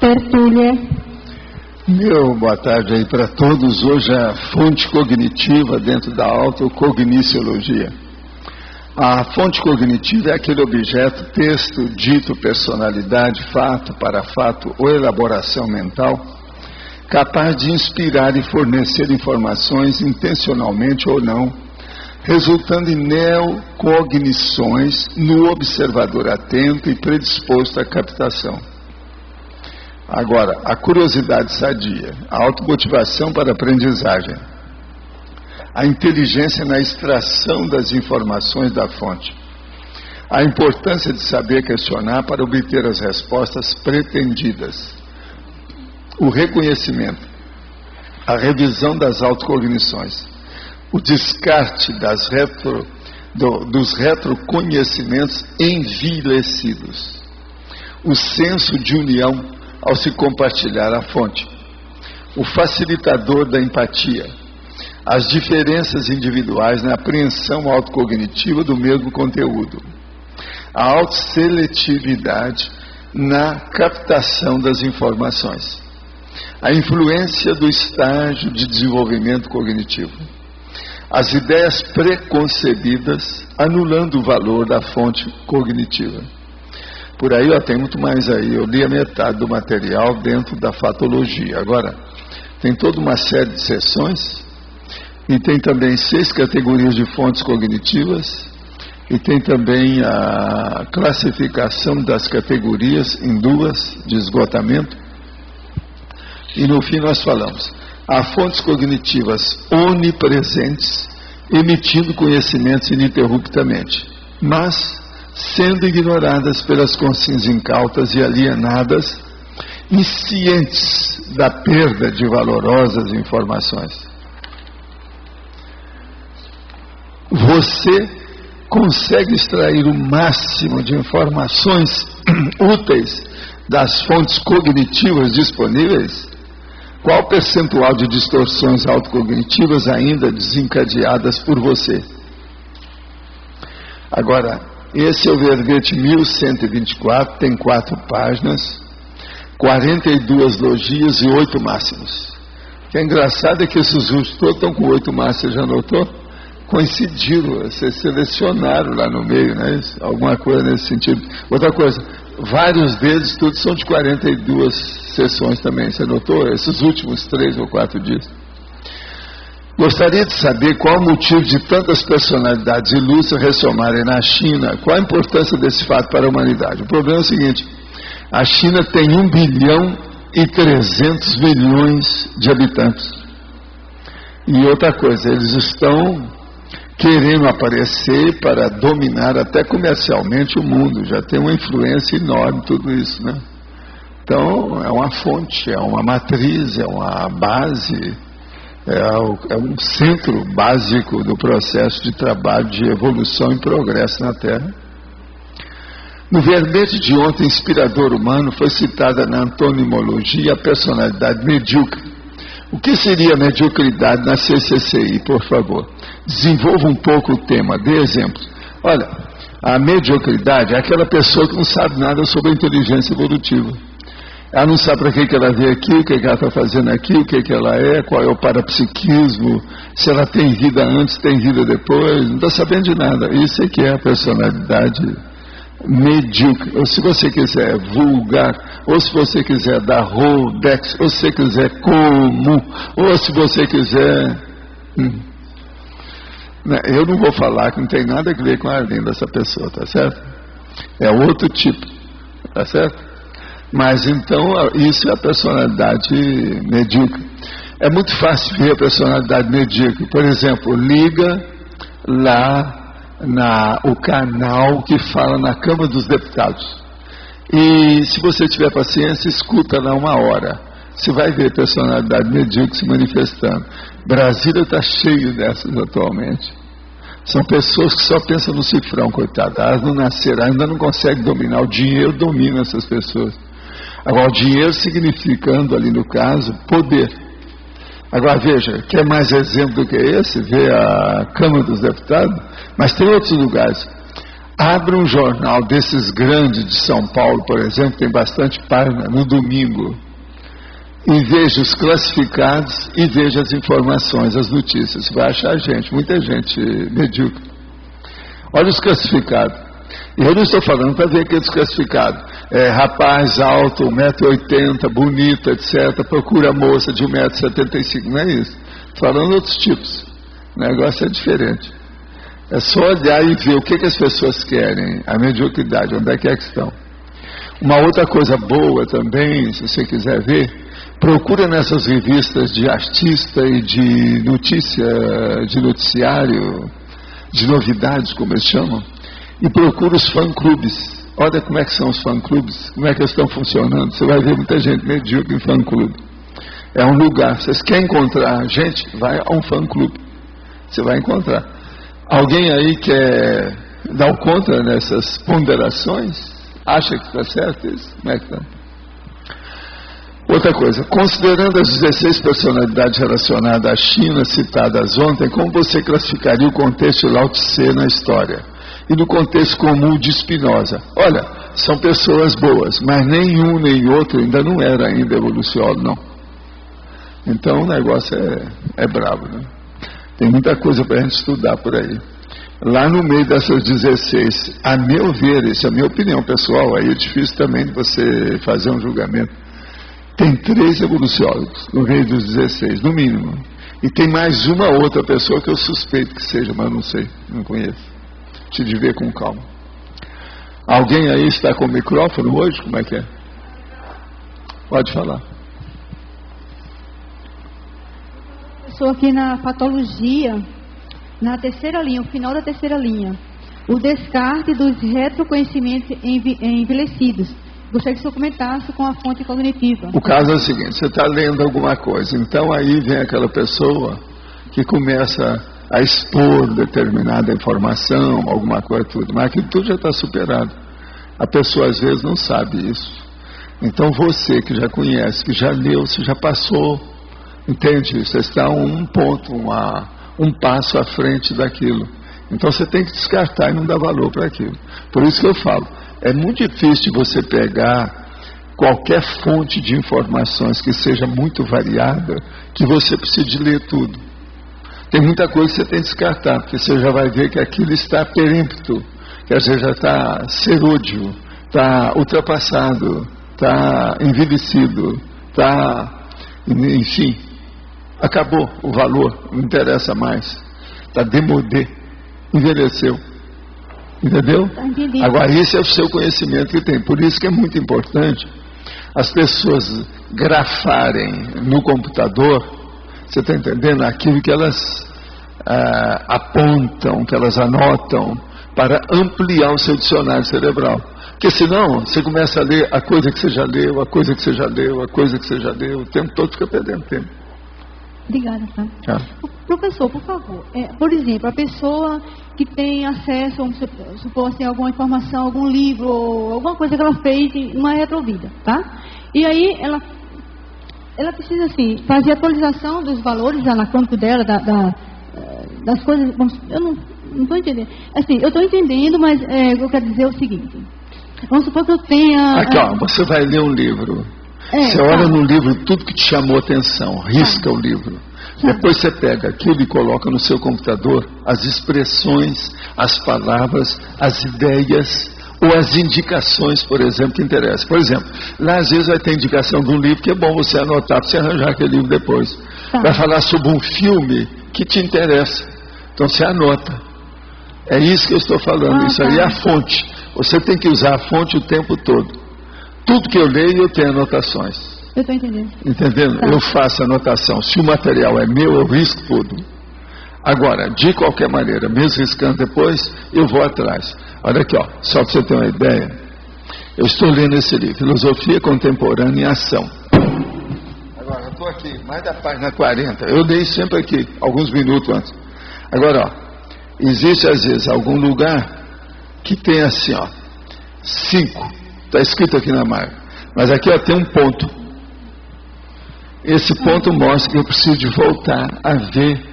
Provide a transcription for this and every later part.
tertúlia. Meu boa tarde aí para todos. Hoje a fonte cognitiva dentro da autocogniciologia. A fonte cognitiva é aquele objeto, texto, dito, personalidade, fato, para fato ou elaboração mental, capaz de inspirar e fornecer informações intencionalmente ou não, resultando em neocognições no observador atento e predisposto à captação. Agora, a curiosidade sadia, a automotivação para a aprendizagem, a inteligência na extração das informações da fonte, a importância de saber questionar para obter as respostas pretendidas, o reconhecimento, a revisão das autocognições, o descarte dos retroconhecimentos envilecidos, o senso de união ao se compartilhar a fonte, o facilitador da empatia, as diferenças individuais na apreensão autocognitiva do mesmo conteúdo, a autoseletividade na captação das informações, a influência do estágio de desenvolvimento cognitivo, as ideias preconcebidas anulando o valor da fonte cognitiva. Por aí, tem muito mais aí. Eu li a metade do material dentro da fatologia. Agora, tem toda uma série de sessões, e tem também 6 categorias de fontes cognitivas, e tem também a classificação das categorias em 2 de esgotamento. E no fim nós falamos, há fontes cognitivas onipresentes, emitindo conhecimentos ininterruptamente, mas sendo ignoradas pelas consciências incautas e alienadas, inscientes da perda de valorosas informações. Você consegue extrair o máximo de informações úteis das fontes cognitivas disponíveis? Qual o percentual de distorções autocognitivas ainda desencadeadas por você? Agora, esse é o verbete 1124, tem 4 páginas, 42 logias e 8 máximos. O que é engraçado é que esses últimos todos estão com 8 máximos, já notou? Coincidiram, vocês selecionaram lá no meio, né? Alguma coisa nesse sentido. Outra coisa, vários deles, todos são de 42 sessões também, você notou? Esses últimos 3 ou 4 dias. Gostaria de saber qual o motivo de tantas personalidades ilustres ressomarem na China, qual a importância desse fato para a humanidade. O problema é o seguinte, a China tem 1 bilhão e 300 milhões de habitantes. E outra coisa, eles estão querendo aparecer para dominar até comercialmente o mundo, já tem uma influência enorme tudo isso, né? Então, é uma fonte, é uma matriz, é uma base, é um centro básico do processo de trabalho de evolução e progresso na Terra. No verbete de ontem, inspirador humano, foi citada na antonimologia a personalidade medíocre. O que seria a mediocridade na CCCI, por favor? Desenvolva um pouco o tema, dê exemplos. Olha, a mediocridade é aquela pessoa que não sabe nada sobre a inteligência evolutiva. Ela não sabe para que ela veio aqui, o que ela está fazendo aqui, o que ela é, qual é o parapsiquismo, se ela tem vida antes, tem vida depois, não está sabendo de nada. Isso é que é a personalidade medíocre. Ou se você quiser vulgar, ou se você quiser dar rodex, ou se você quiser comum, ou se você quiser... Eu não vou falar que não tem nada a ver com a ordem dessa pessoa, tá certo? É outro tipo, tá certo? Mas então, isso é a personalidade medíocre. É muito fácil ver a personalidade medíocre. Por exemplo, liga lá o canal que fala na Câmara dos Deputados. E se você tiver paciência, escuta lá 1 hora. Você vai ver a personalidade medíocre se manifestando. Brasília está cheio dessas atualmente. São pessoas que só pensam no cifrão, coitadas. Elas não nasceram, ainda não conseguem dominar. O dinheiro domina essas pessoas. Agora, o dinheiro significando ali no caso, poder. Agora veja, quer mais exemplo do que esse? Vê a Câmara dos Deputados, mas tem outros lugares. Abre um jornal desses grandes de São Paulo, por exemplo, tem bastante página, no domingo, e veja os classificados e veja as informações, as notícias. Você vai achar muita gente medíocre. Olha os classificados. E eu não estou falando para ver aqueles classificados. Rapaz alto, 1,80 m, bonito, etc. Procura moça de 1,75 m. Não é isso. Estou falando outros tipos. O negócio é diferente. É só olhar e ver o que as pessoas querem, a mediocridade, onde é que estão. Uma outra coisa boa também, se você quiser ver, procura nessas revistas de artista e de noticiário, de novidades, como eles chamam, e procura os fã-clubes. Olha como é que são os fã-clubes, como é que eles estão funcionando. Você vai ver muita gente medíocre em fã-clube. É um lugar, vocês querem encontrar gente, vai a um fã-clube. Você vai encontrar. Alguém aí quer dar o contra nessas ponderações? Acha que está certo isso? Como é que está? Outra coisa, considerando as 16 personalidades relacionadas à China citadas ontem, como você classificaria o contexto Lao Tse na história? E no contexto comum de Spinoza? Olha, são pessoas boas, mas nenhum nem outro ainda não era evoluciólogo, não. Então o negócio é brabo, né? Tem muita coisa para a gente estudar por aí. Lá no meio dessas 16, a meu ver, isso é a minha opinião pessoal, aí é difícil também de você fazer um julgamento. Tem 3 evoluciólogos no meio dos 16, no mínimo. E tem mais uma outra pessoa que eu suspeito que seja, mas não sei, não conheço. Te de ver com calma. Alguém aí está com o microfone hoje? Como é que é? Pode falar. Estou aqui na patologia, na terceira linha, o final da terceira linha. O descarte dos retroconhecimentos envelhecidos. Gostaria que o senhor comentasse com a fonte cognitiva. O caso é o seguinte, você está lendo alguma coisa, então aí vem aquela pessoa que começa a expor determinada informação, alguma coisa, tudo, mas aquilo tudo já está superado. A pessoa às vezes não sabe isso. Então você que já conhece, que já leu, você já passou, entende? Você está a um ponto, um passo à frente daquilo. Então você tem que descartar e não dar valor para aquilo. Por isso que eu falo, é muito difícil você pegar qualquer fonte de informações que seja muito variada, que você precise de ler tudo. Tem muita coisa que você tem que descartar, porque você já vai ver que aquilo está perempto, que às vezes já está serôdio, está ultrapassado, está envelhecido, está, enfim, acabou o valor, não interessa mais, está demodé, envelheceu. Entendeu? Agora, esse é o seu conhecimento que tem. Por isso que é muito importante as pessoas grafarem no computador, você está entendendo? Aquilo que elas apontam, que elas anotam, para ampliar o seu dicionário cerebral. Porque senão, você começa a ler a coisa que você já leu, a coisa que você já leu, a coisa que você já leu, o tempo todo fica perdendo tempo. Obrigada, tá? Professor, por favor, por exemplo, a pessoa que tem acesso, vamos supor assim, alguma informação, algum livro, ou alguma coisa que ela fez em uma retrovida, tá? E aí ela precisa, assim, fazer atualização dos valores anacrônicos dela, das coisas, eu não estou entendendo. Assim, eu estou entendendo, mas eu quero dizer o seguinte, vamos supor que eu tenha... Aqui, ó, você vai ler um livro. Você olha no livro tudo que te chamou atenção, risca o livro. Depois você pega aquilo e coloca no seu computador as expressões, as palavras, as ideias ou as indicações, por exemplo, que interessam. Por exemplo, lá às vezes vai ter indicação de um livro que é bom você anotar para você arranjar aquele livro depois. Vai falar sobre um filme que te interessa. Então você anota. É isso que eu estou falando. Isso aí é a fonte. Você tem que usar a fonte o tempo todo. Tudo que eu leio, eu tenho anotações. Eu estou entendendo. Entendendo? Tá. Eu faço anotação. Se o material é meu, eu risco tudo. Agora, de qualquer maneira, mesmo riscando depois, eu vou atrás. Olha aqui, ó, só para você ter uma ideia. Eu estou lendo esse livro, Filosofia Contemporânea em Ação. Agora, eu estou aqui, mais da página 40. Eu dei sempre aqui, alguns minutos antes. Agora, ó, existe às vezes algum lugar que tem assim, ó, 5. Está escrito aqui na marca. Mas aqui, ó, tem um ponto. Esse ponto mostra que eu preciso de voltar a ver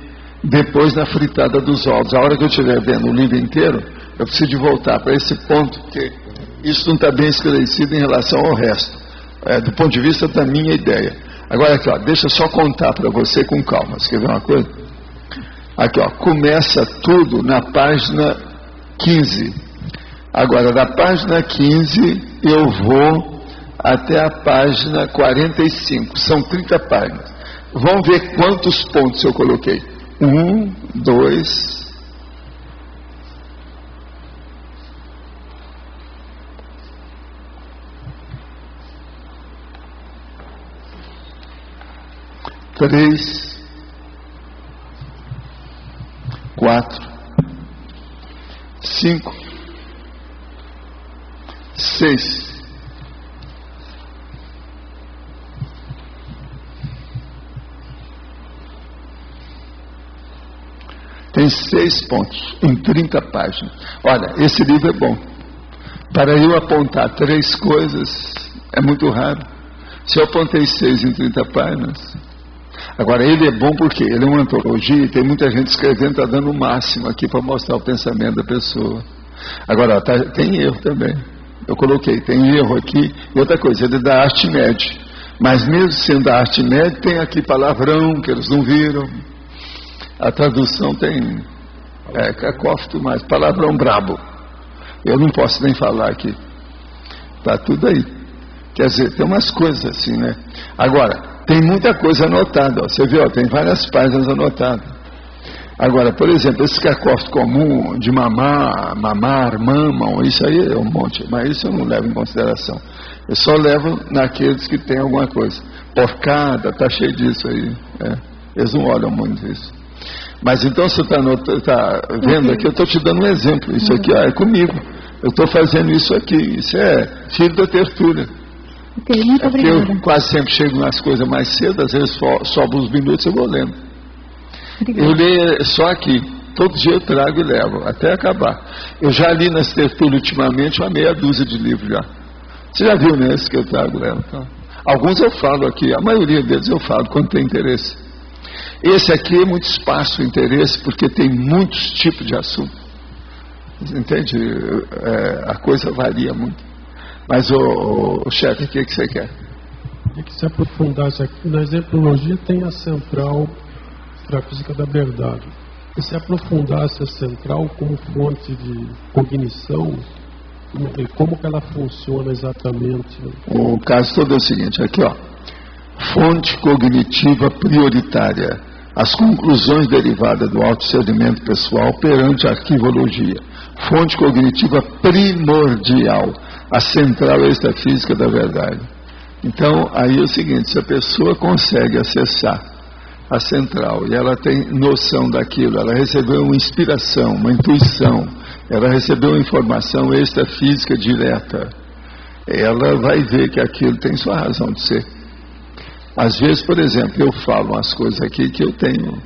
depois na fritada dos ovos. A hora que eu estiver vendo o livro inteiro, Eu preciso de voltar para esse ponto, porque isso não está bem esclarecido em relação ao resto, do ponto de vista da minha ideia. Agora aqui, ó, deixa eu só contar para você com calma. Você quer ver uma coisa? Aqui, ó, começa tudo na página 15. Agora, da página 15, eu vou até a página 45. São 30 páginas. Vamos ver quantos pontos eu coloquei. 1, 2... 3, 4, 5, 6. Tem 6 pontos em 30 páginas. Olha, esse livro é bom. Para eu apontar 3 coisas é muito raro. Se eu apontei 6 em 30 páginas... Agora, ele é bom porque ele é uma antologia e tem muita gente escrevendo, está dando o máximo aqui para mostrar o pensamento da pessoa. Agora, tem erro também. Eu coloquei, tem erro aqui. E outra coisa, ele é da Artimédia. Mas mesmo sendo da Artimédia, tem aqui palavrão que eles não viram. A tradução tem cacófito, mas palavrão brabo. Eu não posso nem falar aqui. Está tudo aí. Quer dizer, tem umas coisas assim, né? Agora, tem muita coisa anotada, ó. Você vê, ó, tem várias páginas anotadas. Agora, por exemplo, esse cacófito comum de mamar, mamam, isso aí é um monte, mas isso eu não levo em consideração. Eu só levo naqueles que tem alguma coisa. Porcada, tá cheio disso aí. Eles não olham muito isso. Mas então você está vendo aqui, eu estou te dando um exemplo. Isso aqui é comigo. Eu estou fazendo isso aqui. Isso é filho da tertúlia. Ok, muito obrigada. Eu quase sempre chego nas coisas mais cedo, às vezes sobra uns minutos e eu vou lendo. Obrigada. Eu leio só aqui. Todo dia eu trago e levo, até acabar. Eu já li nas tertúlias ultimamente uma meia dúzia de livros já. Você já viu, né, esse que eu trago e levo? Então, alguns eu falo aqui, a maioria deles eu falo quando tem interesse. Esse aqui é muito espaço o interesse, porque tem muitos tipos de assunto. Entende? A coisa varia muito. Mas, o chefe, o que você quer? Queria que se aprofundasse aqui. Na exemplologia tem a central extrafísica da verdade. E se aprofundasse a central como fonte de cognição, como que ela funciona exatamente? O caso todo é o seguinte, aqui, ó. Fonte cognitiva prioritária. As conclusões derivadas do autodiscernimento pessoal perante a arquivologia. Fonte cognitiva primordial. A central extrafísica da verdade. Então, aí é o seguinte, se a pessoa consegue acessar a central e ela tem noção daquilo, ela recebeu uma inspiração, uma intuição, ela recebeu uma informação extrafísica direta, ela vai ver que aquilo tem sua razão de ser. Às vezes, por exemplo, eu falo umas coisas aqui que eu tenho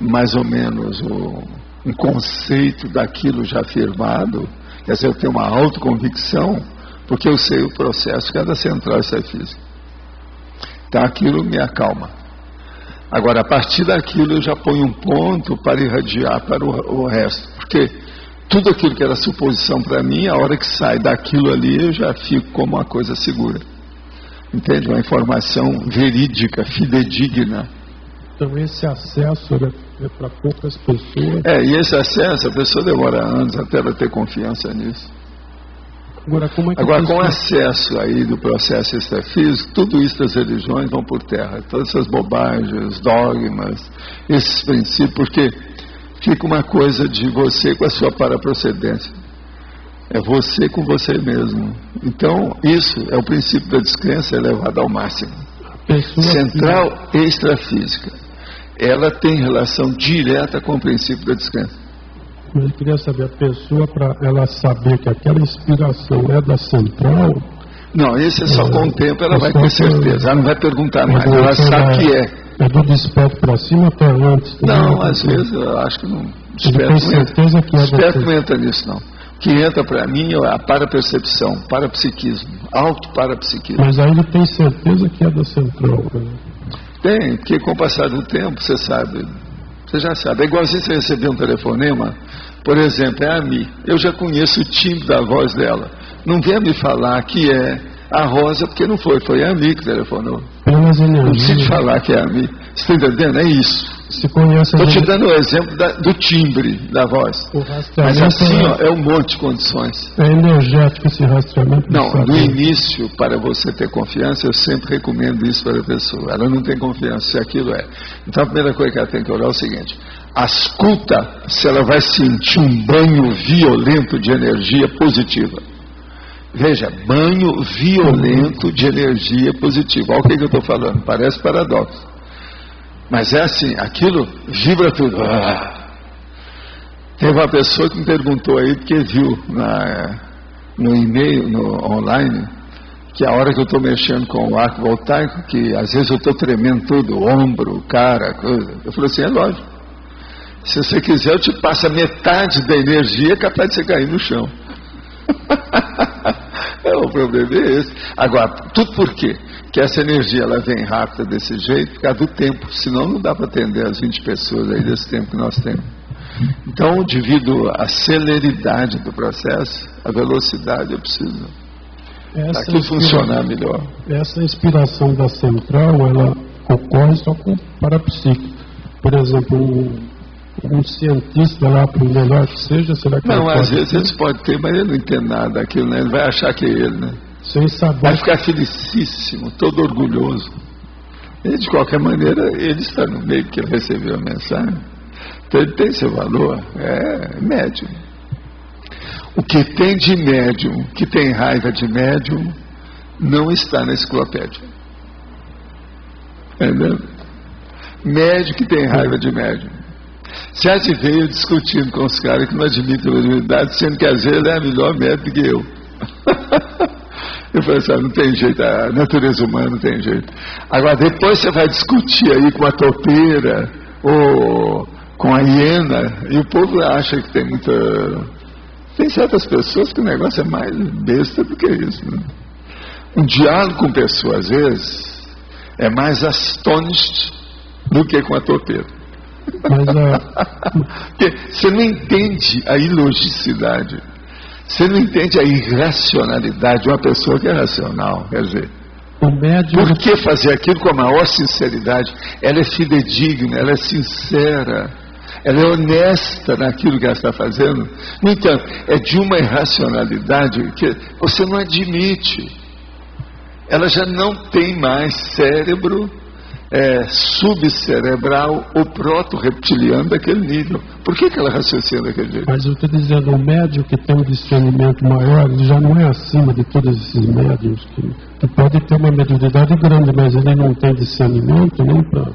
mais ou menos um conceito daquilo já afirmado. Quer dizer, eu tenho uma autoconvicção, porque eu sei o processo que é da central extrafísica. Então aquilo me acalma. Agora, a partir daquilo eu já ponho um ponto para irradiar para o resto. Porque tudo aquilo que era suposição para mim, a hora que sai daquilo ali, eu já fico como uma coisa segura. Entende? Uma informação verídica, fidedigna. Então esse acesso é para poucas pessoas. E esse acesso, a pessoa demora anos até ela ter confiança nisso. Agora, como é que Agora com acesso aí do processo extrafísico, tudo isso das religiões vão por terra. Todas essas bobagens, dogmas, esses princípios, porque fica uma coisa de você com a sua paraprocedência. É você com você mesmo. Então, isso é o princípio da descrença elevado ao máximo. Central extrafísica. Ela tem relação direta com o princípio da descrença. Eu queria saber, a pessoa, para ela saber que aquela inspiração é da central... Não, esse é só com o tempo, ela vai ter certeza. Ela não vai perguntar mais, ela sabe que é. É do desperto para cima até antes? Não, às vezes eu acho que não. Desperto não entra nisso, não. O que entra para mim é a parapercepção, parapsiquismo, auto-parapsiquismo. Mas aí ele tem certeza que é da central, né? Tem, porque com o passar do tempo, você sabe Você já sabe. É igual se você receber um telefonema, por exemplo, é a Mi. Eu já conheço o timbre da voz dela. Não venha me falar que é a Rosa, porque não foi. Foi a Mi que telefonou. Não precisa falar que é a Mi. Você está entendendo? É isso. Estou te dando o exemplo do timbre da voz. Mas assim, é um monte de condições. É energético esse rastreamento? Não, no início, para você ter confiança, eu sempre recomendo isso para a pessoa. Ela não tem confiança se aquilo é. Então a primeira coisa que ela tem que olhar é o seguinte: ausculta se ela vai sentir um banho violento de energia positiva. Veja, banho violento de energia positiva. Olha o que eu estou falando, parece paradoxo. Mas é assim, aquilo vibra tudo. Teve uma pessoa que me perguntou aí, porque viu no e-mail, online, que a hora que eu estou mexendo com o arco voltaico, que às vezes eu estou tremendo tudo, ombro, cara, coisa. Eu falei assim, é lógico. Se você quiser, eu te passo a metade da energia capaz de você cair no chão. O problema é esse. Agora, tudo por quê? Que essa energia ela vem rápida desse jeito por causa do tempo, senão não dá para atender as 20 pessoas aí desse tempo que nós temos. Então, devido à celeridade do processo, a velocidade eu preciso para que funcionar melhor. Essa inspiração da central, ela ocorre só com o parapsíquico. Por exemplo, um cientista lá, por melhor que seja, será que não, às vezes eles podem ter, mas ele não entende nada daquilo, né? Ele vai achar que é ele, né? Sem saber. Vai ficar felicíssimo, todo orgulhoso. E de qualquer maneira, ele está no meio porque ele recebeu a mensagem. Então ele tem seu valor, é médium. O que tem de médium, que tem raiva de médium, não está na enciclopédia. Entendeu? Médium que tem raiva de médium. Já te veio discutindo com os caras que não admitem a mediunidade, sendo que às vezes ele é melhor médium que eu. Eu falei assim, não tem jeito, a natureza humana não tem jeito. Agora, depois você vai discutir aí com a topeira ou com a hiena, e o povo acha que tem muita... Tem certas pessoas que o negócio é mais besta do que isso, né? Um diálogo com pessoas, às vezes, é mais astonished do que com a topeira. Porque você não entende a ilogicidade. Você não entende a irracionalidade de uma pessoa que é racional. Quer dizer, por que fazer aquilo com a maior sinceridade? Ela é fidedigna, ela é sincera, ela é honesta naquilo que ela está fazendo. No entanto, é de uma irracionalidade que você não admite. Ela já não tem mais cérebro subcerebral ou proto-reptiliano daquele nível. Por que ela raciocina daquele jeito? Mas eu estou dizendo, o médium que tem um discernimento maior, ele já não é acima de todos esses médiums, que pode ter uma mediunidade grande, mas ele não tem discernimento nem para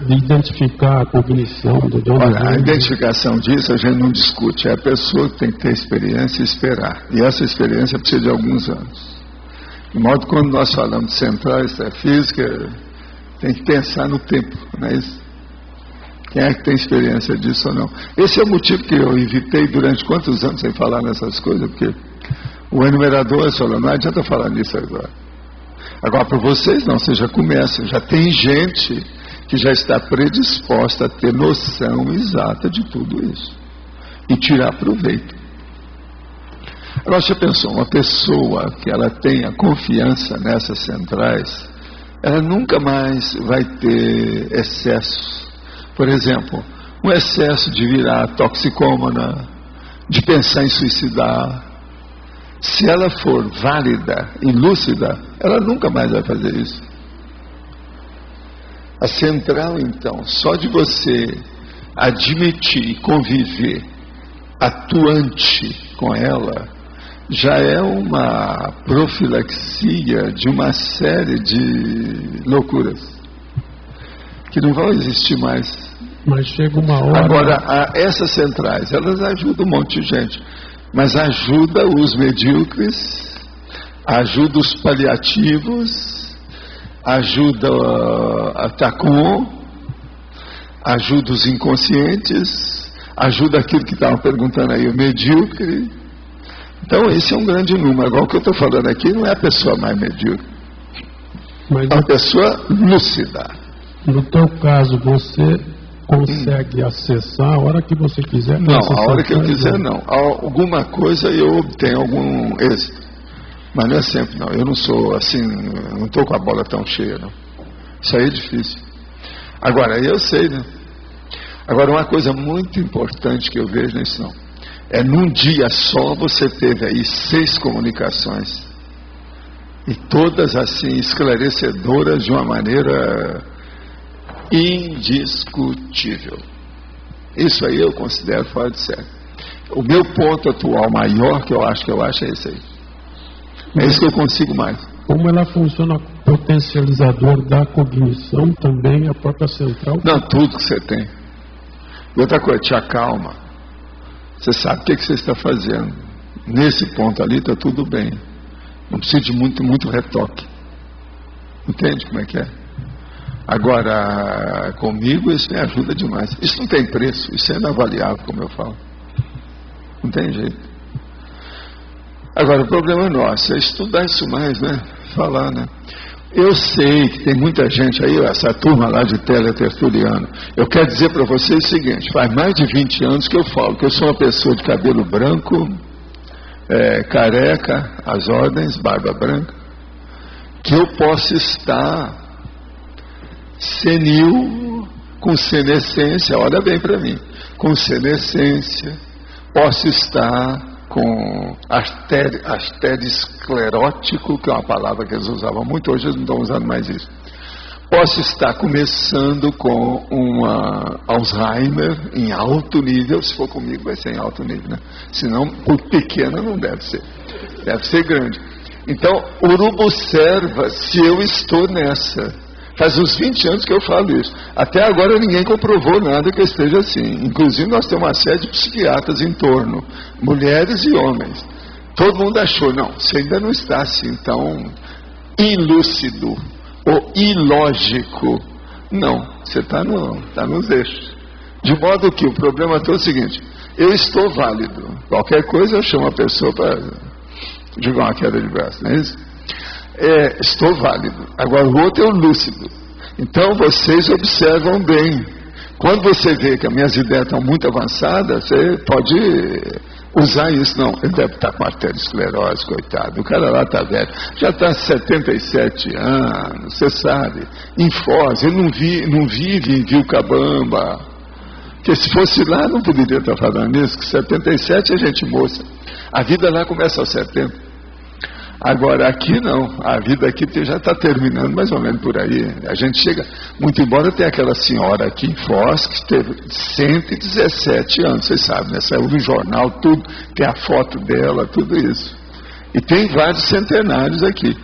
identificar a cognição. Olha, a identificação disso a gente não discute, é a pessoa que tem que ter experiência e esperar. E essa experiência precisa de alguns anos. De modo que quando nós falamos de centrais física, tem que pensar no tempo, não é isso? Quem é que tem experiência disso ou não? Esse é o motivo que eu evitei durante quantos anos sem falar nessas coisas, porque o enumerador falou, não adianta falar nisso agora. Agora para vocês não, vocês já começam, já tem gente que já está predisposta a ter noção exata de tudo isso e tirar proveito. Agora você pensou, uma pessoa que ela tenha confiança nessas centrais, ela nunca mais vai ter excessos. Por exemplo, um excesso de virar toxicômana, de pensar em suicidar. Se ela for válida e lúcida, ela nunca mais vai fazer isso. A central, então, só de você admitir e conviver atuante com ela, já é uma profilaxia de uma série de loucuras que não vão existir mais. Mas chega uma hora... Agora, essas centrais, elas ajudam um monte de gente, mas ajuda os medíocres, ajuda os paliativos, ajuda a TACOM, ajuda os inconscientes, ajuda aquilo que estavam perguntando aí, o medíocre. Então esse é um grande número. Agora o que eu estou falando aqui não é a pessoa mais medíocre, é uma pessoa lúcida. No teu caso, você consegue acessar a hora que você quiser? Não, a hora que eu quiser não. Alguma coisa eu obtenho algum êxito. Mas não é sempre não. Eu não sou assim, não estou com a bola tão cheia não. Isso aí é difícil. Agora, eu sei, né? Agora, uma coisa muito importante que eu vejo nisso não. É num dia só você teve aí 6 comunicações. E todas assim esclarecedoras de uma maneira indiscutível. Isso aí eu considero fora de série. O meu ponto atual maior que eu acho é esse aí. É isso que eu consigo mais. Como ela funciona potencializador da cognição também, a própria central? Não, tudo que você tem. E outra coisa, te acalma. Você sabe o que você está fazendo. Nesse ponto ali está tudo bem. Não precisa de muito retoque. Entende como é que é? Agora, comigo isso me ajuda demais. Isso não tem preço, isso é inavaliável, como eu falo. Não tem jeito. Agora, o problema nosso é estudar isso mais, né? Falar, né? Eu sei que tem muita gente aí, essa turma lá de teletertuliano. Eu quero dizer para vocês o seguinte, faz mais de 20 anos que eu falo que eu sou uma pessoa de cabelo branco, careca, as ordens, barba branca, que eu posso estar senil, com senescência, olha bem para mim, com senescência, posso estar com arteriosclerótico, que é uma palavra que eles usavam muito, hoje eles não estão usando mais isso. Posso estar começando com uma Alzheimer em alto nível, se for comigo vai ser em alto nível, né? Senão, por pequena não deve ser grande. Então, urubu observa se eu estou nessa. Faz uns 20 anos que eu falo isso. Até agora ninguém comprovou nada que eu esteja assim. Inclusive nós temos uma série de psiquiatras em torno, mulheres e homens. Todo mundo achou, não, você ainda não está assim tão ilúcido ou ilógico. Não, você está nos eixos. De modo que o problema todo é o seguinte, eu estou válido. Qualquer coisa eu chamo a pessoa para jogar uma queda de braço, não é isso? Estou válido. Agora o outro é o lúcido. Então vocês observam bem. Quando você vê que as minhas ideias estão muito avançadas, você pode usar isso. Não, ele deve estar com arteriosclerose, coitado. O cara lá está velho. Já está 77 anos, você sabe. Em Foz, ele não vive em Vilcabamba. Porque se fosse lá, não poderia estar falando isso, que 77 é gente moça. A vida lá começa aos 70. Agora aqui não, a vida aqui já está terminando mais ou menos por aí. A gente chega, muito embora tenha aquela senhora aqui em Foz que teve 117 anos, vocês sabem, né? Saiu no jornal, tudo, tem a foto dela, tudo isso. E tem vários centenários aqui.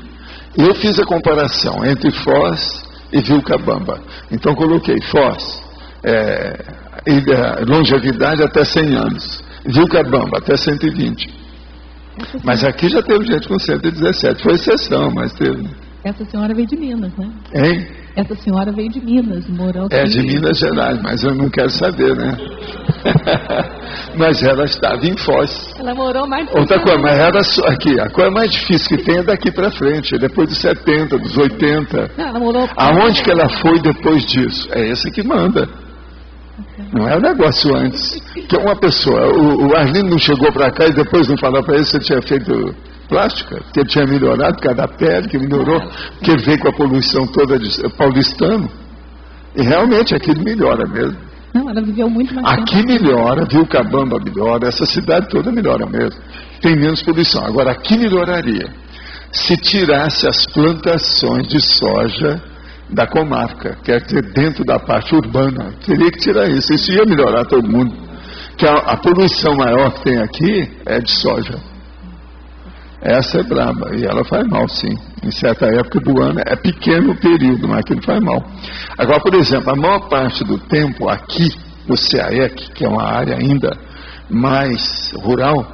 Eu fiz a comparação entre Foz e Vilcabamba. Então coloquei Foz, longevidade até 100 anos, Vilcabamba até 120. Mas aqui já teve gente com 117, foi exceção, mas teve. Essa senhora veio de Minas, né? Hein? Essa senhora veio de Minas, morou aqui. De Minas Gerais, mas eu não quero saber, né? Mas ela estava em Foz. Ela morou mais de outra coisa, mas era só aqui, a coisa mais difícil que tem é daqui para frente, depois dos 70, dos 80. Não, ela morou... Aonde que ela foi depois disso? É esse que manda. Não é o negócio antes. Que uma pessoa, o Arlindo não chegou para cá e depois não falou para ele que você tinha feito plástica, que ele tinha melhorado por causa da pele, que melhorou, porque ele veio com a poluição toda de paulistano. E realmente aquilo melhora mesmo. Não, ela viveu muito mais tempo. Aqui melhora, Vilcabamba melhora, essa cidade toda melhora mesmo. Tem menos poluição. Agora aqui melhoraria se tirasse as plantações de soja da comarca, quer dizer, dentro da parte urbana, teria que tirar isso. Isso ia melhorar todo mundo. Que a poluição maior que tem aqui é de soja. Essa é braba, e ela faz mal, sim. Em certa época do ano, é pequeno o período, mas aquilo faz mal. Agora, por exemplo, a maior parte do tempo aqui, no CAEC, que é uma área ainda mais rural,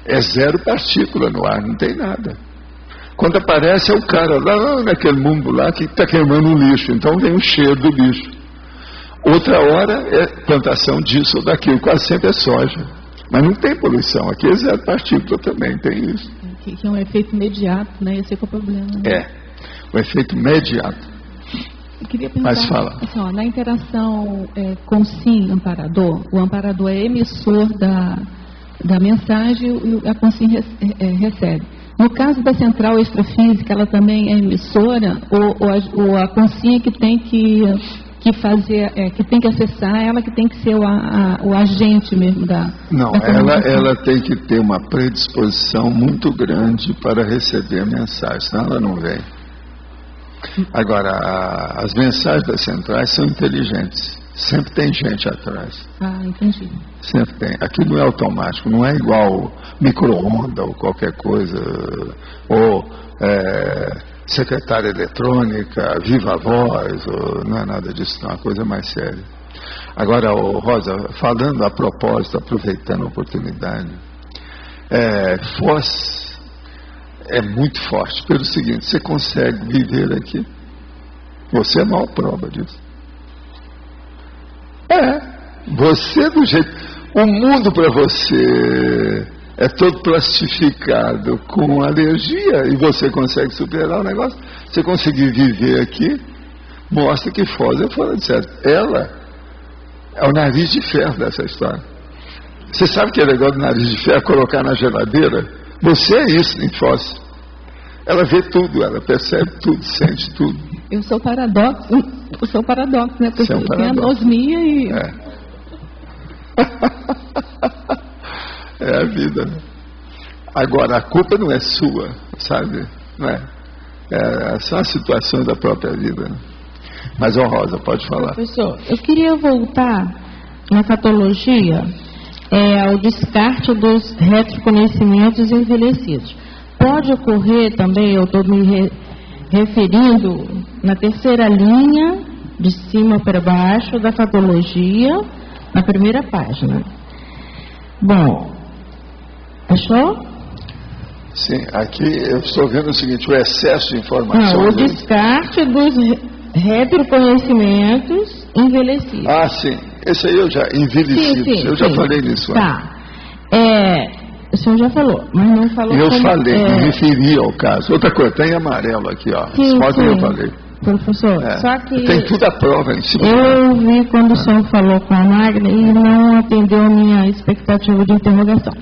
é 0 partícula no ar, não tem nada. Quando aparece é o cara lá naquele mundo lá que está queimando um lixo, então vem o cheiro do lixo. Outra hora é plantação disso ou daquilo, quase sempre é soja. Mas não tem poluição, aqui é 0 partícula também, tem isso. Que é um efeito imediato, né? Esse é o problema. Né? O efeito imediato. Eu queria perguntar, Mas fala. assim, na interação com SIM amparador, o amparador é emissor da mensagem e a CONSIM recebe. No caso da central extrafísica, ela também é emissora ou a CONSIM é que tem que fazer, que tem que acessar, ela que tem que ser o agente mesmo da... Não, da ela tem que ter uma predisposição muito grande para receber a mensagem, senão ela não vem. Agora, as mensagens das centrais são inteligentes. Sempre tem gente atrás. Ah, entendi. Sempre tem. Aqui não é automático, não é igual micro-ondas ou qualquer coisa, ou secretária eletrônica, viva voz, ou, não é nada disso, não, é uma coisa mais séria. Agora, Rosa, falando a propósito, aproveitando a oportunidade, Foz é muito forte pelo seguinte: você consegue viver aqui? Você é a maior prova disso. Você do jeito... O mundo para você é todo plastificado com alergia e você consegue superar o negócio. Você conseguir viver aqui, mostra que Foz é fora de série. Ela é o nariz de ferro dessa história. Você sabe que é legal do nariz de ferro colocar na geladeira? Você é isso em Foz. Ela vê tudo, ela percebe tudo, sente tudo. Eu sou paradoxo, né? Porque eu tenho anosmia e... É a vida, né? Agora, a culpa não é sua, sabe? Não é? É só a situação da própria vida, né? Mas, Rosa, pode falar. Professor, eu queria voltar na patologia ao descarte dos retroconhecimentos envelhecidos. Pode ocorrer também, eu estou me referindo na terceira linha, de cima para baixo, da patologia, na primeira página. Bom, achou? Sim, aqui eu estou vendo o seguinte: o excesso de informações. Não, o descarte dos retroconhecimentos envelhecidos. Ah, sim. Esse aí eu já, envelhecidos. Eu já falei nisso. Tá. O senhor já falou, mas não falou. Eu falei, me referi ao caso. Outra coisa, tem amarelo aqui, ó. Sim, eu falei. Professor, só que... Tem tudo a prova em cima. Eu ouvi quando o senhor falou com a Magna e não atendeu a minha expectativa de interrogação.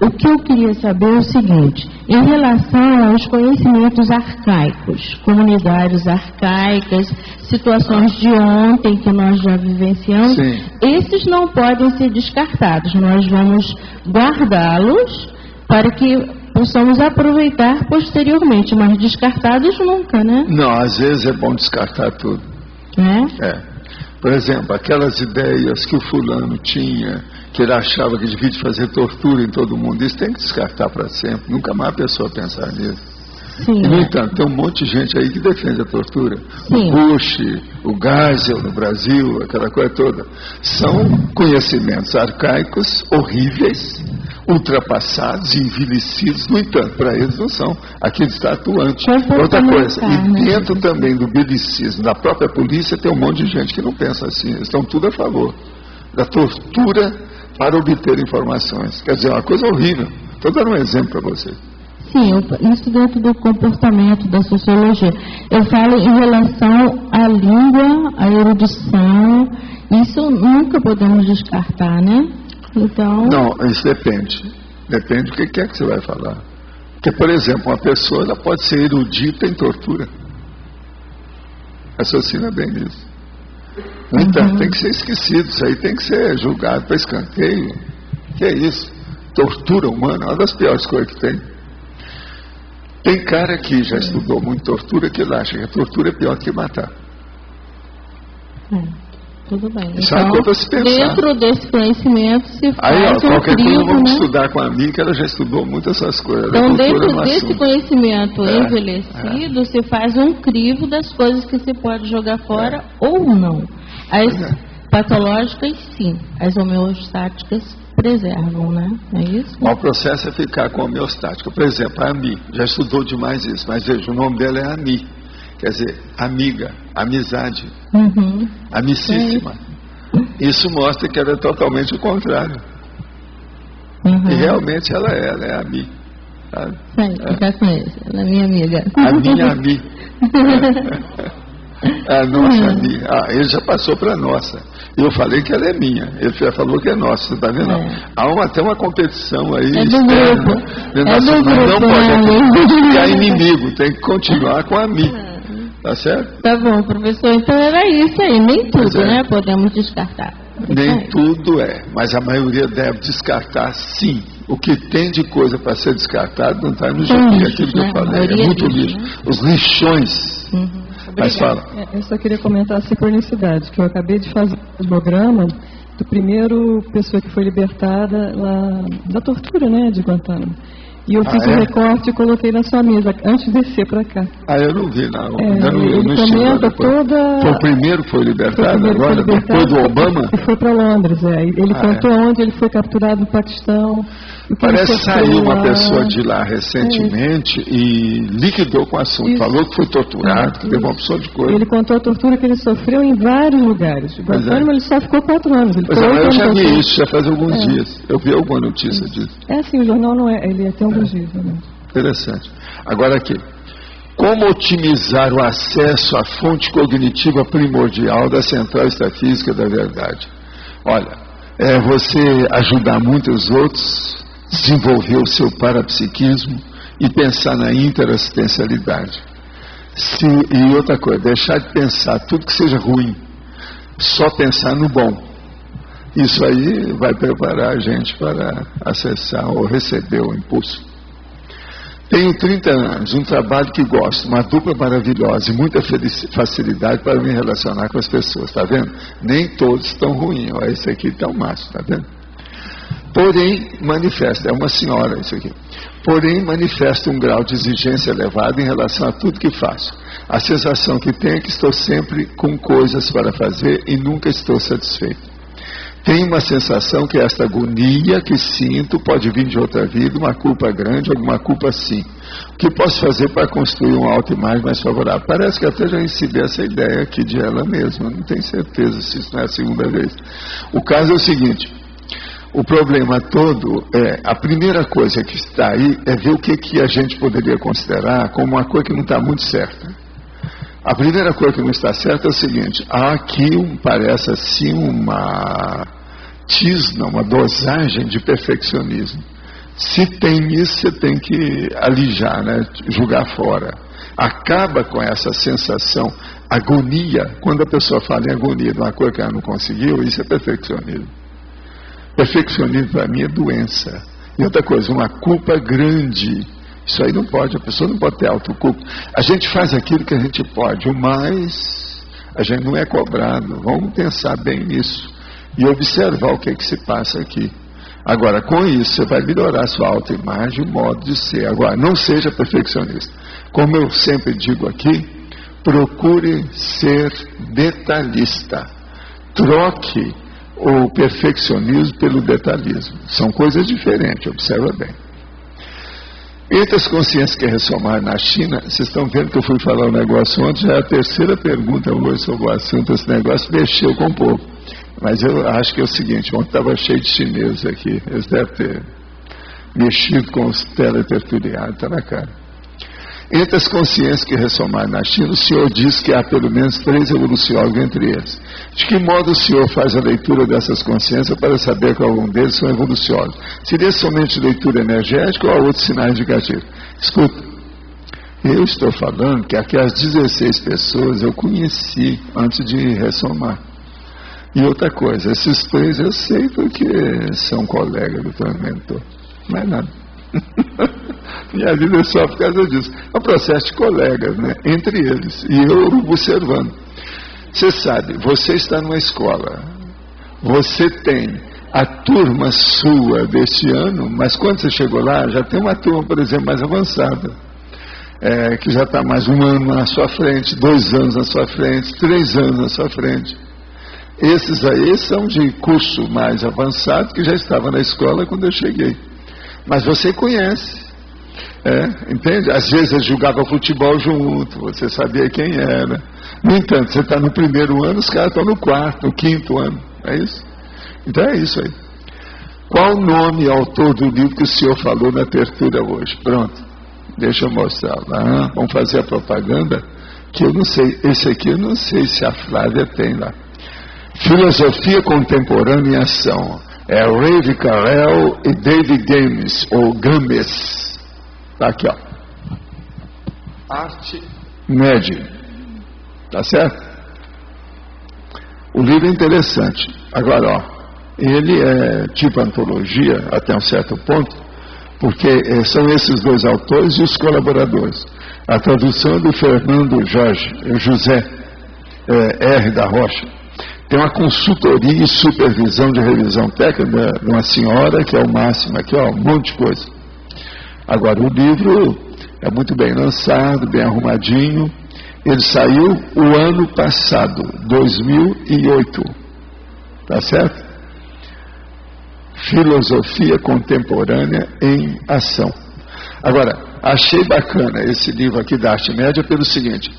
O que eu queria saber é o seguinte: em relação aos conhecimentos arcaicos, comunidades arcaicas, situações de ontem que nós já vivenciamos, sim, esses não podem ser descartados. Nós vamos guardá-los para que possamos aproveitar posteriormente, mas descartados nunca, né? Não, às vezes é bom descartar tudo. Por exemplo, aquelas ideias que o fulano tinha, que ele achava que devia fazer tortura em todo mundo, isso tem que descartar para sempre. Nunca mais a pessoa pensar nisso. Sim, e, no entanto, tem um monte de gente aí que defende a tortura. Sim. O Bush, o Geisel no Brasil, aquela coisa toda. São conhecimentos arcaicos, horríveis, ultrapassados, envelhecidos. No entanto, para eles não são. Aqui ele está atuante. Outra coisa, e dentro também do belicismo da própria polícia, tem um monte de gente que não pensa assim. Eles estão tudo a favor da tortura para obter informações. Quer dizer, é uma coisa horrível. Estou dando um exemplo para você. Sim, isso dentro do comportamento da sociologia. Eu falo em relação à língua, à erudição. Isso nunca podemos descartar, né? Então... Não, isso depende. Depende do que é que você vai falar. Porque, por exemplo, uma pessoa ela pode ser erudita em tortura. Raciocina bem nisso. No entanto, tem que ser esquecido. Isso aí tem que ser julgado para escanteio. Que é isso? Tortura humana é uma das piores coisas que tem. Tem cara que já estudou muito tortura que ele acha que a tortura é pior que matar. Tudo bem. Isso é uma coisa a se pensar. Dentro desse conhecimento se faz aí, qualquer crivo, coisa vamos né? estudar com a amiga, que ela já estudou muito essas coisas. Então, dentro desse conhecimento envelhecido, se faz um crivo das coisas que se pode jogar fora ou não. As patológicas, sim. As homeostáticas preservam, né? É isso? O processo é ficar com a homeostática. Por exemplo, a Ami, já estudou demais isso, mas veja, o nome dela é Ami. Quer dizer, amiga, amizade, amicíssima. Isso mostra que ela é totalmente o contrário. E realmente ela é Ami. Sim, ficar com isso. Ela é minha amiga. A minha Ami. A nossa é minha. Ele já passou para a nossa. Eu falei que ela é minha. Ele já falou que é nossa, você está vendo? Há até uma competição aí. É do externa, grupo. Não pode criar inimigo, tem que continuar com a minha. Tá certo? Tá bom, professor. Então era isso aí. Nem tudo, né? Podemos descartar. Nem tudo é, mas a maioria deve descartar, sim. O que tem de coisa para ser descartado não está no gibi, aquilo que eu falei. É muito lixo. Os lixões. Mas fala. Eu só queria comentar a sincronicidade, que eu acabei de fazer o programa do primeiro pessoa que foi libertada lá da tortura, né, de Guantánamo. E eu fiz um recorte e coloquei na sua mesa, antes de descer para cá. Eu não vi, não. Ele comenta toda... Foi o primeiro que foi libertado agora? Depois do Obama? E foi para Londres, Ele contou onde ele foi capturado no Paquistão. Parece que saiu uma pessoa de lá recentemente e liquidou com o assunto. Isso. Falou que foi torturado, que levou uma opção de coisa. Ele contou a tortura que ele sofreu em vários lugares. O Guantánamo ele só ficou 4 anos. Eu já vi isso, já faz alguns dias. Eu vi alguma notícia disso. Sim, o jornal não é. Ele tem alguns dias. Interessante. Agora aqui. Como otimizar o acesso à fonte cognitiva primordial da central extrafísica da verdade? Olha, é você ajudar muito os outros, desenvolver o seu parapsiquismo e pensar na interassistencialidade. E outra coisa, deixar de pensar tudo que seja ruim, só pensar no bom. Isso aí vai preparar a gente para acessar ou receber o impulso. Tenho 30 anos, um trabalho que gosto, uma dupla maravilhosa e muita facilidade para me relacionar com as pessoas, está vendo? Nem todos estão ruins, esse aqui está o máximo, está vendo? Porém, manifesta, é uma senhora isso aqui, porém manifesta um grau de exigência elevado em relação a tudo que faço. A sensação que tenho é que estou sempre com coisas para fazer e nunca estou satisfeito. Tenho uma sensação que esta agonia que sinto pode vir de outra vida, uma culpa grande, alguma culpa sim. O que posso fazer para construir uma autoimagem mais favorável? Parece que até já recebi essa ideia aqui de ela mesma, não tenho certeza se isso não é a segunda vez. O caso é o seguinte, o problema todo a primeira coisa que está aí é ver o que a gente poderia considerar como uma coisa que não está muito certa. A primeira coisa que não está certa é o seguinte, há aqui parece assim uma tisna, uma dosagem de perfeccionismo. Se tem isso, você tem que alijar, né? Jogar fora. Acaba com essa sensação, agonia, quando a pessoa fala em agonia de uma coisa que ela não conseguiu, isso é perfeccionismo. Perfeccionismo para mim é doença. E outra coisa, uma culpa grande. Isso aí não pode, a pessoa não pode ter autoculpa. A gente faz aquilo que a gente pode, o mais a gente não é cobrado. Vamos pensar bem nisso e observar o que se passa aqui. Agora, com isso, você vai melhorar a sua autoimagem, o modo de ser. Agora, não seja perfeccionista. Como eu sempre digo aqui, procure ser detalhista. Troque o perfeccionismo pelo detalhismo. São coisas diferentes, observa bem. Entre as consciências que ressomaram na China, vocês estão vendo que eu fui falar um negócio ontem, já é a terceira pergunta hoje sobre o assunto, esse negócio mexeu com um pouco. Mas eu acho que é o seguinte, ontem estava cheio de chineses aqui, eles devem ter mexido com os teletertulianos, está na cara. Entre as consciências que ressomaram na China, o senhor diz que há pelo menos 3 evoluciólogos entre eles. De que modo o senhor faz a leitura dessas consciências para saber que algum deles são evoluciólogos? Seria somente leitura energética ou há outros sinais indicativos? Escuta, eu estou falando que aquelas 16 pessoas eu conheci antes de ressomar. E outra coisa, esses 3 eu sei porque são colegas do teu mentor. Não é nada. Minha vida é só por causa disso. É um processo de colegas, né? Entre eles. E eu observando. Você sabe, você está numa escola. Você tem a turma sua deste ano, mas quando você chegou lá, já tem uma turma, por exemplo, mais avançada. Que já está mais 1 ano na sua frente, 2 anos na sua frente, 3 anos na sua frente. Esses aí são de curso mais avançado, que já estava na escola quando eu cheguei. Mas você conhece, entende? Às vezes eles jogavam futebol junto, você sabia quem era. No entanto, você está no 1º ano, os caras estão no 4º, no 5º ano, é isso? Então é isso aí. Qual o nome e autor do livro que o senhor falou na tertúlia hoje? Pronto, deixa eu mostrar lá, vamos fazer a propaganda. que eu não sei, esse aqui eu não sei se a Flávia tem lá. Filosofia Contemporânea em Ação. É Ray Carell e David Games, ou Games. Tá aqui, ó. Arte Média. Tá certo? O livro é interessante. Agora, ó, ele é tipo antologia, até um certo ponto, porque são esses dois autores e os colaboradores. A tradução é do Fernando José R. da Rocha. Tem uma consultoria e supervisão de revisão técnica de uma senhora, que é o máximo aqui, ó, um monte de coisa. Agora, o livro é muito bem lançado, bem arrumadinho. Ele saiu o ano passado, 2008. Tá certo? Filosofia Contemporânea em Ação. Agora, achei bacana esse livro aqui da Arte Média pelo seguinte: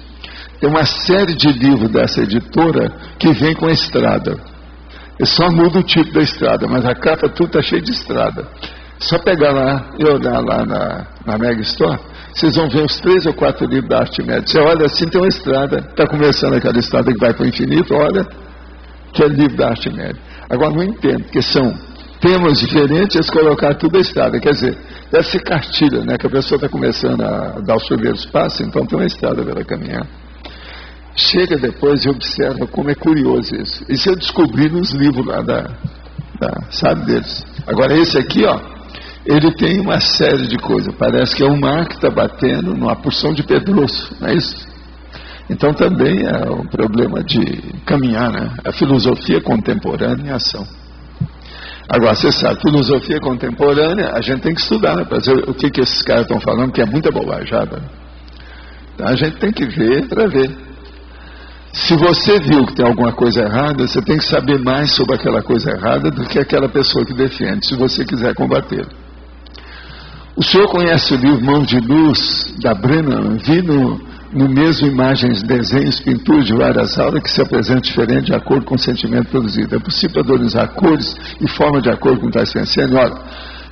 tem uma série de livros dessa editora que vem com a estrada. Eu só mudo o tipo da estrada, mas a capa tudo está cheia de estrada. Só pegar lá e olhar lá na Mega Store, vocês vão ver uns 3 ou 4 livros da Arte Média. Você olha assim, tem uma estrada, está começando aquela estrada que vai para o infinito, olha, que é livro da Arte Média. Agora não entendo, porque são temas diferentes, eles colocaram tudo a estrada. Quer dizer, deve ser cartilha, né? Que a pessoa está começando a dar os primeiros passos, então tem uma estrada para ela caminhar. Chega depois e observa como é curioso isso. Isso eu descobri nos livros lá sabe, deles. Agora esse aqui, ó, ele tem uma série de coisas. Parece que é um mar que está batendo numa porção de pedroço, não é isso? Então também é um problema de caminhar, né? A filosofia contemporânea em ação. Agora, você sabe, filosofia contemporânea, a gente tem que estudar, né, para ver o que esses caras estão falando, que é muita bobajada. Então a gente tem que ver para ver. Se você viu que tem alguma coisa errada, você tem que saber mais sobre aquela coisa errada do que aquela pessoa que defende, se você quiser combater. O senhor conhece o livro Mãos de Luz, da Brennan? Vi no mesmo imagens, desenhos, pinturas de várias aulas que se apresentam diferente de acordo com o sentimento produzido. É possível padronizar cores e forma de acordo com o que está pensando? Olha,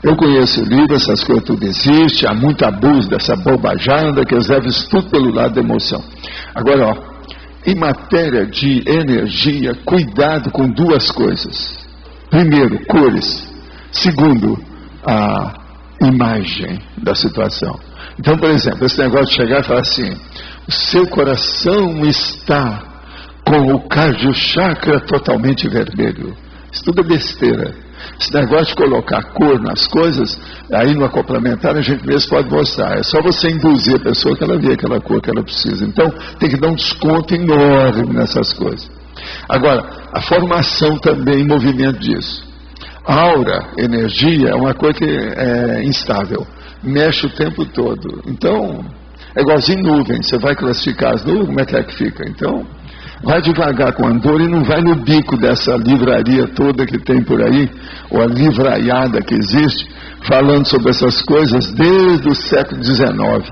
eu conheço o livro, essas coisas tudo existe, há muito abuso dessa bobajada que eles levam isso tudo pelo lado da emoção. Agora, ó, em matéria de energia, cuidado com duas coisas. Primeiro, cores. Segundo, a imagem da situação. Então, por exemplo, esse negócio de chegar e falar assim: o seu coração está com o cardiochakra totalmente vermelho. Isso tudo é besteira. Esse negócio de colocar cor nas coisas, aí no acoplementar a gente mesmo pode mostrar. É só você induzir a pessoa que ela vê aquela cor que ela precisa. Então, tem que dar um desconto enorme nessas coisas. Agora, a formação também em movimento disso. Aura, energia, é uma coisa que é instável. Mexe o tempo todo. Então, é igualzinho nuvem. Você vai classificar as nuvens, como é que fica? Então, vai devagar com a Andor e não vai no bico dessa livraria toda que tem por aí, ou a livraiada que existe, falando sobre essas coisas desde o século XIX.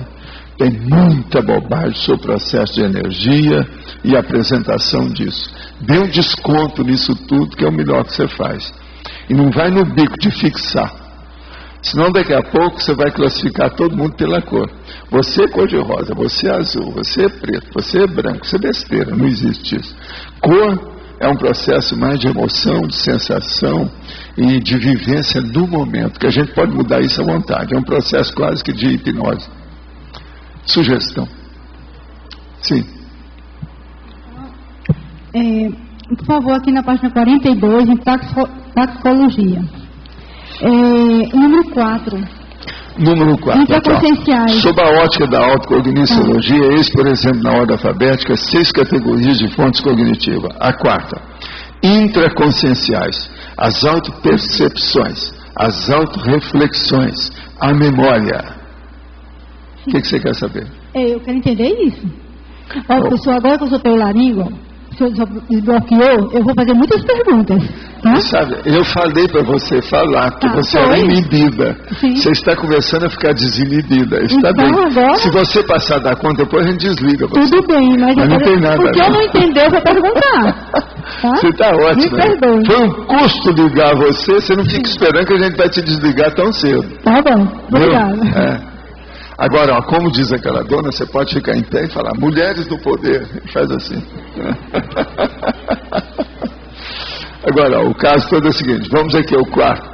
Tem muita bobagem sobre o processo de energia e a apresentação disso. Dê um desconto nisso tudo, que é o melhor que você faz. E não vai no bico de fixar. Senão daqui a pouco você vai classificar todo mundo pela cor. Você é cor de rosa, você é azul, você é preto, você é branco, você é besteira, não existe isso. Cor é um processo mais de emoção, de sensação e de vivência do momento, que a gente pode mudar isso à vontade. É um processo quase que de hipnose. Sugestão. Sim. Por favor, aqui na página 42, em taxicologia. Número 4. Número 4. Intraconscienciais. Sob a ótica da autocogniциologia, eis, por exemplo, na ordem alfabética, 6 categorias de fontes cognitivas. A 4. Intraconscienciais. As autopercepções, as autorreflexões, a memória. O que você quer saber? Eu quero entender isso. Olha, pessoal, agora que eu soltei o laringo, se eu desbloqueou, eu vou fazer muitas perguntas. Tá? Sabe, eu falei para você falar que você é inibida. Sim. Você está começando a ficar desinibida. Está então, bem. Agora... Se você passar da conta, depois a gente desliga você. Tudo bem, mas não tem nada. Porque eu não entendeu, eu vou perguntar. Tá? Você está ótimo. Me perdoe. Foi um custo ligar você não fica esperando que a gente vai te desligar tão cedo. Tá bom, obrigado. Agora, ó, como diz aquela dona, você pode ficar em pé e falar, mulheres do poder, faz assim. Agora, ó, o caso todo é o seguinte, vamos aqui ao quarto,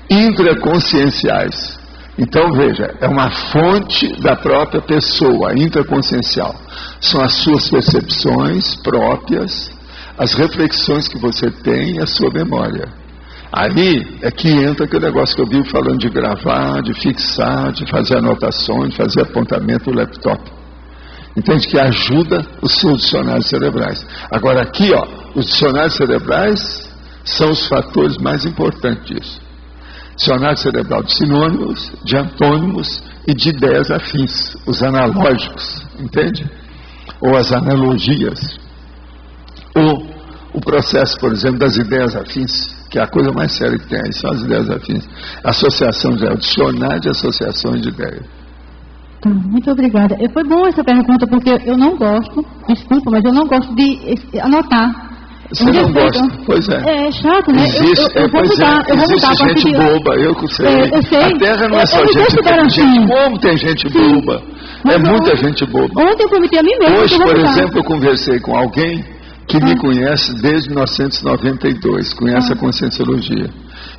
intraconscienciais. Então veja, é uma fonte da própria pessoa, intraconsciencial. São as suas percepções próprias, as reflexões que você tem e a sua memória. Aí é que entra aquele negócio que eu vivo falando de gravar, de fixar, de fazer anotações, de fazer apontamento no laptop. Entende? Que ajuda os seus dicionários cerebrais. Agora aqui, ó, os dicionários cerebrais são os fatores mais importantes disso. Dicionário cerebral de sinônimos, de antônimos e de ideias afins, os analógicos, entende? Ou as analogias. Ou o processo, por exemplo, das ideias afins, que é a coisa mais séria que tem aí, são as ideias afins. Associação de dicionário de associações de ideias. Muito obrigada. Foi bom essa pergunta, porque eu não gosto, desculpa, mas eu não gosto de anotar. Você não gosta? Pois é. É chato, né? Existe, eu vou mudar. Existe gente boba, eu sei. Eu sei. A Terra não é só gente boba. Como tem gente boba? É muita gente boba. Ontem eu prometi a mim mesmo. Hoje, por exemplo, eu conversei com alguém que me conhece desde 1992, conhece a Conscienciologia.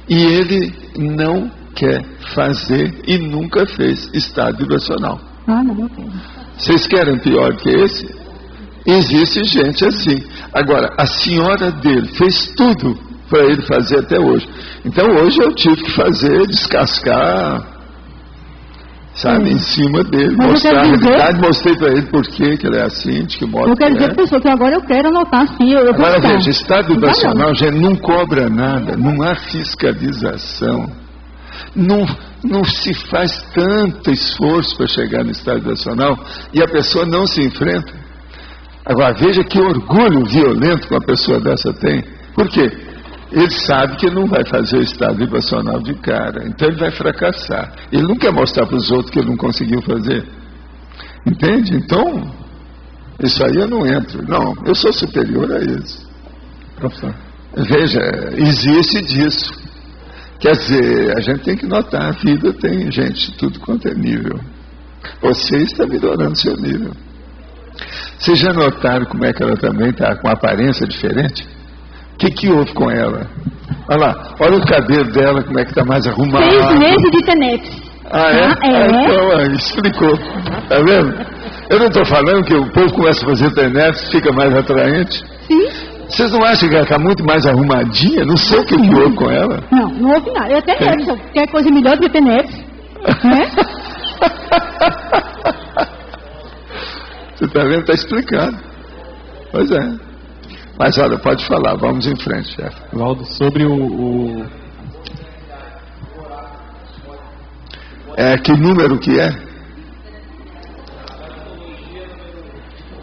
E ele não quer fazer e nunca fez estado vibracional. Não, eu quero. Vocês querem pior que esse? Existe gente assim. Agora, a senhora dele fez tudo para ele fazer até hoje. Então hoje eu tive que fazer, descascar, sabe, em cima dele, mas mostrar a realidade, mostrei para ele por que ele é assim, de que modo eu quero dizer para a pessoa que agora eu quero anotar sim. Agora veja, estado vibracional, gente, não cobra nada, não há fiscalização, não se faz tanto esforço para chegar no estado vibracional e a pessoa não se enfrenta. Agora veja que orgulho violento que uma pessoa dessa tem. Por quê? Ele sabe que ele não vai fazer o estado vibracional de cara, então ele vai fracassar. Ele não quer mostrar para os outros que ele não conseguiu fazer. Entende? Então, isso aí eu não entro. Não, eu sou superior a eles. Professor. Veja, existe disso. Quer dizer, a gente tem que notar, a vida tem gente de tudo quanto é nível. Você está melhorando seu nível. Vocês já notaram como é que ela também está com uma aparência diferente? O que houve com ela? Olha lá, olha o cabelo dela, como é que está mais arrumado. 6 meses de Tenex. Então, explicou. Tá vendo? Eu não estou falando que o povo começa a fazer Tenex, fica mais atraente? Sim. Vocês não acham que ela está muito mais arrumadinha? Não sei o que houve com ela. Não houve nada. Eu até quero, quer coisa melhor do que Tenex. Né? Você está vendo? Está explicando. Pois é. Mas olha, pode falar, vamos em frente, chefe. Valdo, sobre o... Que número que é?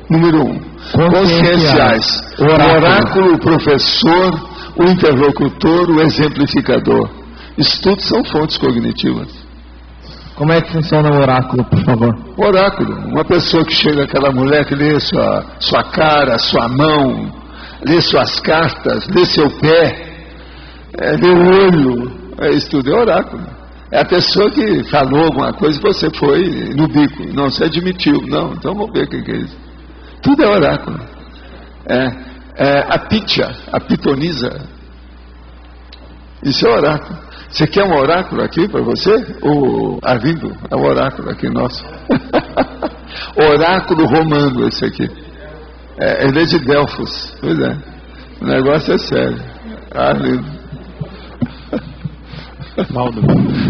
Número 1. Conscienciais. O oráculo, o professor, o interlocutor, o exemplificador. Isso tudo são fontes cognitivas. Como é que funciona o oráculo, por favor? O oráculo, uma pessoa que chega, aquela mulher que lê sua cara, sua mão, lê suas cartas, lê seu pé, lê o olho, isso tudo é oráculo. É a pessoa que falou alguma coisa e você foi no bico. Não, você admitiu. Não, então vamos ver o que é isso. Tudo é oráculo. A pitya, a pitonisa. Isso é oráculo. Você quer um oráculo aqui para você? O Arlindo é um oráculo aqui nosso. Oráculo romano esse aqui. Ele é de Delfos. Pois é. O negócio é sério. Arlindo.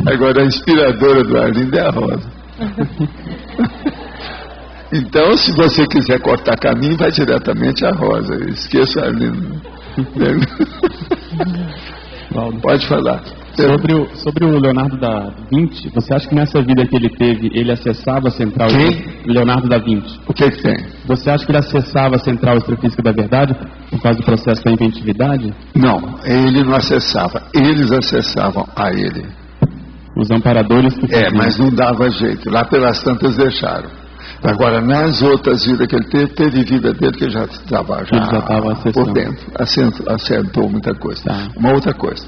Agora a inspiradora do Arlindo é a Rosa. Então, se você quiser cortar caminho, vai diretamente a Rosa. Esqueça o Arlindo. Pode falar. Sobre o Leonardo da Vinci, você acha que nessa vida que ele teve, ele acessava a central... Quem? Leonardo da Vinci. O que tem? Você acha que ele acessava a central extrafísica da verdade por causa do processo da inventividade? Não, ele não acessava. Eles acessavam a ele. Os amparadores... mas não dava jeito. Lá pelas tantas deixaram. Agora, nas outras vidas que ele teve vida dele que já estava por dentro. Acertou muita coisa. Tá. Uma outra coisa.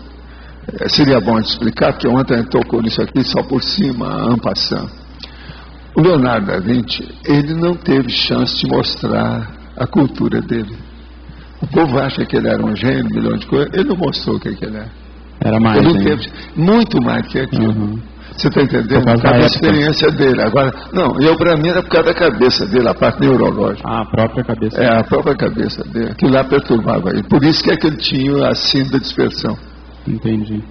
Seria bom te explicar, porque ontem tocou nisso aqui só por cima, en passant. O Leonardo da Vinci, ele não teve chance de mostrar a cultura dele. O povo acha que ele era um gênio, um milhão de coisas. Ele não mostrou o que ele era. Era mais, ele teve muito mais que aquilo. Você está entendendo? Por causa da experiência dele. Agora, não, para mim era por causa da cabeça dele, a parte neurológica. A própria cabeça dele. A própria cabeça dele. Aquilo lá perturbava ele. Por isso que é que ele tinha a síndrome da dispersão. Entendi.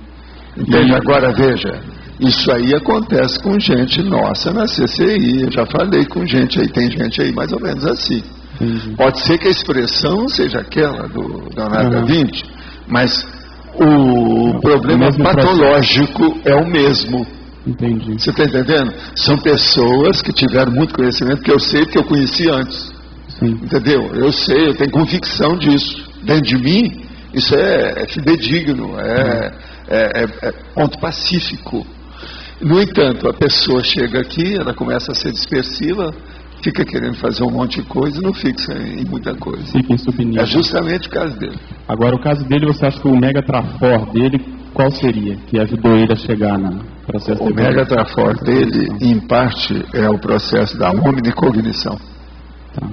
Entende? Agora, veja, isso aí acontece com gente nossa na CCI. Eu já falei com gente aí, tem gente aí mais ou menos assim. Entendi. Pode ser que a expressão seja aquela do Leonardo da Vinci, mas o problema patológico é o mesmo. Entendi. Você está entendendo? São pessoas que tiveram muito conhecimento, que eu sei que eu conheci antes. Sim. Entendeu? Eu sei, eu tenho convicção disso. Dentro de mim, isso é fidedigno, é ponto pacífico. No entanto, a pessoa chega aqui, ela começa a ser dispersiva, fica querendo fazer um monte de coisa e não fixa em muita coisa. Fica em subnível. É justamente o caso dele. Agora, o caso dele, você acha que o mega trafor dele, qual seria? Que ajudou ele a chegar no processo de O mega trafor dele, em parte, é o processo da omnicognição. Tá.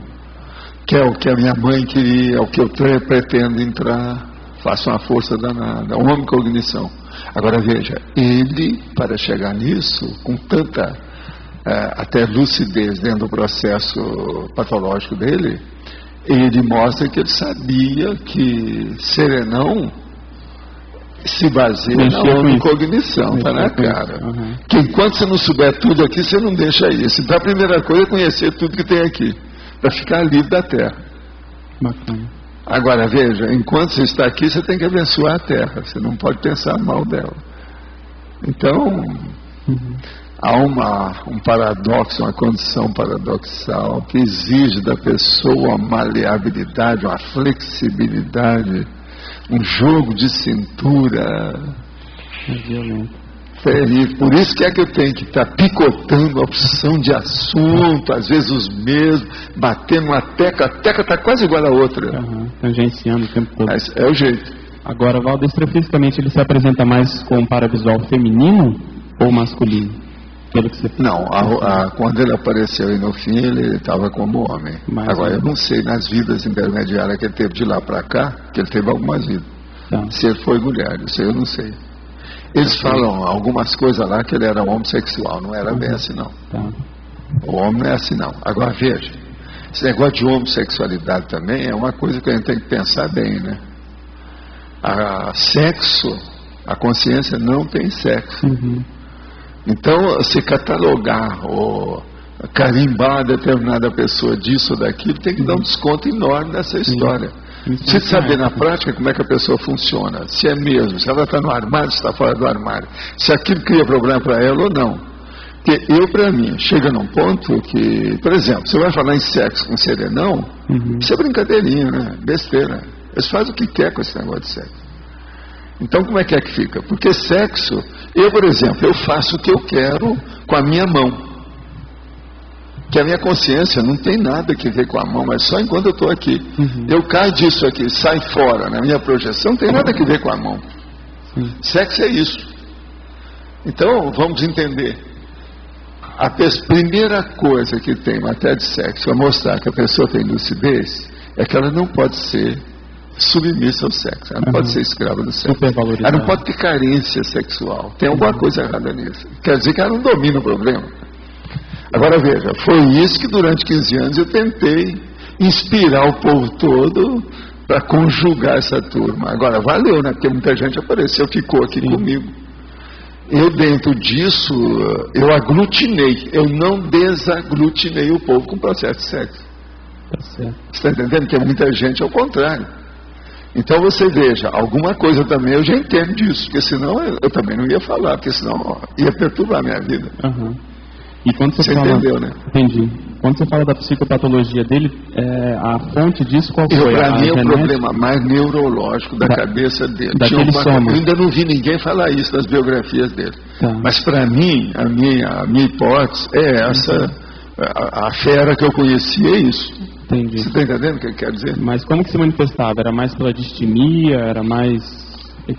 Que é o que a minha mãe queria, é o que eu pretendo entrar. Faço uma força danada, uma omnicognição. Agora veja, ele, para chegar nisso, com tanta até lucidez dentro do processo patológico dele, ele mostra que ele sabia que serenão se baseia na omnicognição, está na cara. Que enquanto você não souber tudo aqui, você não deixa isso. Então a primeira coisa é conhecer tudo que tem aqui, para ficar livre da terra. Bacana. Agora veja, enquanto você está aqui, você tem que abençoar a terra, você não pode pensar mal dela. Então, há um paradoxo, uma condição paradoxal que exige da pessoa uma maleabilidade, uma flexibilidade, um jogo de cintura. É violento. Por isso que eu tenho que estar picotando a opção de assunto, às vezes os mesmos, batendo uma tecla, a tecla está quase igual a outra. Tangenciando o tempo todo. Mas é o jeito. Agora, Valdo, extrafisicamente ele se apresenta mais com um paravisual feminino ou masculino? Pelo que você... Não, quando ele apareceu aí no fim, ele estava como homem. Agora, eu não sei, nas vidas intermediárias que ele teve de lá para cá, que ele teve algumas vidas. Se ele foi mulher, isso eu não sei. Eles falam algumas coisas lá que ele era homossexual, não era bem assim não. O homem não é assim não. Agora veja, esse negócio de homossexualidade também é uma coisa que a gente tem que pensar bem, né? Sexo, a consciência não tem sexo. Então, se catalogar ou carimbar determinada pessoa disso ou daquilo, tem que dar um desconto enorme nessa história. Precisa saber na prática como é que a pessoa funciona, se é mesmo, se ela está no armário, se está fora do armário, se aquilo cria problema para ela ou não. Porque para mim, chega num ponto que, por exemplo, você vai falar em sexo com serenão, isso é brincadeirinha, né? Besteira. Eles fazem o que quer com esse negócio de sexo. Então como é que fica? Porque sexo, por exemplo, eu faço o que eu quero com a minha mão. Que a minha consciência não tem nada que ver com a mão, mas só enquanto eu estou aqui. Eu caio disso aqui, sai fora, na minha projeção, não tem nada que ver com a mão. Sexo é isso. Então, vamos entender. A primeira coisa que tem em matéria de sexo, para mostrar que a pessoa tem lucidez, é que ela não pode ser submissa ao sexo, ela não pode ser escrava do sexo. Ela não pode ter carência sexual. Tem alguma coisa errada nisso. Quer dizer que ela não domina o problema. Agora veja, foi isso que durante 15 anos eu tentei inspirar o povo todo para conjugar essa turma. Agora valeu, né? Porque muita gente apareceu, ficou aqui comigo. Eu dentro disso, eu aglutinei, eu não desaglutinei o povo com o processo de sexo. Você está entendendo? Que muita gente é o contrário. Então você veja, alguma coisa também eu já entendo disso, porque senão eu também não ia falar, porque senão ia perturbar a minha vida. E quando você fala, entendeu, né? Entendi. Quando você fala da psicopatologia dele, a fonte disso qual foi? Para mim é o problema mais neurológico da cabeça dele. Eu ainda não vi ninguém falar isso nas biografias dele. Mas para mim, a minha hipótese é essa, a fera que eu conheci é isso. Entendi. Você está entendendo o que ele quer dizer? Mas como que se manifestava? Era mais pela distimia? Era mais...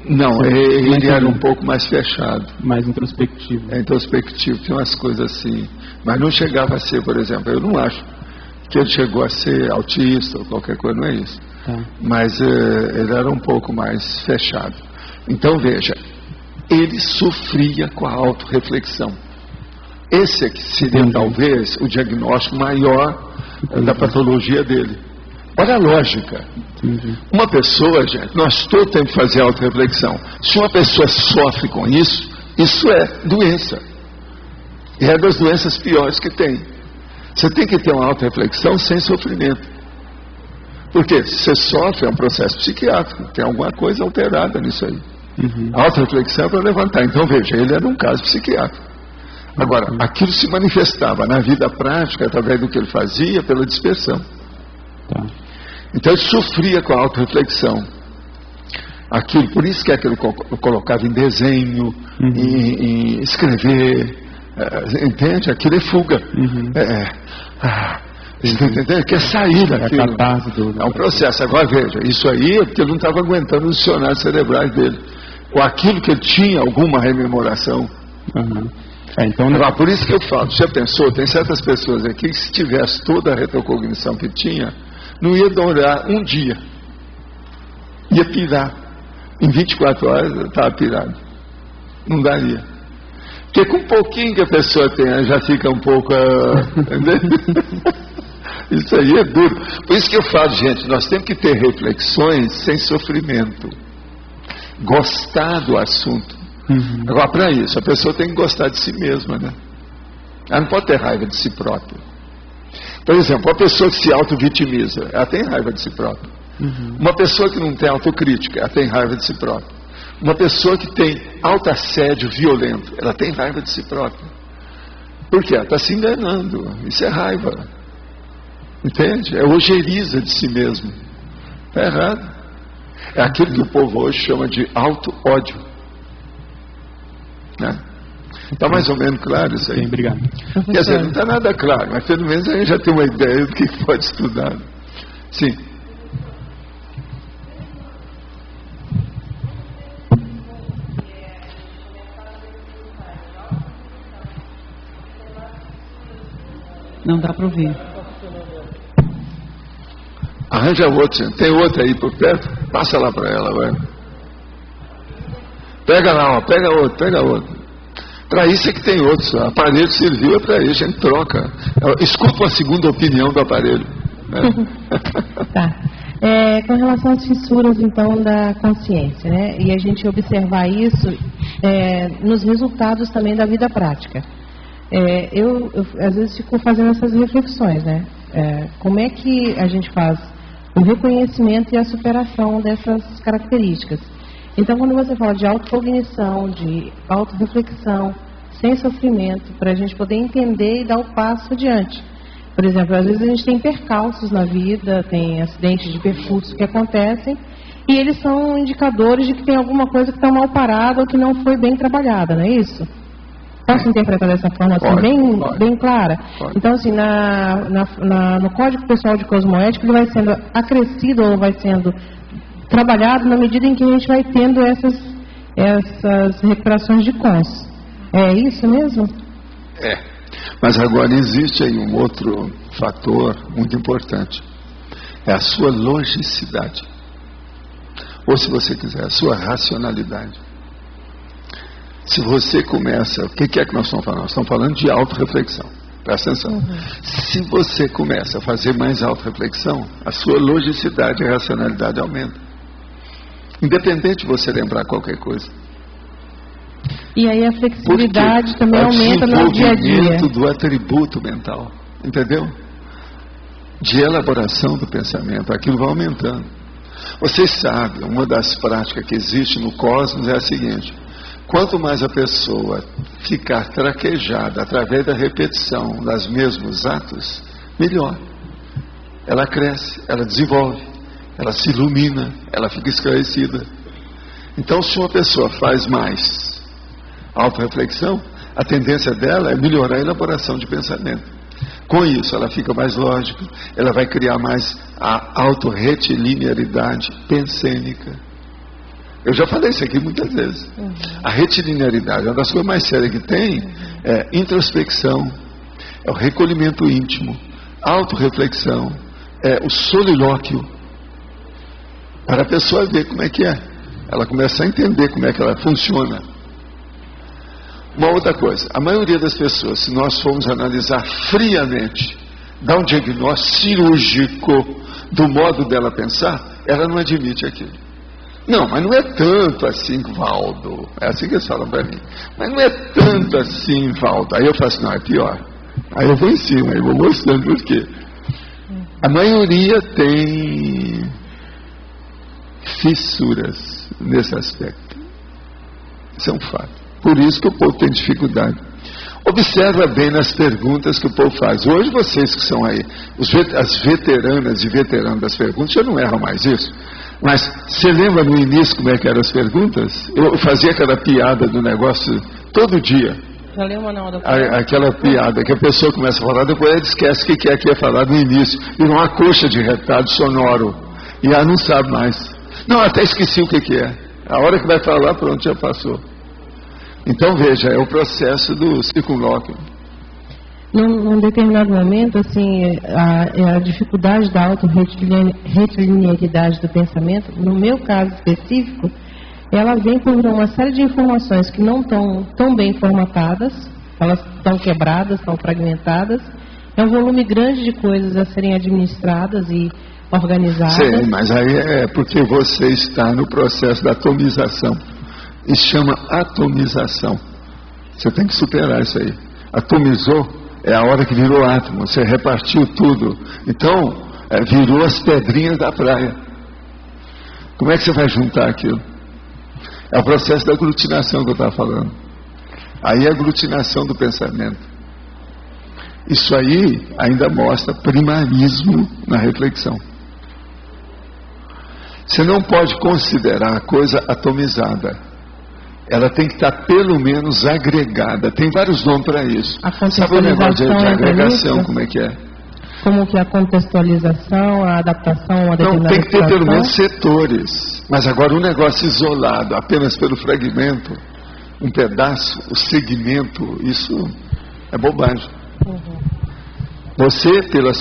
Não, ele era um pouco mais fechado. Mais introspectivo. É introspectivo, tinha umas coisas assim. Mas não chegava a ser, por exemplo, eu não acho que ele chegou a ser autista ou qualquer coisa, não é isso. Mas ele era um pouco mais fechado. Então veja, ele sofria com a autorreflexão. Esse aqui seria talvez o diagnóstico maior da patologia dele. Olha a lógica. Uma pessoa, gente, nós todo tempo fazer autorreflexão. Se uma pessoa sofre com isso, isso é doença. E é das doenças piores que tem. Você tem que ter uma autorreflexão sem sofrimento. Porque se você sofre, é um processo psiquiátrico. Tem alguma coisa alterada nisso aí. A autorreflexão é para levantar. Então veja, ele era um caso psiquiátrico. Agora, aquilo se manifestava na vida prática, através do que ele fazia, pela dispersão. Então ele sofria com a autorreflexão. Aquilo, por isso que aquilo colocava em desenho, em escrever, entende? Aquilo é fuga. Entendeu? Quer sair daquilo. É um processo. Agora veja, isso aí é porque ele não estava aguentando os dicionários cerebrais dele. Ou aquilo que ele tinha, alguma rememoração. Então, agora, por isso que eu falo, você pensou, tem certas pessoas aqui que se tivesse toda a retrocognição que tinha, não ia durar um dia. Ia pirar. Em 24 horas estava pirado. Não daria. Porque com um pouquinho que a pessoa tem, já fica um pouco... entendeu? Isso aí é duro. Por isso que eu falo, gente, nós temos que ter reflexões sem sofrimento. Gostar do assunto. Agora, para isso, a pessoa tem que gostar de si mesma, né? Ela não pode ter raiva de si própria. Por exemplo, uma pessoa que se auto-vitimiza, ela tem raiva de si própria. Uma pessoa que não tem autocrítica, ela tem raiva de si própria. Uma pessoa que tem autoassédio violento, ela tem raiva de si própria. Por quê? Ela está se enganando. Isso é raiva. Entende? É ojeriza de si mesmo. Está errado. É aquilo que o povo hoje chama de auto-ódio. Né? Está mais ou menos claro isso aí? Sim, obrigado. Quer dizer, não está nada claro, mas pelo menos a gente já tem uma ideia do que pode estudar. Sim. Não dá para ouvir. Arranja outro, tem outro aí por perto? Passa lá para ela, vai. Pega lá, ó, pega outro. Para isso é que tem outros. O aparelho serviu, é para isso, a gente troca. Escuta uma segunda opinião do aparelho. Né? Tá. Com relação às fissuras, então, da consciência, né? E a gente observar isso nos resultados também da vida prática. Eu às vezes fico fazendo essas reflexões, né? Como é que a gente faz o reconhecimento e a superação dessas características? Então, quando você fala de autocognição, de autorreflexão, sem sofrimento, para a gente poder entender e dar o passo adiante. Por exemplo, às vezes a gente tem percalços na vida, tem acidentes de percurso que acontecem, e eles são indicadores de que tem alguma coisa que está mal parada ou que não foi bem trabalhada, não é isso? Posso interpretar dessa forma assim, bem clara? Pode. Então, assim, no Código Pessoal de Cosmoética, ele vai sendo acrescido ou vai sendo trabalhado na medida em que a gente vai tendo essas recuperações de cons. É isso mesmo? Mas agora existe aí um outro fator muito importante. É a sua logicidade. Ou, se você quiser, a sua racionalidade. Se você começa... O que é que nós estamos falando? Nós estamos falando de autorreflexão. Presta atenção. Se você começa a fazer mais autorreflexão, a sua logicidade e a racionalidade aumenta. Independente de você lembrar qualquer coisa. E aí a flexibilidade também aumenta no dia a dia. O desenvolvimento do atributo mental. Entendeu? De elaboração do pensamento. Aquilo vai aumentando. Vocês sabem, uma das práticas que existe no cosmos é a seguinte. Quanto mais a pessoa ficar traquejada através da repetição dos mesmos atos, melhor. Ela cresce, ela desenvolve, ela se ilumina, ela fica esclarecida. Então, se uma pessoa faz mais autorreflexão, a tendência dela é melhorar a elaboração de pensamento. Com isso, ela fica mais lógica, ela vai criar mais a autorretilinearidade pensênica. Eu já falei isso aqui muitas vezes. A retilinearidade, uma das coisas mais sérias que tem é introspecção, É o recolhimento íntimo, autorreflexão, é o solilóquio, para a pessoa ver como é que é. Ela começa a entender como é que ela funciona. Uma outra coisa, a maioria das pessoas, se nós formos analisar friamente, dar um diagnóstico cirúrgico do modo dela pensar, ela não admite aquilo. Não, mas não é tanto assim, Valdo. É assim que eles falam para mim. Mas não é tanto assim, Valdo. Aí eu falo assim, não, é pior. Aí eu vou em cima, eu vou mostrando por quê. A maioria tem fissuras nesse aspecto. Isso é um fato. Por isso que o povo tem dificuldade. Observa bem nas perguntas que o povo faz. Hoje vocês que são aí, as veteranas e veteranos das perguntas, já não erram mais isso. Mas você lembra no início como é que eram as perguntas? Eu fazia aquela piada do negócio todo dia. Já leu o manual da aquela piada que a pessoa começa a falar, depois ela esquece o que é que ia falar no início. E uma coxa de retalho sonoro. E ela não sabe mais. Não, até esqueci o que é. A hora que vai falar, pronto, já passou. Então veja, é o processo do circunlóquio. Num determinado momento, assim, a dificuldade da autorretilinearidade do pensamento, no meu caso específico, ela vem por uma série de informações que não estão tão bem formatadas, elas estão quebradas, estão fragmentadas. É um volume grande de coisas a serem administradas e organizadas. Sim, mas aí é porque você está no processo da atomização. Isso chama atomização. Você tem que superar isso aí. Atomizou é a hora que virou átomo. Você repartiu tudo. Então, virou as pedrinhas da praia. Como é que você vai juntar aquilo? É o processo da aglutinação que eu estava falando. Aí é a aglutinação do pensamento. Isso aí ainda mostra primarismo na reflexão. Você não pode considerar a coisa atomizada. Ela tem que estar pelo menos agregada. Tem vários nomes para isso. Sabe o negócio de agregação, como é que é? Como que a contextualização, a adaptação, a determinação? Não, tem que ter pelo menos setores. Mas agora um negócio isolado, apenas pelo fragmento, um pedaço, o segmento, isso é bobagem. Você, pela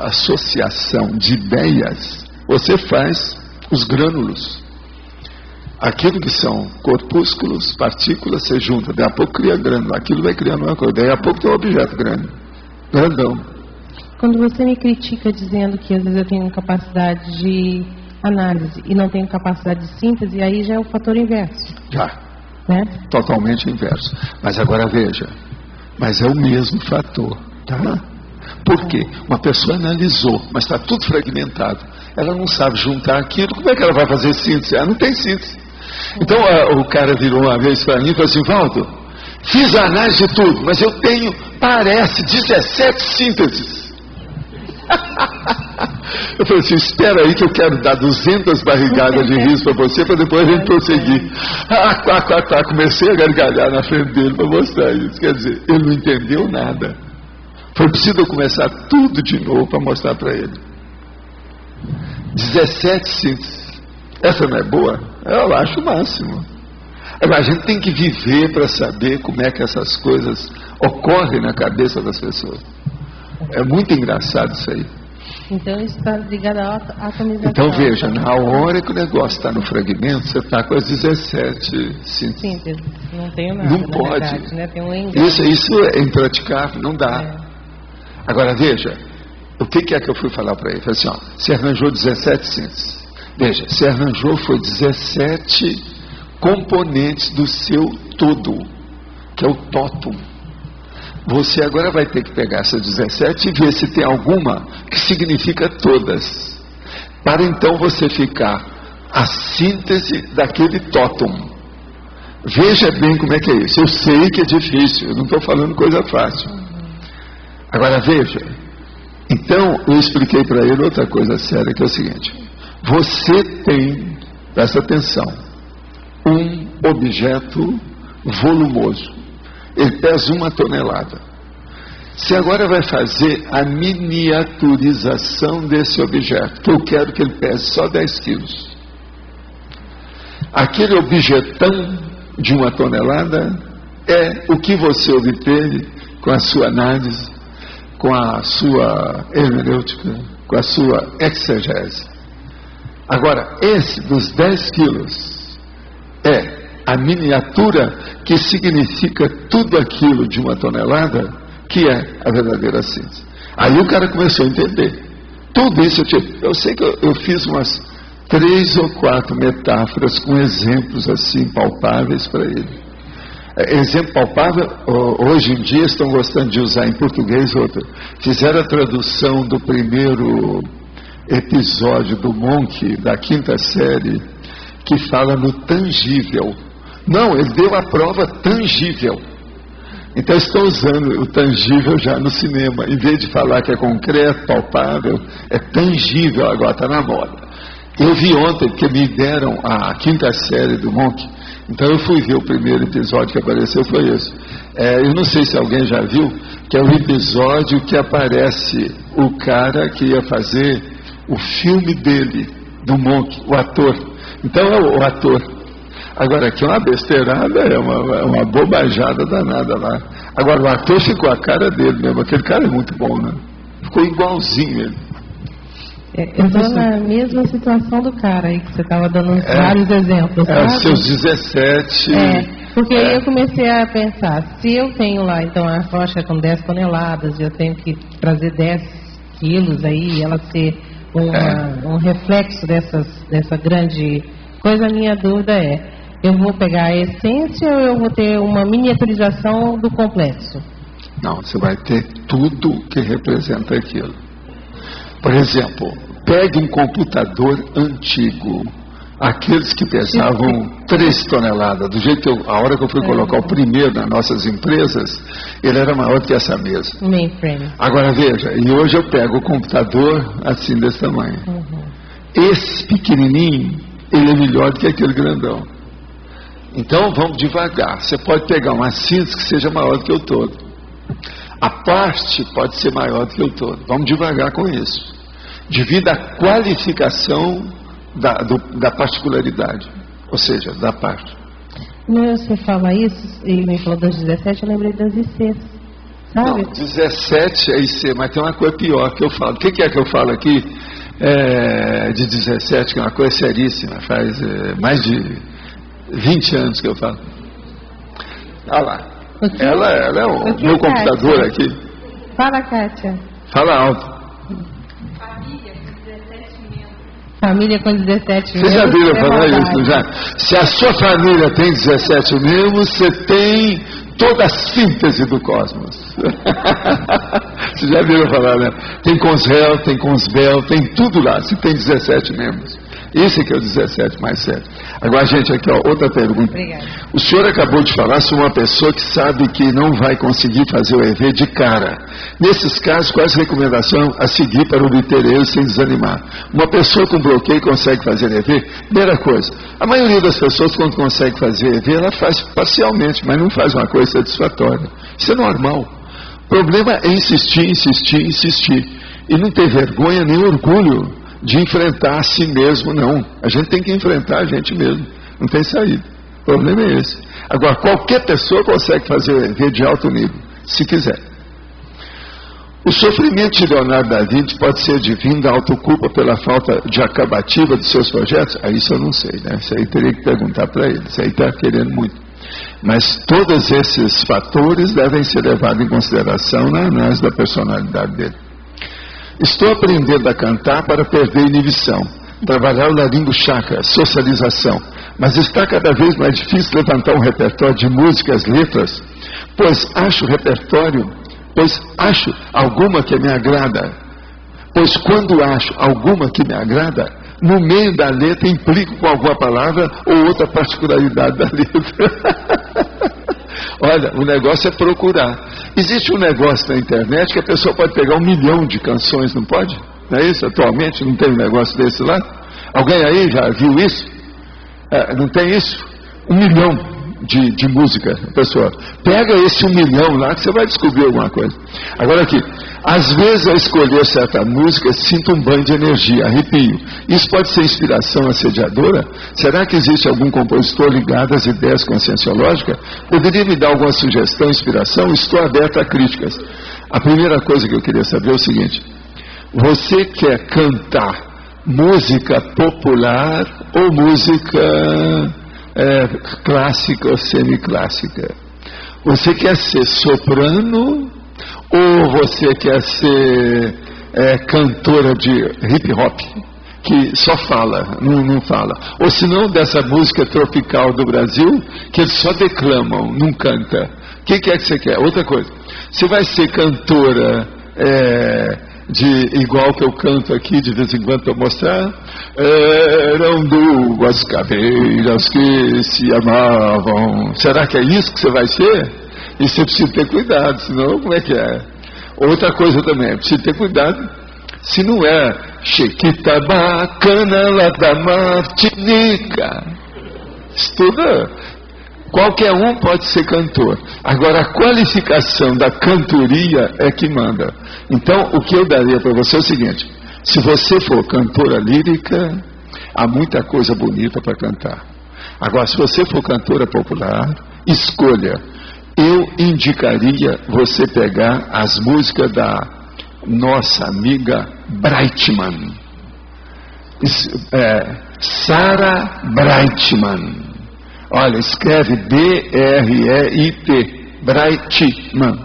associação de ideias, você faz os grânulos. Aquilo que são corpúsculos, partículas, você junta. Daí a pouco cria grânulo. Aquilo vai criando uma coisa. Daí a pouco tem um objeto grande. Grandão. Quando você me critica dizendo que às vezes eu tenho capacidade de análise e não tenho capacidade de síntese, aí já é o fator inverso. Já. Né? Totalmente inverso. Mas agora veja. Mas é o mesmo fator. Tá? Por quê? Uma pessoa analisou, mas está tudo fragmentado. Ela não sabe juntar aquilo. Como é que ela vai fazer síntese? Ela não tem síntese. Então o cara virou uma vez para mim e falou assim: Valdo, fiz a análise de tudo, mas eu tenho, parece, 17 sínteses. Eu falei assim: espera aí que eu quero dar 200 barrigadas de riso para você, para depois a gente prosseguir. Comecei a gargalhar na frente dele para mostrar isso. Quer dizer, ele não entendeu nada. Foi preciso eu começar tudo de novo para mostrar para ele. 17 sínteses. Essa não é boa? Eu acho o máximo. Agora, a gente tem que viver para saber como é que essas coisas ocorrem na cabeça das pessoas. É muito engraçado isso aí. Então isso está ligado à atomização. Então veja, na hora que o negócio está no fragmento, você está com as 17 sínteses. Não tenho nada. Não pode. Verdade, né? Tem um engano. Isso é impraticável, não dá. Agora veja, o que é que eu fui falar para ele? Falei assim, ó, você arranjou 17 sínteses. Veja, você arranjou foi 17 componentes do seu todo, que é o tótum. Você agora vai ter que pegar essas 17 e ver se tem alguma que significa todas, para então você ficar a síntese daquele tótum. Veja bem como é que é isso. Eu sei que é difícil, eu não estou falando coisa fácil. Agora veja, então eu expliquei para ele outra coisa séria, que é o seguinte: você tem, presta atenção, um objeto volumoso, ele pesa 1 tonelada. Você agora vai fazer a miniaturização desse objeto, que eu quero que ele pese só 10 quilos. Aquele objetão de 1 tonelada é o que você obteve com a sua análise, com a sua hermenêutica, com a sua exegese. Agora, esse dos 10 quilos é a miniatura que significa tudo aquilo de 1 tonelada, que é a verdadeira síntese. Aí o cara começou a entender. Tudo isso eu sei que eu fiz umas 3 ou 4 metáforas com exemplos assim palpáveis para ele. Exemplo palpável, hoje em dia estão gostando de usar em português outro. Fizeram a tradução do primeiro episódio do Monk, da 5ª série, que fala no tangível. Não, ele deu a prova tangível. Então estão usando o tangível já no cinema. Em vez de falar que é concreto, palpável, é tangível, agora está na moda. Eu vi ontem, porque me deram a 5ª série do Monk. Então eu fui ver o primeiro episódio que apareceu, foi esse. Eu não sei se alguém já viu, que é o episódio que aparece o cara que ia fazer o filme dele, do Monk, o ator. Então é o ator. Agora aqui é uma besteirada, é uma bobajada danada lá. Agora o ator ficou a cara dele mesmo, aquele cara é muito bom, né? Ficou igualzinho ele. Eu estou na mesma situação do cara aí, que você estava dando vários exemplos. Seus 17... porque aí eu comecei a pensar, se eu tenho lá, então, a rocha com 10 toneladas, e eu tenho que trazer 10 quilos aí, ela ser um reflexo dessa grande coisa, a minha dúvida é, eu vou pegar a essência ou eu vou ter uma miniaturização do complexo? Não, você vai ter tudo que representa aquilo. Por exemplo, pegue um computador antigo, aqueles que pesavam 3 toneladas, do jeito que a hora que eu fui colocar o primeiro nas nossas empresas, ele era maior que essa mesa. Mainframe. Agora veja, e hoje eu pego o computador assim desse tamanho. Esse pequenininho, ele é melhor do que aquele grandão. Então vamos devagar. Você pode pegar uma síntese que seja maior do que o todo. A parte pode ser maior do que o todo. Vamos devagar com isso. Devido à qualificação da particularidade, ou seja, da parte. Quando você fala isso, e me falou das 17, eu lembrei das ICs, sabe? Não, 17 é IC, mas tem uma coisa pior que eu falo. O que é que eu falo aqui de 17, que é uma coisa seríssima, faz mais de 20 anos que eu falo. Olha lá. Ela é o meu computador aqui. Fala, Kátia. Fala alto. Família com 17 membros. Vocês já viram falar isso, já? Se a sua família tem 17 membros, você tem toda a síntese do cosmos. Vocês já viram falar, né? Tem com os réus, tem com os bel, tem tudo lá, se tem 17 membros. Esse aqui é o 17 mais 7. Agora, gente, aqui, ó, outra pergunta. Obrigada. O senhor acabou de falar sobre uma pessoa que sabe que não vai conseguir fazer o EV de cara. Nesses casos, quais recomendações a seguir para obter ele sem desanimar? Uma pessoa com bloqueio consegue fazer EV? Primeira coisa, a maioria das pessoas, quando consegue fazer EV, ela faz parcialmente, mas não faz uma coisa satisfatória. Isso é normal. O problema é insistir, insistir, insistir. E não ter vergonha nem orgulho de enfrentar a si mesmo, não. A gente tem que enfrentar a gente mesmo. Não tem saída. O problema é esse. Agora, qualquer pessoa consegue fazer o EV de alto nível, se quiser. O sofrimento de Leonardo da Vinci pode ser divino da autoculpa pela falta de acabativa dos seus projetos? Isso eu não sei, né? Isso aí teria que perguntar para ele. Isso aí está querendo muito. Mas todos esses fatores devem ser levados em consideração na análise da personalidade dele. Estou aprendendo a cantar para perder inibição, trabalhar o laringo chakra, socialização, mas está cada vez mais difícil levantar um repertório de músicas, letras, pois acho alguma que me agrada, pois quando acho alguma que me agrada, no meio da letra implico com alguma palavra ou outra particularidade da letra. Olha, o negócio é procurar. Existe um negócio na internet que a pessoa pode pegar 1 milhão de canções, não pode? Não é isso? Atualmente não tem um negócio desse lá? Alguém aí já viu isso? Não tem isso? 1 milhão de música. Pessoal, pega esse 1 milhão lá que você vai descobrir alguma coisa. Agora aqui, às vezes ao escolher certa música, sinto um banho de energia, arrepio. Isso pode ser inspiração assediadora? Será que existe algum compositor ligado às ideias conscienciológicas? Poderia me dar alguma sugestão, inspiração? Estou aberto a críticas. A primeira coisa que eu queria saber é o seguinte: você quer cantar música popular ou música clássica ou semiclássica? Você quer ser soprano ou você quer ser cantora de hip hop, que só fala, não fala? Ou se não, dessa música tropical do Brasil, que eles só declamam, não canta? O que é que você quer? Outra coisa, você vai ser cantora igual que eu canto aqui de vez em quando para mostrar? Eram duas caveiras que se amavam. Será que é isso que você vai ser? E você precisa ter cuidado, senão como é que é? Outra coisa também, precisa ter cuidado se não é Chiquita bacana lá da Martinica. Estuda. Qualquer um pode ser cantor. Agora, a qualificação da cantoria é que manda. Então, o que eu daria para você é o seguinte: se você for cantora lírica, há muita coisa bonita para cantar. Agora, se você for cantora popular, escolha. Eu indicaria você pegar as músicas da nossa amiga Breitman. Sarah Breitman. Olha, escreve B-R-E-I-T, Breitman.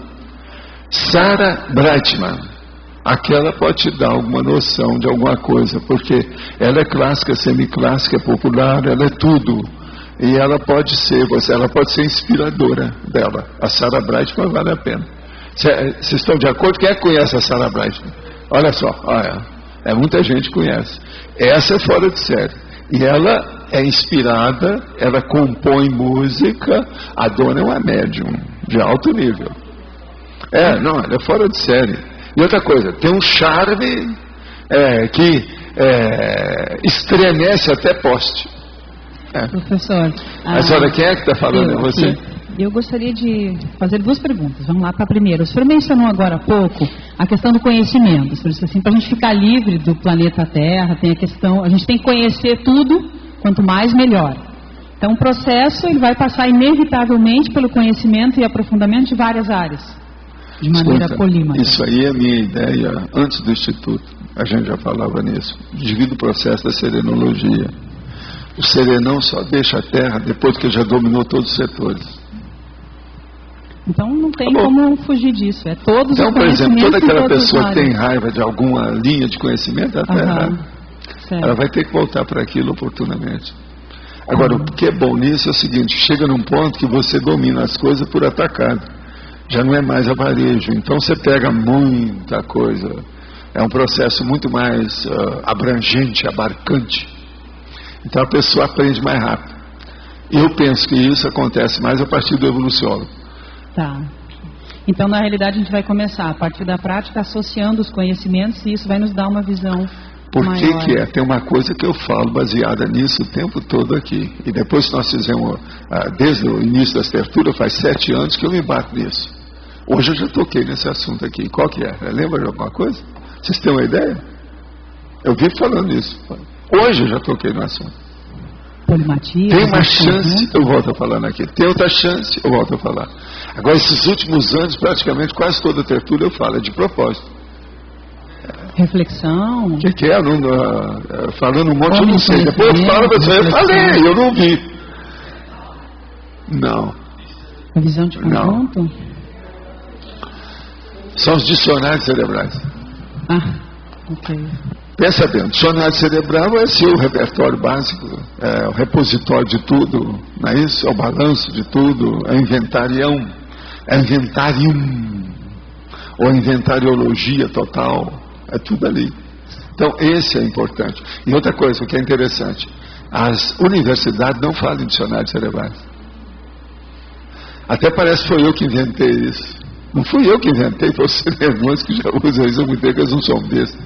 Sarah Breitman. Aquela pode te dar alguma noção de alguma coisa, porque ela é clássica, semiclássica, popular, ela é tudo. E ela pode ser inspiradora dela. A Sarah Breitman vale a pena. Vocês estão de acordo? Quem é que conhece a Sarah Breitman? Olha só, muita gente conhece. Essa é fora de série. E ela é inspirada, ela compõe música, a dona é uma médium de alto nível. Ela é fora de série. E outra coisa, tem um charme que estremece até poste. Professor, mas olha, quem é que está falando? É você? Eu gostaria de fazer 2 perguntas. Vamos lá para a primeira. O senhor mencionou agora há pouco a questão do conhecimento. O senhor disse assim, para a gente ficar livre do planeta Terra, tem a questão, a gente tem que conhecer tudo, quanto mais melhor. Então o processo ele vai passar inevitavelmente pelo conhecimento e aprofundamento de várias áreas, de maneira polímata. Isso aí é a minha ideia antes do Instituto. A gente já falava nisso. Devido ao processo da serenologia. O serenão só deixa a Terra depois que já dominou todos os setores. Então não tem como fugir disso. É todos então, os por exemplo, toda aquela pessoa que tem raiva de alguma linha de conhecimento da Terra, ela vai ter que voltar para aquilo oportunamente. Agora, o que é bom nisso é o seguinte: chega num ponto que você domina as coisas por atacado. Já não é mais avarejo. Então você pega muita coisa. É um processo muito mais abrangente, abarcante. Então a pessoa aprende mais rápido. Eu penso que isso acontece mais a partir do evoluciólogo. Tá. Então, na realidade, a gente vai começar a partir da prática, associando os conhecimentos, e isso vai nos dar uma visão maior. Que tem uma coisa que eu falo baseada nisso o tempo todo aqui. E depois que nós fizemos, desde o início das terturas, faz 7 anos que eu me bato nisso. Hoje eu já toquei nesse assunto aqui. Qual que é? Lembra de alguma coisa? Vocês têm uma ideia? Eu vivo falando isso. Hoje eu já toquei no assunto. Polimatia. Tem uma chance, eu volto a falar aqui. Tem outra chance, eu volto a falar. Agora, esses últimos anos, praticamente quase toda a tertúlia eu falo, é de propósito. Reflexão. O que é? Falando um monte, eu não sei. Depois eu falo, eu falei, eu não vi. Não. A visão de conjunto? Não. São os dicionários cerebrais. Ok. Pensa bem, o dicionário cerebral é seu repertório básico, é o repositório de tudo, não é isso? É o balanço de tudo, é inventarium, ou inventariologia total, é tudo ali. Então esse é importante. E outra coisa, o que é interessante, as universidades não falam em dicionários cerebrais. Até parece que foi eu que inventei isso. Não fui eu que inventei, foi os irmãos que já usam isso há muito tempo, eles não são desses.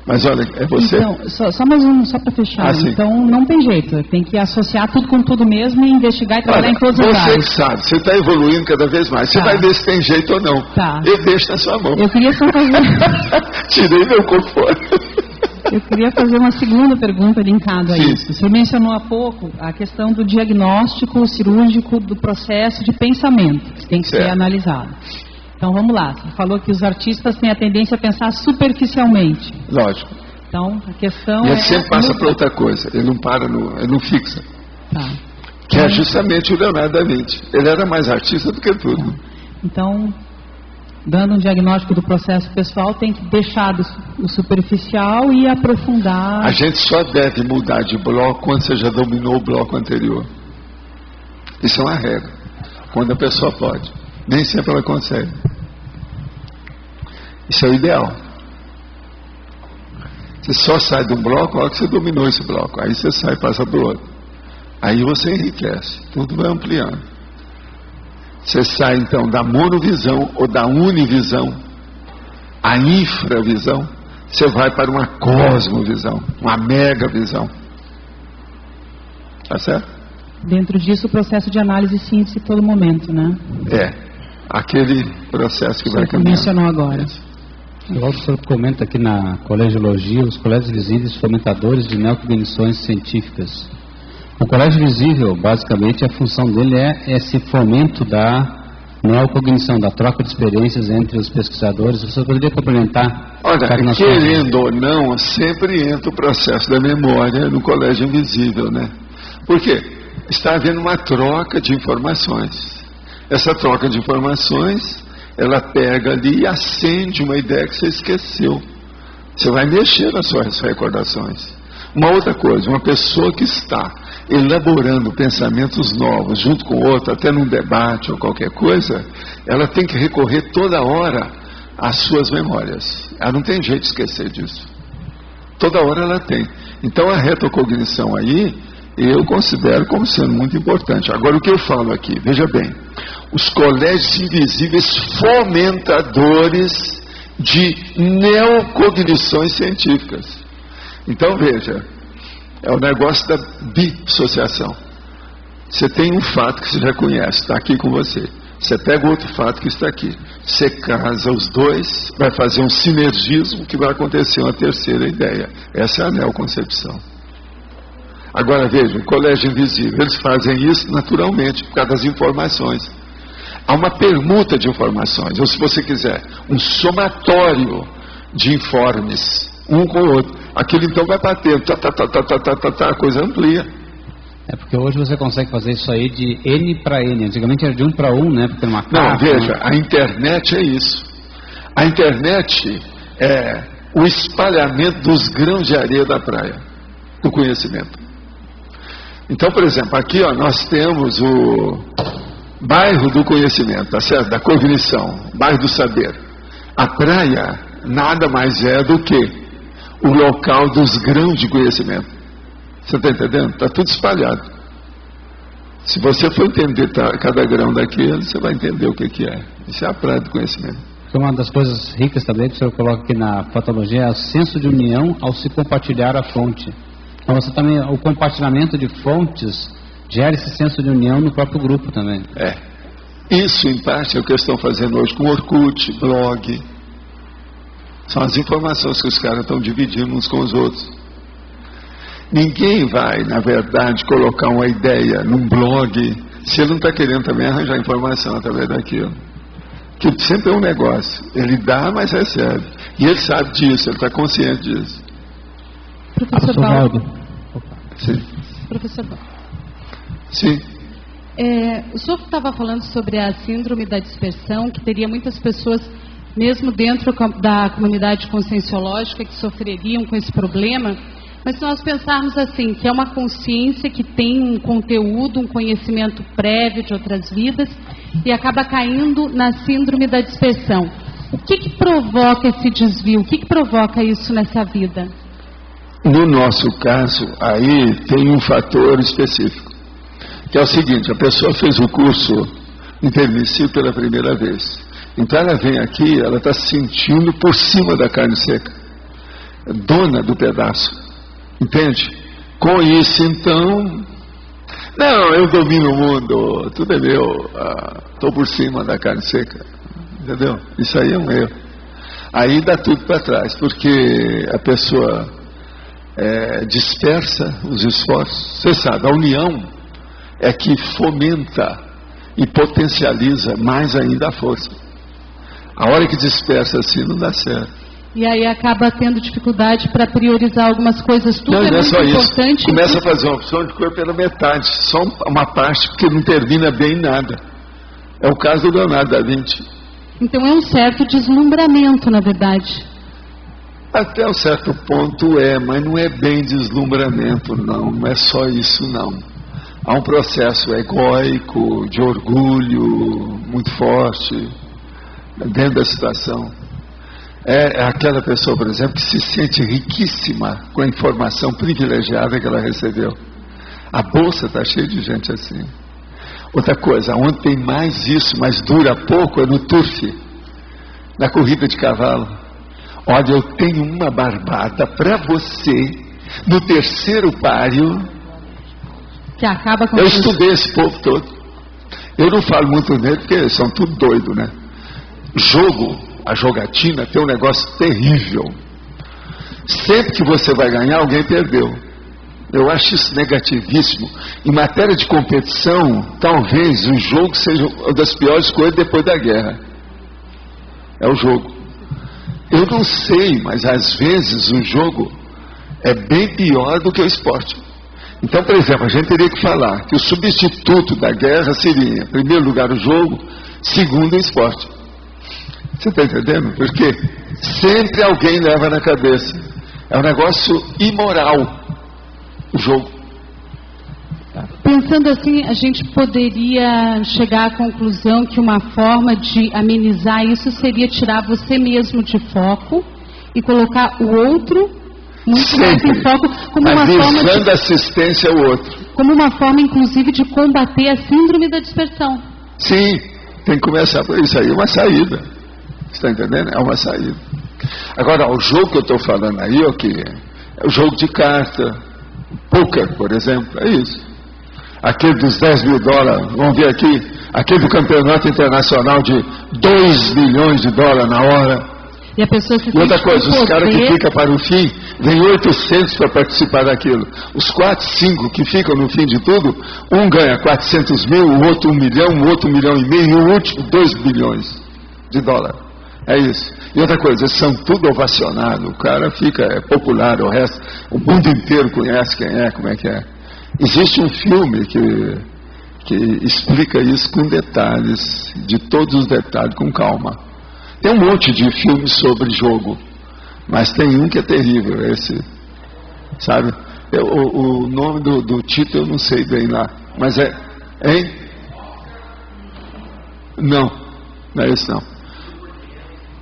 Mas olha, é você? Então, só mais um, só para fechar. Então, não tem jeito. Tem que associar tudo com tudo mesmo e investigar e trabalhar em todos os lugares. Você que sabe, você está evoluindo cada vez mais. Você vai ver se tem jeito ou não. Eu deixo na sua mão. Eu queria só fazer... Tirei meu conforto. Eu queria fazer uma segunda pergunta linkada a isso. O senhor mencionou há pouco a questão do diagnóstico cirúrgico do processo de pensamento, que tem que ser analisado. Então vamos lá, você falou que os artistas têm a tendência a pensar superficialmente. Lógico. Então a questão e ele sempre passa para outra coisa, ele não para, ele não fixa. Tá. Que é justamente o Leonardo da Vinci. Ele era mais artista do que tudo. Tá. Então, dando um diagnóstico do processo pessoal, tem que deixar o superficial e aprofundar. A gente só deve mudar de bloco quando você já dominou o bloco anterior. Isso é uma regra. Quando a pessoa pode. Nem sempre ela consegue. Isso é o ideal. Você só sai de um bloco a hora que você dominou esse bloco. Aí você sai e passa para o outro. Aí você enriquece. Tudo vai ampliando. Você sai então da monovisão ou da univisão, a infravisão, você vai para uma cosmovisão, uma megavisão. Tá certo? Dentro disso o processo de análise e síntese todo momento, né? Aquele processo que vai caminhando. Mencionou agora. Igual o senhor comenta aqui na colegiologia, os colégios visíveis fomentadores de neocognições científicas. O colégio visível, basicamente, a função dele é esse fomento da neocognição, da troca de experiências entre os pesquisadores. Você poderia complementar? Olha, querendo ou não, sempre entra o processo da memória no colégio invisível, né? Por quê? Está havendo uma troca de informações. Essa troca de informações, ela pega ali e acende uma ideia que você esqueceu. Você vai mexer nas suas recordações. Uma outra coisa, uma pessoa que está elaborando pensamentos novos junto com outra, até num debate ou qualquer coisa, ela tem que recorrer toda hora às suas memórias. Ela não tem jeito de esquecer disso. Toda hora ela tem. Então a retrocognição aí, eu considero como sendo muito importante. Agora o que eu falo aqui, veja bem, os colégios invisíveis fomentadores de neocognições científicas. Então veja, é o negócio da dissociação. Você tem um fato que você já conhece, está aqui com você. Você pega outro fato que está aqui. Você casa os dois, vai fazer um sinergismo que vai acontecer uma terceira ideia. Essa é a neoconcepção. Agora veja, o colégio invisível, eles fazem isso naturalmente, por causa das informações. Há uma permuta de informações, ou se você quiser, um somatório de informes, um com o outro. Aquilo então vai batendo, a coisa amplia. É porque hoje você consegue fazer isso aí de N para N. Antigamente era de 1 para 1, né? Porque numa capa, não, veja, a internet é isso. A internet é o espalhamento dos grãos de areia da praia, do conhecimento. Então, por exemplo, aqui nós temos o bairro do conhecimento, tá certo? Da cognição, bairro do saber. A praia nada mais é do que o local dos grãos de conhecimento. Você está entendendo? Está tudo espalhado. Se você for entender cada grão daquele, você vai entender o que é. Isso é a praia do conhecimento. Uma das coisas ricas também que o senhor coloca aqui na patologia é o senso de união ao se compartilhar a fonte. Então você também, o compartilhamento de fontes gera esse senso de união no próprio grupo também. Isso em parte é o que estão fazendo hoje com Orkut, blog. São as informações que os caras estão dividindo uns com os outros. Ninguém vai, na verdade, colocar uma ideia num blog se ele não está querendo também arranjar informação através daquilo. Que sempre é um negócio. Ele dá, mas recebe. E ele sabe disso, ele está consciente disso. Professor Paulo. Sim. Professor Paulo. Sim. O senhor estava falando sobre a síndrome da dispersão, que teria muitas pessoas, mesmo dentro da comunidade conscienciológica, que sofreriam com esse problema. Mas se nós pensarmos assim, que é uma consciência que tem um conteúdo, um conhecimento prévio de outras vidas e acaba caindo na síndrome da dispersão. O que provoca esse desvio? O que provoca isso nessa vida? No nosso caso, aí tem um fator específico, que é o seguinte: a pessoa fez o curso intermissivo pela primeira vez. Então ela vem aqui, ela está sentindo por cima da carne seca. dona do pedaço. Entende? Com isso, então, não, eu domino o mundo, tudo é meu, estou por cima da carne seca. Entendeu? Isso aí é um erro. Aí dá tudo para trás, porque a pessoa dispersa os esforços. Você sabe, a união é que fomenta e potencializa mais ainda a força. A hora que dispersa assim não dá certo. E aí acaba tendo dificuldade para priorizar algumas coisas. Tudo não é muito só importante. Isso. Começa a fazer uma opção de cor pela metade, só uma parte, porque não termina bem em nada. É o caso do Leonardo da Vinci. Então é um certo deslumbramento, na verdade. Até um certo ponto mas não é bem deslumbramento, não é só isso, não. Há um processo egóico, de orgulho, muito forte, dentro da situação. É aquela pessoa, por exemplo, que se sente riquíssima com a informação privilegiada que ela recebeu. A bolsa está cheia de gente assim. Outra coisa, onde tem mais isso, mas dura pouco, é no turf, na corrida de cavalo. Olha, eu tenho uma barbada para você, no terceiro páreo, que acaba com eu estudei esse povo todo. Eu não falo muito nele, porque eles são tudo doido, né? A jogatina tem um negócio terrível. Sempre que você vai ganhar, alguém perdeu. Eu acho isso negativíssimo. Em matéria de competição, talvez o jogo seja uma das piores coisas depois da guerra. É o jogo. Eu não sei, mas às vezes o jogo é bem pior do que o esporte. Então, por exemplo, a gente teria que falar que o substituto da guerra seria, em primeiro lugar, o jogo, segundo, o esporte. Você está entendendo? Porque sempre alguém leva na cabeça. É um negócio imoral, o jogo. Pensando assim, a gente poderia chegar à conclusão que uma forma de amenizar isso seria tirar você mesmo de foco e colocar o outro muito mais em foco, como uma forma de assistência ao outro. Como uma forma, inclusive, de combater a síndrome da dispersão. Sim, tem que começar por isso aí, é uma saída. Você está entendendo? É uma saída. Agora, o jogo que eu estou falando aí, é o jogo de carta, poker, por exemplo, é isso. Aquele dos 10 mil dólares, vamos ver aqui, aquele do campeonato internacional de 2 milhões de dólares na hora. E a pessoa se e outra coisa, os caras que ficam para o fim, vem 800 para participar daquilo. Os 4, 5 que ficam no fim de tudo, um ganha 400 mil, o outro 1 milhão, o outro 1,5 milhão, e o último 2 bilhões de dólares. É isso. E outra coisa, eles são tudo ovacionados, o cara fica popular, o resto, o mundo inteiro conhece quem é, como é que é. Existe um filme que explica isso com detalhes, de todos os detalhes, com calma. Tem um monte de filmes sobre jogo, mas tem um que é terrível, esse, sabe? O nome do título eu não sei bem lá, mas hein? Não é esse não.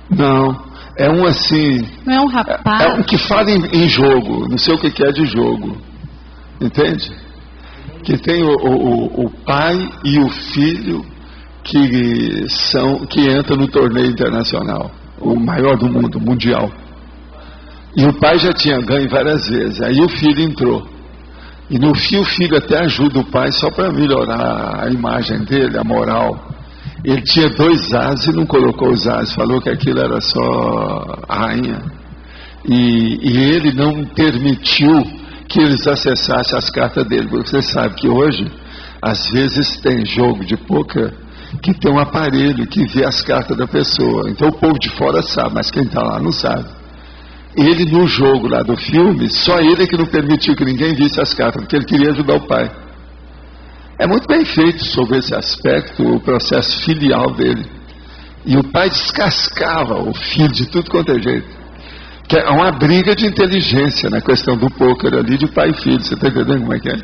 Não, é um assim... Não é um rapaz? É um que fala em jogo, não sei o que é de jogo, entende? Que tem o pai e o filho que entra no torneio internacional, o maior do mundo, mundial. E o pai já tinha ganho várias vezes, aí o filho entrou. E no fim o filho até ajuda o pai só para melhorar a imagem dele, a moral. Ele tinha 2 ases e não colocou os ases, falou que aquilo era só a rainha. E ele não permitiu que eles acessassem as cartas dele, porque você sabe que hoje, às vezes tem jogo de pôquer que tem um aparelho que vê as cartas da pessoa. Então o povo de fora sabe, mas quem está lá não sabe. Ele no jogo lá do filme, só ele que não permitiu que ninguém visse as cartas, porque ele queria ajudar o pai. É muito bem feito sobre esse aspecto, o processo filial dele. E o pai descascava o filho de tudo quanto é jeito. Que é uma briga de inteligência na questão do pôquer ali, de pai e filho. Você está entendendo como é que é?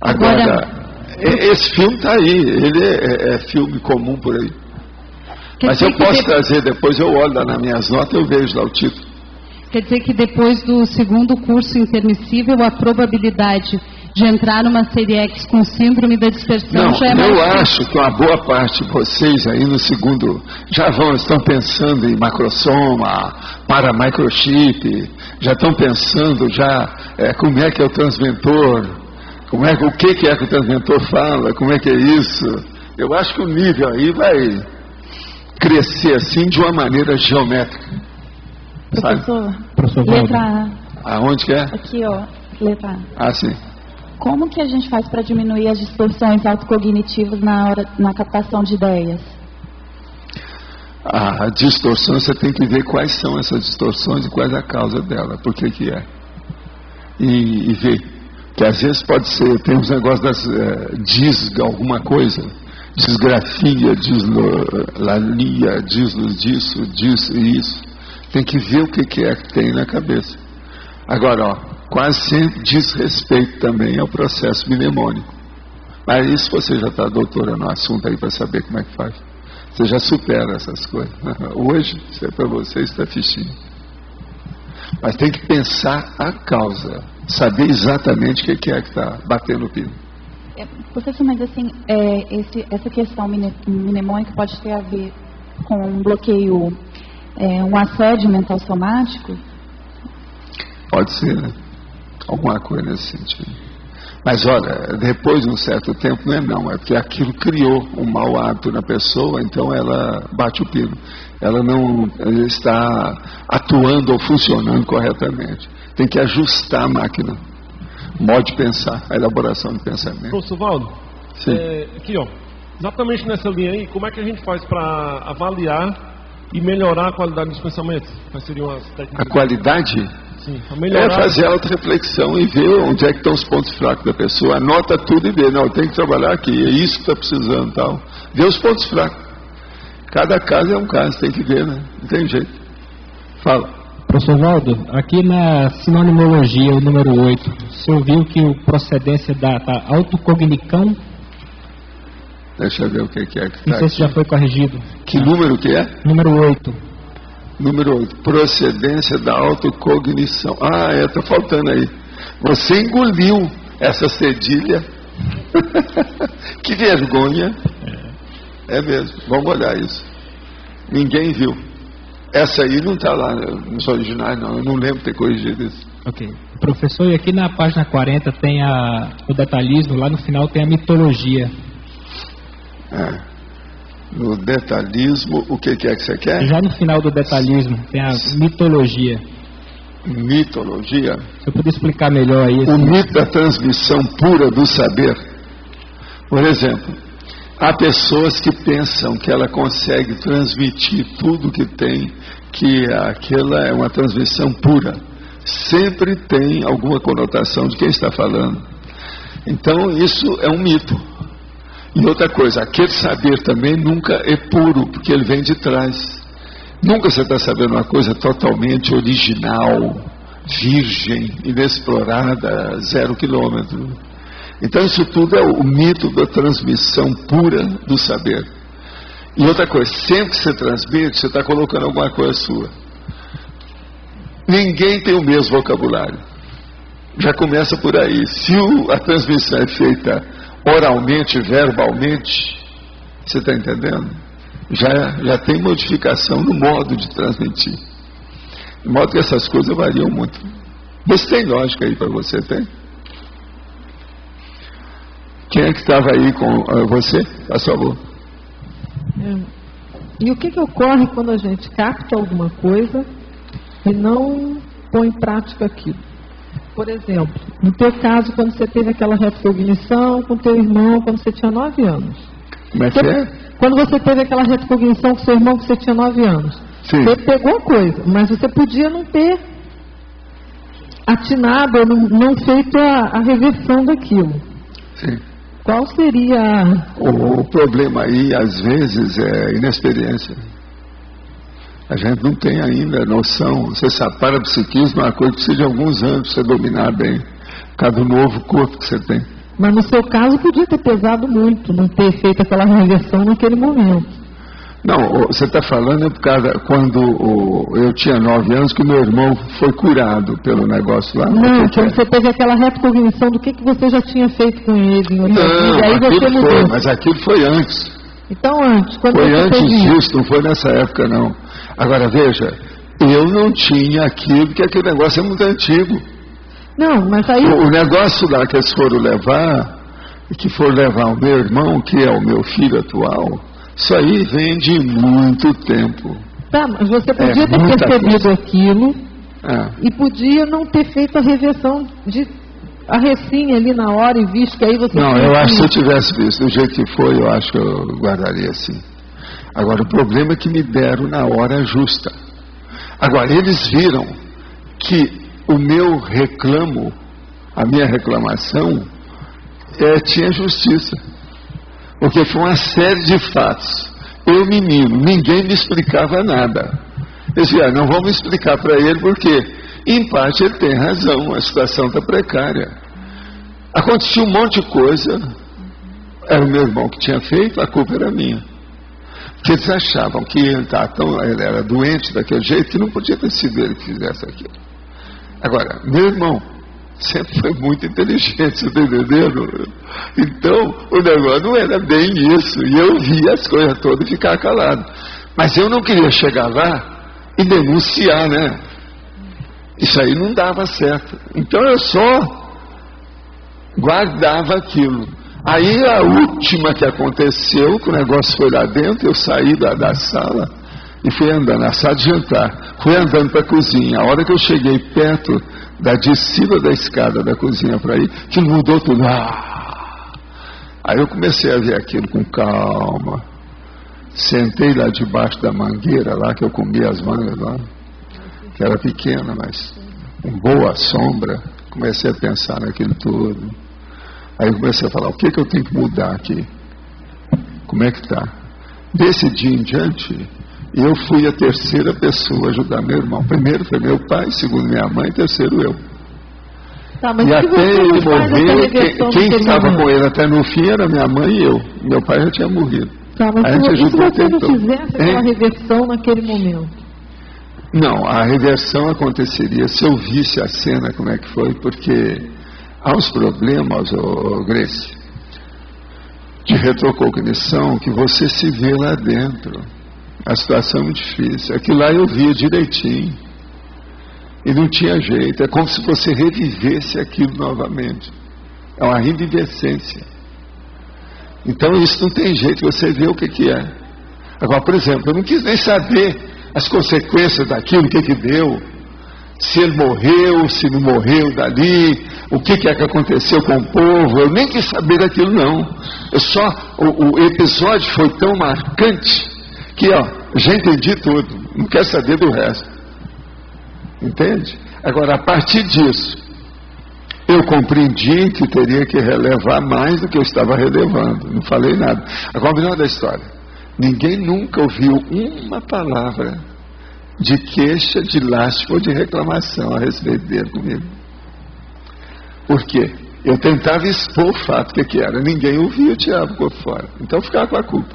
Agora, esse filme está aí. Ele é filme comum por aí. Mas eu posso trazer depois, eu olho lá nas minhas notas, eu vejo lá o título. Quer dizer que depois do segundo curso intermissível, a probabilidade de entrar numa série X com síndrome da dispersão não, já é mais... Eu acho que uma boa parte de vocês aí no segundo estão pensando em macrosoma, paramicrochip, já estão pensando como é que é o transventor, o que é que o transventor fala, como é que é isso. Eu acho que o nível aí vai crescer assim de uma maneira geométrica. Professor, letra A. Aonde que é? Aqui, ó, letra A. Ah, sim. Como que a gente faz para diminuir as distorções autocognitivas na captação de ideias? A distorção, você tem que ver quais são essas distorções e qual é a causa dela, por que é. E ver. Que às vezes pode ser, tem uns negócios disga alguma coisa, disgrafia, dislania, disso, e isso. Tem que ver o que é que tem na cabeça. Agora, quase sempre diz respeito também ao processo mnemônico. Mas isso você já está doutora no assunto aí para saber como é que faz. Você já supera essas coisas. Hoje, isso é para você, isso é fichinho. Mas tem que pensar a causa. Saber exatamente o que é que está batendo o pino. Professor, mas assim, essa questão mnemônica pode ter a ver com um bloqueio, um assédio mental somático? Pode ser, né? Alguma coisa nesse sentido. Mas olha, depois de um certo tempo não é porque aquilo criou um mau hábito na pessoa, então ela bate o pino. Ela não está atuando ou funcionando corretamente. Tem que ajustar a máquina, o modo de pensar, a elaboração do pensamento. Professor Valdo, aqui ó, exatamente nessa linha aí, como é que a gente faz para avaliar e melhorar a qualidade dos pensamentos? Quais seriam as técnicas? A qualidade? Sim, a melhorar... fazer auto-reflexão e ver onde é que estão os pontos fracos da pessoa. Anota tudo e vê, não, tem que trabalhar aqui, é isso que está precisando, tal. Vê os pontos fracos. Cada caso é um caso, tem que ver, né? Não tem jeito. Fala. Professor Valdo, aqui na sinonimologia, o número 8, o senhor viu que a procedência da autocognição... Deixa eu ver o que é que está. Não sei se já foi corrigido. Que número que é? Número 8. Número 8. Procedência da autocognição. Está faltando aí. Você engoliu essa cedilha. Que vergonha. É mesmo. Vamos olhar isso. Ninguém viu. Essa aí não está lá nos originais, não. Eu não lembro de ter corrigido isso. Ok. Professor, e aqui na página 40 tem o detalhismo, lá no final tem a mitologia. No detalhismo, o que é que você quer? Já no final do detalhismo tem a mitologia. Mitologia? Se eu puder explicar melhor aí. O mito da transmissão pura do saber. Por exemplo, há pessoas que pensam que ela consegue transmitir tudo que tem, que aquela é uma transmissão pura. Sempre tem alguma conotação de quem está falando. Então isso é um mito. E outra coisa, aquele saber também nunca é puro, porque ele vem de trás. Nunca você está sabendo uma coisa totalmente original, virgem, inexplorada, 0 quilômetro. Então isso tudo é o mito da transmissão pura do saber. E outra coisa, sempre que você transmite, você está colocando alguma coisa sua. Ninguém tem o mesmo vocabulário. Já começa por aí. Se a transmissão é feita oralmente, verbalmente, você está entendendo? Já tem modificação no modo de transmitir. De modo que essas coisas variam muito. Mas tem lógica aí para você, tem? Quem é que estava aí com você? Por favor. E o que ocorre quando a gente capta alguma coisa e não põe em prática aquilo? Por exemplo, no teu caso, quando você teve aquela retrocognição com teu irmão quando você tinha 9 anos. Como é que é? Quando você teve aquela retrocognição com seu irmão quando você tinha 9 anos. Sim. Você pegou a coisa, mas você podia não ter atinado ou não feito a reversão daquilo. Sim. Qual seria... O problema aí, às vezes, é inexperiência. A gente não tem ainda noção. Você sabe, parapsiquismo é uma coisa que precisa de alguns anos para você dominar bem, por causa do novo corpo que você tem. Mas no seu caso podia ter pesado muito, não ter feito aquela reversão naquele momento. Não, você está falando por causa quando eu tinha 9 anos que meu irmão foi curado pelo negócio lá. Não, quando você teve aquela retrocognição do que você já tinha feito com ele em outra vida, aí você mudou. Foi, mas aquilo foi antes. Então antes, quando foi você antes fez disso, não foi nessa época não. Agora veja, eu não tinha aquilo, porque aquele negócio é muito antigo. Não, mas aí... O negócio lá que eles foram levar, que foram levar o meu irmão, que é o meu filho atual, isso aí vem de muito tempo. Tá, mas você podia ter percebido aquilo e podia não ter feito a reversão de a recinha ali na hora e visto que aí você... Não, eu acho que se eu tivesse visto do jeito que foi, eu acho que eu guardaria assim. Agora, o problema é que me deram na hora justa. Agora, eles viram que o meu reclamo, a minha reclamação, tinha justiça. Porque foi uma série de fatos. Eu, menino, ninguém me explicava nada. Eu dizia, não vamos explicar para ele porque, em parte, ele tem razão, a situação está precária. Acontecia um monte de coisa, era o meu irmão que tinha feito, a culpa era minha. Porque eles achavam que ele era doente daquele jeito, que não podia ter sido ele que fizesse aquilo. Agora, meu irmão sempre foi muito inteligente, você está entendendo? Então, o negócio não era bem isso. E eu via as coisas todas e ficava calado. Mas eu não queria chegar lá e denunciar, né? Isso aí não dava certo. Então eu só guardava aquilo. Aí a última que aconteceu, que o negócio foi lá dentro, eu saí da sala e fui andando, na sala de jantar. Fui andando para a cozinha. A hora que eu cheguei perto da descida da escada da cozinha para ir, que mudou tudo. Aí eu comecei a ver aquilo com calma. Sentei lá debaixo da mangueira, lá que eu comia as mangas lá, que era pequena, mas com boa sombra. Comecei a pensar naquilo tudo. Aí eu comecei a falar, o que eu tenho que mudar aqui? Como é que está? Desse dia em diante, eu fui a terceira pessoa a ajudar meu irmão. Primeiro foi meu pai, segundo minha mãe, terceiro eu. Tá, mas e até ele morrer, quem estava com ele até no fim era minha mãe e eu. Meu pai já tinha morrido. Tá, mas se você não fizesse aquela reversão naquele momento? Não, a reversão aconteceria se eu visse a cena, como é que foi, porque há uns problemas, Grace, de retrocognição que você se vê lá dentro. A situação é muito difícil. Aquilo lá eu via direitinho. E não tinha jeito. É como se você revivesse aquilo novamente. É uma revivescência. Então isso não tem jeito. Você vê o que é. Agora, por exemplo, eu não quis nem saber as consequências daquilo, o que deu. Se ele morreu, se não morreu dali. O que é que aconteceu com o povo. Eu nem quis saber daquilo, não. O episódio foi tão marcante que, já entendi tudo, não quero saber do resto. Entende? Agora, a partir disso, eu compreendi que teria que relevar mais do que eu estava relevando. Não falei nada. Agora, o melhor da história, ninguém nunca ouviu uma palavra de queixa, de lástima ou de reclamação a respeito dele comigo. Por quê? Eu tentava expor o fato que era. Ninguém ouvia, o diabo ficou fora. Então, eu ficava com a culpa.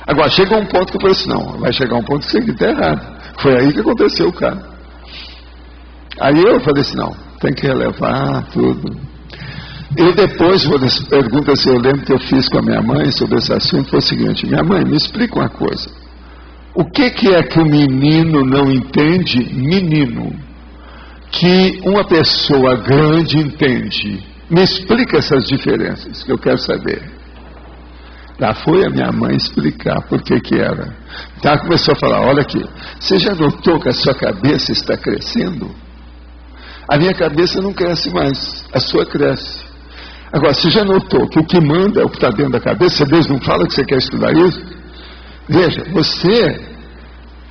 Agora, chegou um ponto que eu falei assim, não, vai chegar um ponto que isso aqui está errado. Foi aí que aconteceu o cara. Aí eu falei assim, não, tem que relevar tudo. Eu depois, uma das perguntas que eu lembro que eu fiz com a minha mãe sobre esse assunto foi o seguinte, minha mãe, me explica uma coisa. O que é que o menino não entende, que uma pessoa grande entende? Me explica essas diferenças que eu quero saber. Lá foi a minha mãe explicar por que era. Então ela começou a falar, olha aqui, você já notou que a sua cabeça está crescendo? A minha cabeça não cresce mais, a sua cresce. Agora, você já notou que o que manda é o que está dentro da cabeça? Você mesmo não fala que você quer estudar isso? Veja, você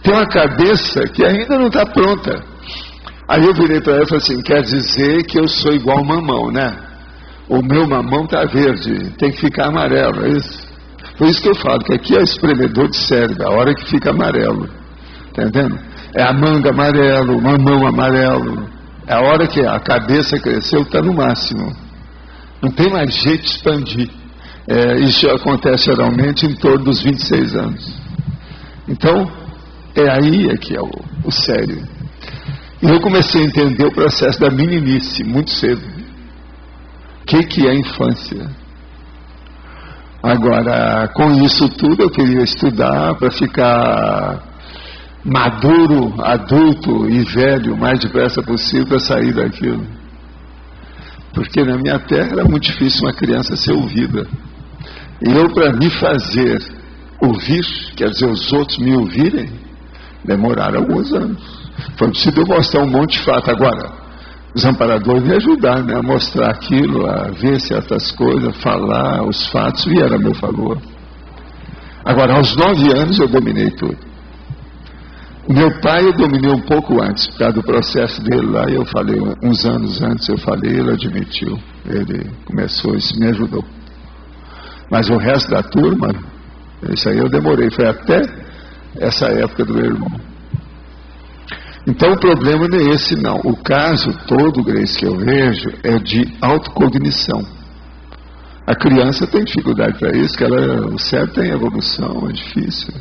tem uma cabeça que ainda não está pronta. Aí eu virei para ela e falei assim, quer dizer que eu sou igual ao mamão, né? O meu mamão está verde, tem que ficar amarelo, é isso? Por isso que eu falo que aqui é o espremedor de cérebro, a hora que fica amarelo. Está entendendo? É a manga amarelo, o mamão amarelo. É a hora que a cabeça cresceu, está no máximo. Não tem mais jeito de expandir. Isso acontece geralmente em torno dos 26 anos. Então, é aí que é o sério. E eu comecei a entender o processo da meninice muito cedo. O que é a infância? Agora, com isso tudo, eu queria estudar para ficar maduro, adulto e velho o mais depressa possível para sair daquilo. Porque na minha terra era muito difícil uma criança ser ouvida. E eu, para me fazer ouvir, quer dizer, os outros me ouvirem, demoraram alguns anos. Foi preciso eu mostrar um monte de fato. Agora, os amparadores me ajudaram, né, a mostrar aquilo, a ver certas coisas, falar, os fatos vieram a meu favor. Agora, aos 9 anos eu dominei tudo. Meu pai eu dominei um pouco antes, por causa do processo dele lá, eu falei, uns anos antes eu falei, ele admitiu, ele começou, isso me ajudou. Mas o resto da turma, isso aí eu demorei, foi até essa época do meu irmão. Então o problema não é esse não, o caso todo, Grace, que eu vejo é de autocognição. A criança tem dificuldade para isso, que o cérebro tem evolução, é difícil.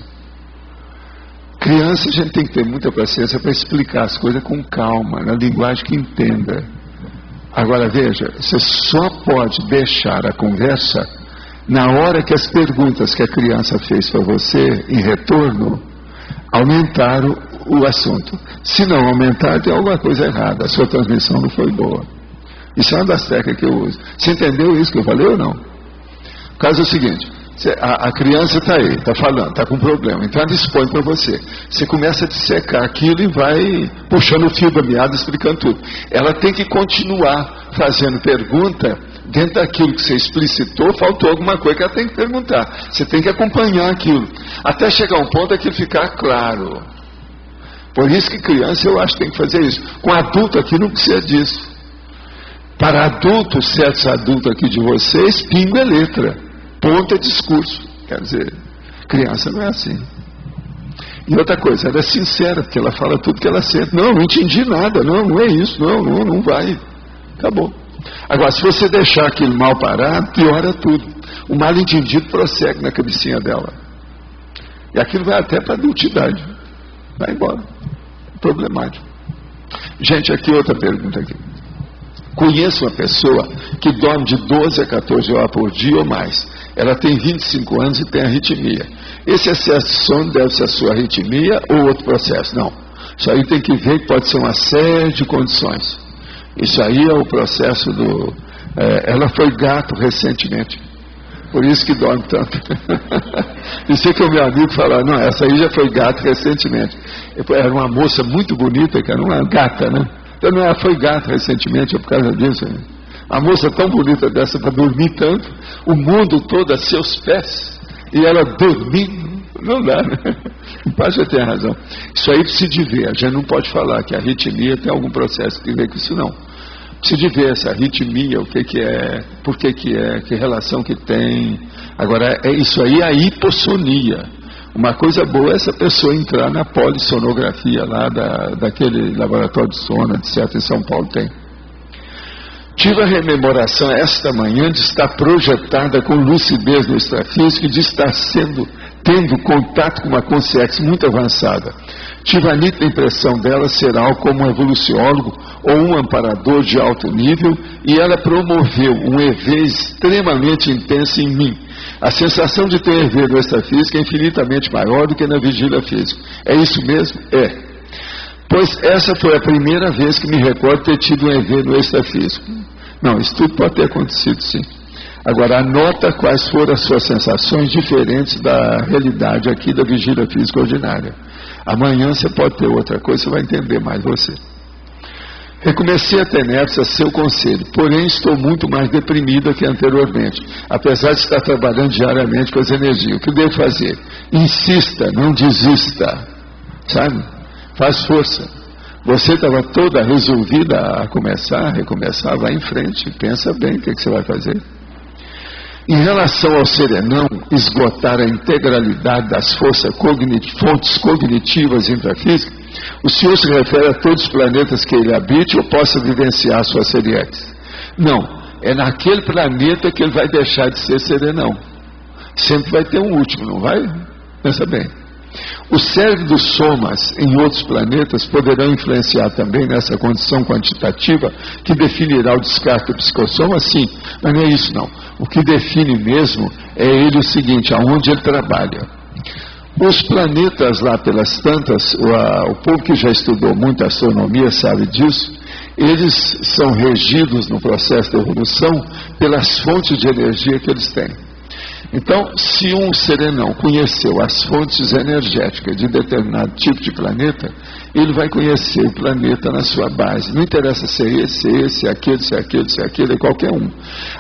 Criança a gente tem que ter muita paciência para explicar as coisas com calma, na linguagem que entenda. Agora veja, você só pode deixar a conversa na hora que as perguntas que a criança fez para você, em retorno, aumentaram o assunto. Se não aumentar, tem alguma coisa errada, a sua transmissão não foi boa. Isso é uma das técnicas que eu uso. Você entendeu isso que eu falei ou não? O caso é o seguinte, a criança está aí, está falando, está com problema, então ela expõe para você. Você começa a dissecar aquilo e vai puxando o fio da meada, explicando tudo. Ela tem que continuar fazendo pergunta dentro daquilo que você explicitou, faltou alguma coisa que ela tem que perguntar. Você tem que acompanhar aquilo, até chegar um ponto aquilo ficar claro. Por isso que criança eu acho que tem que fazer isso. Com adulto aqui não precisa disso. Para adultos, certos adultos aqui de vocês, pingo é letra, ponto é discurso. Quer dizer, criança não é assim. E outra coisa, ela é sincera, porque ela fala tudo que ela sente. Não entendi nada, não é isso, não vai. Acabou. Agora, se você deixar aquilo mal parado, piora tudo. O mal entendido prossegue na cabecinha dela. E aquilo vai até para a adultidade. Vai embora. Problemático. Gente, aqui outra pergunta aqui. Conheço uma pessoa que dorme de 12 a 14 horas por dia ou mais. Ela tem 25 anos e tem arritmia. Esse excesso de sono deve ser a sua arritmia ou outro processo? Não. Isso aí tem que ver que pode ser uma série de condições. Isso aí é o processo do... ela foi gato recentemente. Por isso que dorme tanto. Isso é que o meu amigo falou, não, essa aí já foi gato recentemente. Era uma moça muito bonita, que era uma gata, né? Então não, ela foi gata recentemente, é por causa disso. Né? A moça tão bonita dessa para dormir tanto, o mundo todo a seus pés, e ela dormindo, não dá, né? O pai já tem razão. Isso aí precisa de ver, a gente não pode falar que a arritmia tem algum processo que tem a ver com isso não. Precisa de ver essa arritmia, o que é, por que é, que relação que tem. Agora, isso aí é a hipossonia. Uma coisa boa é essa pessoa entrar na polissonografia lá daquele laboratório de sono, etc. Em São Paulo tem. Tive a rememoração esta manhã de estar projetada com lucidez no extrafísico e de estar tendo contato com uma consciência muito avançada. Tive a nítida impressão dela ser algo como um evoluciólogo ou um amparador de alto nível, e ela promoveu um EV extremamente intenso em mim. A sensação de ter EV no extrafísico é infinitamente maior do que na vigília física. É isso mesmo? É. Pois essa foi a primeira vez que me recordo ter tido um EV no extrafísico. Não, isso tudo pode ter acontecido sim. Agora, anota quais foram as suas sensações diferentes da realidade aqui da vigília física ordinária. Amanhã você pode ter outra coisa, você vai entender mais você. Recomecei a ter netos a seu conselho, porém estou muito mais deprimida que anteriormente, apesar de estar trabalhando diariamente com as energias. O que devo fazer? Insista, não desista, sabe? Faz força. Você estava toda resolvida a recomeçar, vai em frente, pensa bem o que você vai fazer. Em relação ao serenão, esgotar a integralidade das fontes cognitivas intrafísicas, o senhor se refere a todos os planetas que ele habite ou possa vivenciar suas serietes? Não, é naquele planeta que ele vai deixar de ser serenão. Sempre vai ter um último, não vai? Pensa bem. Os séries dos somas em outros planetas poderão influenciar também nessa condição quantitativa que definirá o descarte do psicossoma? Sim, mas não é isso não. O que define mesmo é ele o seguinte, aonde ele trabalha. Os planetas lá pelas tantas, o povo que já estudou muito astronomia sabe disso, eles são regidos no processo de evolução pelas fontes de energia que eles têm. Então, se um serenão conheceu as fontes energéticas de determinado tipo de planeta, ele vai conhecer o planeta na sua base. Não interessa se é esse, aquele, é qualquer um.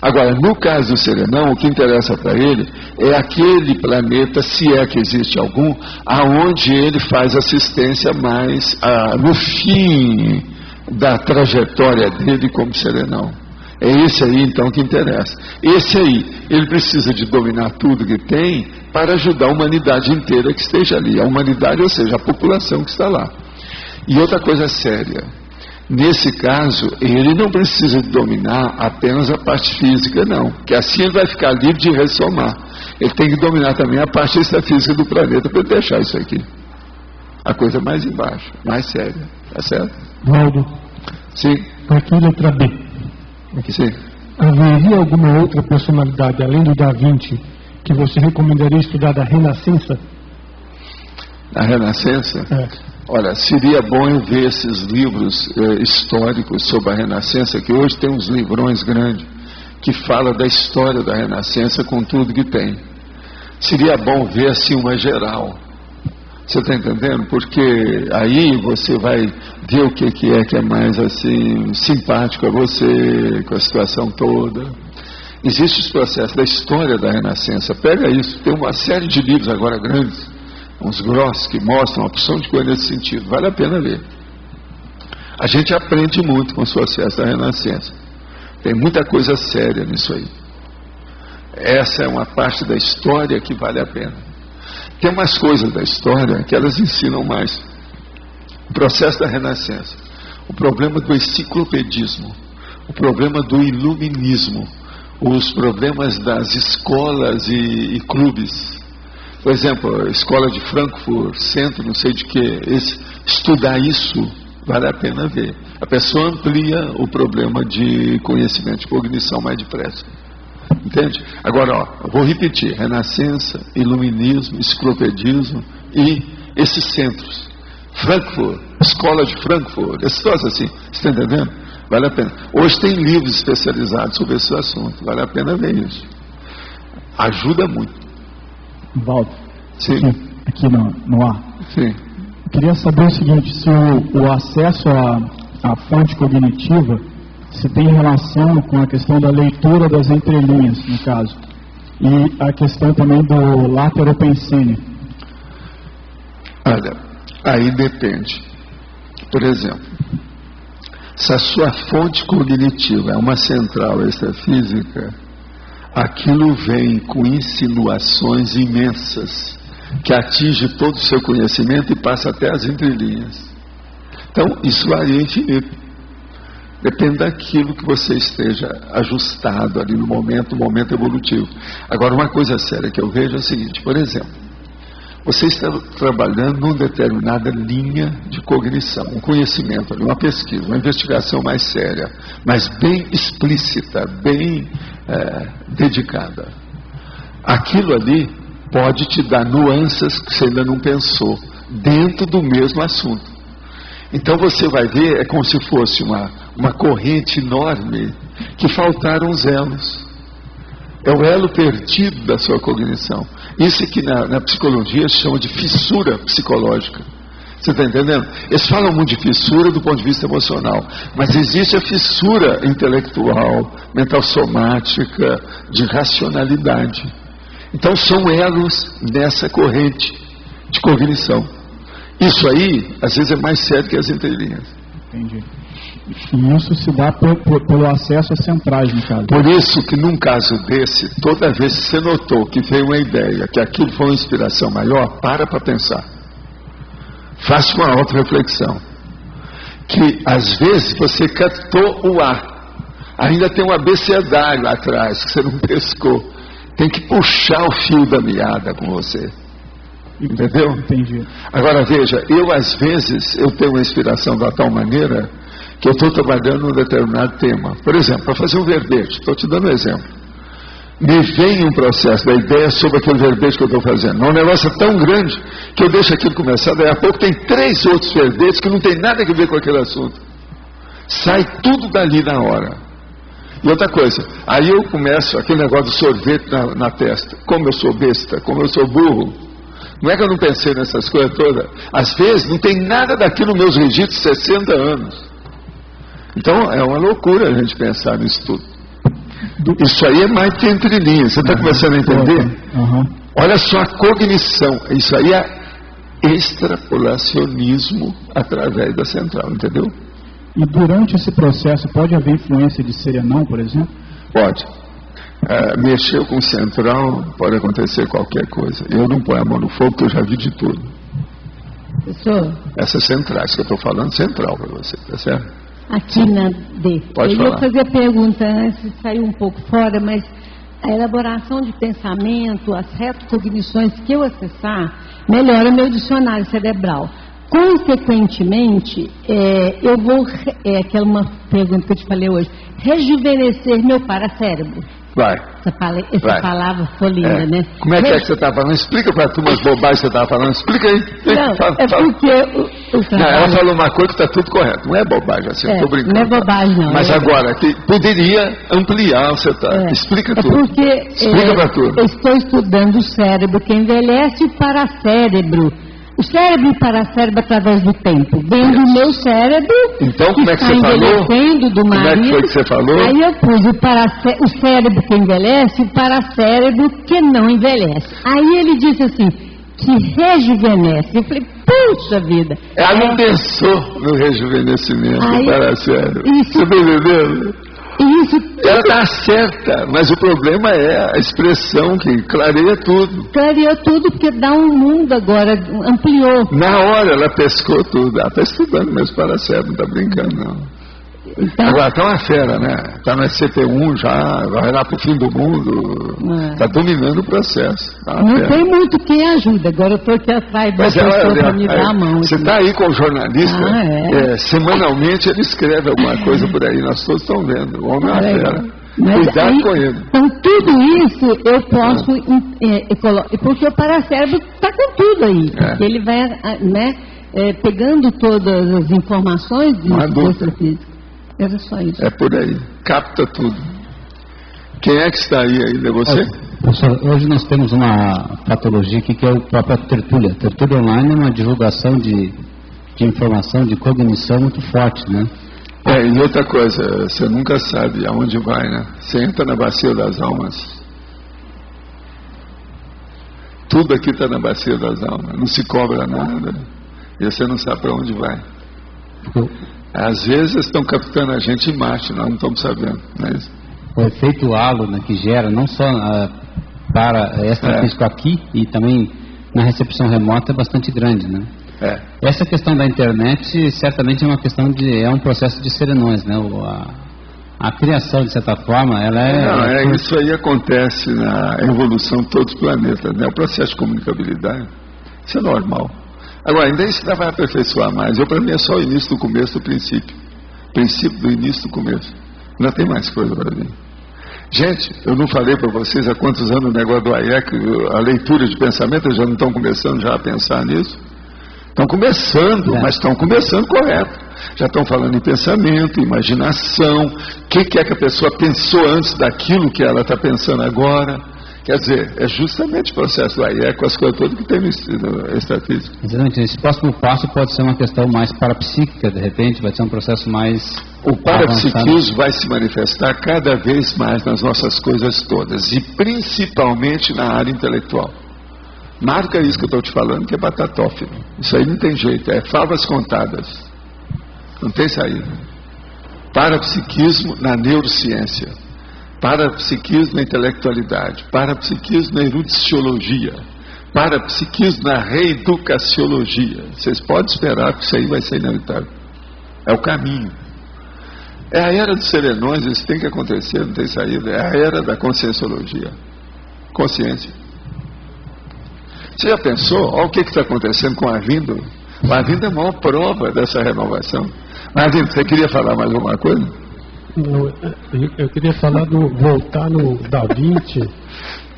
Agora, no caso do serenão, o que interessa para ele é aquele planeta, se é que existe algum, aonde ele faz assistência mais no fim da trajetória dele como serenão. É esse aí então que interessa. Esse aí, ele precisa de dominar tudo que tem para ajudar a humanidade inteira que esteja ali. A humanidade, ou seja, a população que está lá. E outra coisa séria, nesse caso, ele não precisa de dominar apenas a parte física, não. Que assim ele vai ficar livre de ressomar. Ele tem que dominar também a parte extrafísica do planeta para deixar isso aqui. A coisa mais embaixo, mais séria. Tá certo? Valdo. Sim. Aqui letra B. Sim. Haveria alguma outra personalidade, além do Da Vinci, que você recomendaria estudar da Renascença? A Renascença? É. Olha, seria bom eu ver esses livros históricos sobre a Renascença, que hoje tem uns livrões grandes, que fala da história da Renascença com tudo que tem. Seria bom ver assim uma geral. Você está entendendo? Porque aí você vai ver o que é mais assim simpático a você, com a situação toda. Existem os processos da história da Renascença. Pega isso, tem uma série de livros agora grandes, uns grossos, que mostram uma opção de coisa nesse sentido. Vale a pena ver. A gente aprende muito com os processos da Renascença. Tem muita coisa séria nisso aí. Essa é uma parte da história que vale a pena. Tem umas coisas da história que elas ensinam mais. O processo da Renascença, o problema do enciclopedismo, o problema do iluminismo, os problemas das escolas e clubes. Por exemplo, a escola de Frankfurt, centro não sei de quê, estudar isso vale a pena ver. A pessoa amplia o problema de conhecimento de cognição mais depressa. Entende? Agora, ó, vou repetir: Renascença, Iluminismo, Enciclopedismo e esses centros. Frankfurt, Escola de Frankfurt, esses troços assim, você está entendendo? Vale a pena. Hoje tem livros especializados sobre esse assunto, vale a pena ver isso. Ajuda muito. Valdo, sim. Aqui no ar. Sim. Eu queria saber o seguinte: se o acesso à fonte cognitiva se tem relação com a questão da leitura das entrelinhas, no caso, e a questão também do lateropensene. Olha, aí depende. Por exemplo, se a sua fonte cognitiva é uma central extrafísica, aquilo vem com insinuações imensas, que atinge todo o seu conhecimento e passa até as entrelinhas. Então, isso varia infinito. Depende daquilo que você esteja ajustado ali no momento evolutivo. Agora, uma coisa séria que eu vejo é o seguinte: por exemplo, você está trabalhando numa determinada linha de cognição, um conhecimento ali, uma pesquisa, uma investigação mais séria, mas bem explícita, bem dedicada. Aquilo ali pode te dar nuances que você ainda não pensou, dentro do mesmo assunto. Então você vai ver, é como se fosse uma corrente enorme, que faltaram os elos. É o elo perdido da sua cognição. Isso que na psicologia chama de fissura psicológica. Você está entendendo? Eles falam muito de fissura do ponto de vista emocional, mas existe a fissura intelectual, mental somática, de racionalidade. Então são elos nessa corrente de cognição. Isso aí, às vezes, é mais sério que as entrelinhas. Entendi. E isso se dá pelo acesso às centrais, no caso. Por isso que num caso desse, toda vez que você notou que veio uma ideia, que aquilo foi uma inspiração maior, para pensar. Faça uma auto-reflexão. Que às vezes você captou o ar, ainda tem um abecedário lá atrás, que você não pescou. Tem que puxar o fio da meada com você. Entendeu? Entendi. Agora veja, às vezes eu tenho uma inspiração da tal maneira que eu estou trabalhando num determinado tema. Por exemplo, para fazer um verbete, estou te dando um exemplo. Me vem um processo da ideia sobre aquele verbete que eu estou fazendo. Um negócio tão grande que eu deixo aquilo começar, daí a pouco tem 3 outros verbetes que não tem nada a ver com aquele assunto. Sai tudo dali na hora. E outra coisa, aí eu começo aquele negócio do sorvete na testa. Como eu sou besta, como eu sou burro. Não é que eu não pensei nessas coisas todas. Às vezes não tem nada daquilo nos meus registros de 60 anos. Então é uma loucura a gente pensar nisso tudo. Isso aí é mais que entre linhas. Você está começando a entender? Olha só a cognição. Isso aí é extrapolacionismo através da central, entendeu? E durante esse processo pode haver influência de serenão, por exemplo? Pode. Mexeu com central, pode acontecer qualquer coisa. Eu não ponho a mão no fogo porque eu já vi de tudo. Professor? Essas centrais que eu estou falando, central para você, tá certo? Aqui na D. Pode eu falar. ia fazer a pergunta antes de sair um pouco fora, mas a elaboração de pensamento, as retrocognições que eu acessar, melhora meu dicionário cerebral. Consequentemente, eu vou, aquela uma pergunta que eu te falei hoje, rejuvenescer meu paracérebro. Vai. Essa palavra foi linda, né? Como é que você está falando? Explica para tu umas bobagens que você estava falando. Explica aí. Não, porque não, ela falou uma coisa que está tudo correto. Não é bobagem assim, eu estou brincando. Não é bobagem, não. Mas agora, que poderia ampliar o setup. Explica tudo. Porque explica para tu. Eu estou estudando o cérebro que envelhece para cérebro. O cérebro e paracérebro através do tempo. Vem do meu cérebro, então, como é que está você envelhecendo do marido. Como é que foi que você falou? Aí eu pus o cérebro que envelhece e o paracérebro que não envelhece. Aí ele disse assim, que rejuvenesce. Eu falei, puxa vida. Ela não pensou no rejuvenescimento do paracérebro. Você está entendendo? Ela está certa, mas o problema é a expressão que clareia tudo. Clareia tudo porque dá um mundo agora, ampliou. Na hora ela pescou tudo. Ela está estudando mesmo para cérebro, não está brincando não. Então, agora está uma fera, né? Está no SCP-1 já, vai lá para o fim do mundo. Está dominando o processo. Não tem muito quem ajuda. Agora eu estou aqui atrás da pessoa para me dar a mão. Você está aí com o jornalista, semanalmente ele escreve alguma coisa por aí, nós todos estamos vendo. O homem é uma fera. Cuidado aí, com ele. Então tudo isso eu posso, porque o paracérebro está com tudo aí. Porque ele vai pegando todas as informações de força física. Era só isso. É por aí. Capta tudo. Quem é que está aí ainda? É você? Professor, hoje nós temos uma patologia aqui que é o próprio tertúlia. Tertúlia online é uma divulgação de informação, de cognição muito forte, né? E outra coisa, você nunca sabe aonde vai, né? Você entra na bacia das almas. Tudo aqui está na bacia das almas. Não se cobra nada. E você não sabe para onde vai. Às vezes estão captando a gente em Marte, nós não estamos sabendo. Mas... O efeito halo, né, que gera não só para extrafísico aqui e também na recepção remota é bastante grande, né? Essa questão da internet certamente é uma questão é um processo de serenões, né? A criação, de certa forma, ela isso aí acontece na evolução de todos os planetas, né? O processo de comunicabilidade, isso é normal. Agora, ainda isso vai aperfeiçoar mais. Para mim é só o início do começo do princípio. Princípio do início do começo. Não tem mais coisa para mim. Gente, eu não falei para vocês há quantos anos o negócio do AIEC, a leitura de pensamento, eles já não estão começando já a pensar nisso? Estão começando, mas estão começando correto. Já estão falando em pensamento, imaginação, o que é que a pessoa pensou antes daquilo que ela está pensando agora. Quer dizer, é justamente o processo do AIEC com as coisas todas que tem no estatístico. Exatamente. Esse próximo passo pode ser uma questão mais parapsíquica, de repente, vai ser um processo mais... O parapsiquismo vai se manifestar cada vez mais nas nossas coisas todas, e principalmente na área intelectual. Marca isso que eu estou te falando, que é batatófilo. Isso aí não tem jeito, é favas contadas. Não tem saída. Parapsiquismo na neurociência. Parapsiquismo na intelectualidade, parapsiquismo na erudiciologia, parapsiquismo na reeducaciologia. Vocês podem esperar que isso aí vai ser inevitável. É o caminho. É a era dos serenões, isso tem que acontecer, não tem saída. É a era da conscienciologia. Consciência. Você já pensou? Olha o que está acontecendo com o Arlindo. O Arlindo é a maior prova dessa renovação. Arlindo, você queria falar mais alguma coisa? Não, eu queria falar voltar no Da Vinci.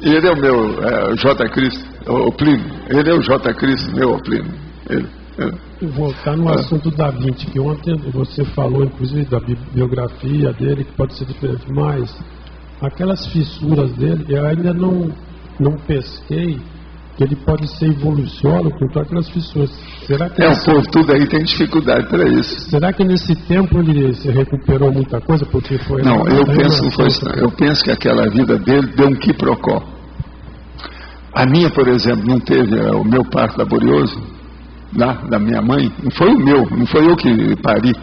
Ele é o meu J. Cristo, o Plínio. Ele é o J. Cristo, meu Plínio. Voltar no assunto Da Vinci, que ontem você falou, inclusive, da biografia dele, que pode ser diferente, mas aquelas fissuras dele, eu ainda não pesquei que ele pode ser evoluciólogo com aquelas fissuras. Será que o povo tudo aí tem dificuldade para isso. Será que nesse tempo ele se recuperou muita coisa? Porque foi não, eu penso que não foi isso. Eu penso que aquela vida dele deu um quiprocó. A minha, por exemplo, não teve o meu parto laborioso lá da minha mãe. Não foi o meu, não foi eu que pari,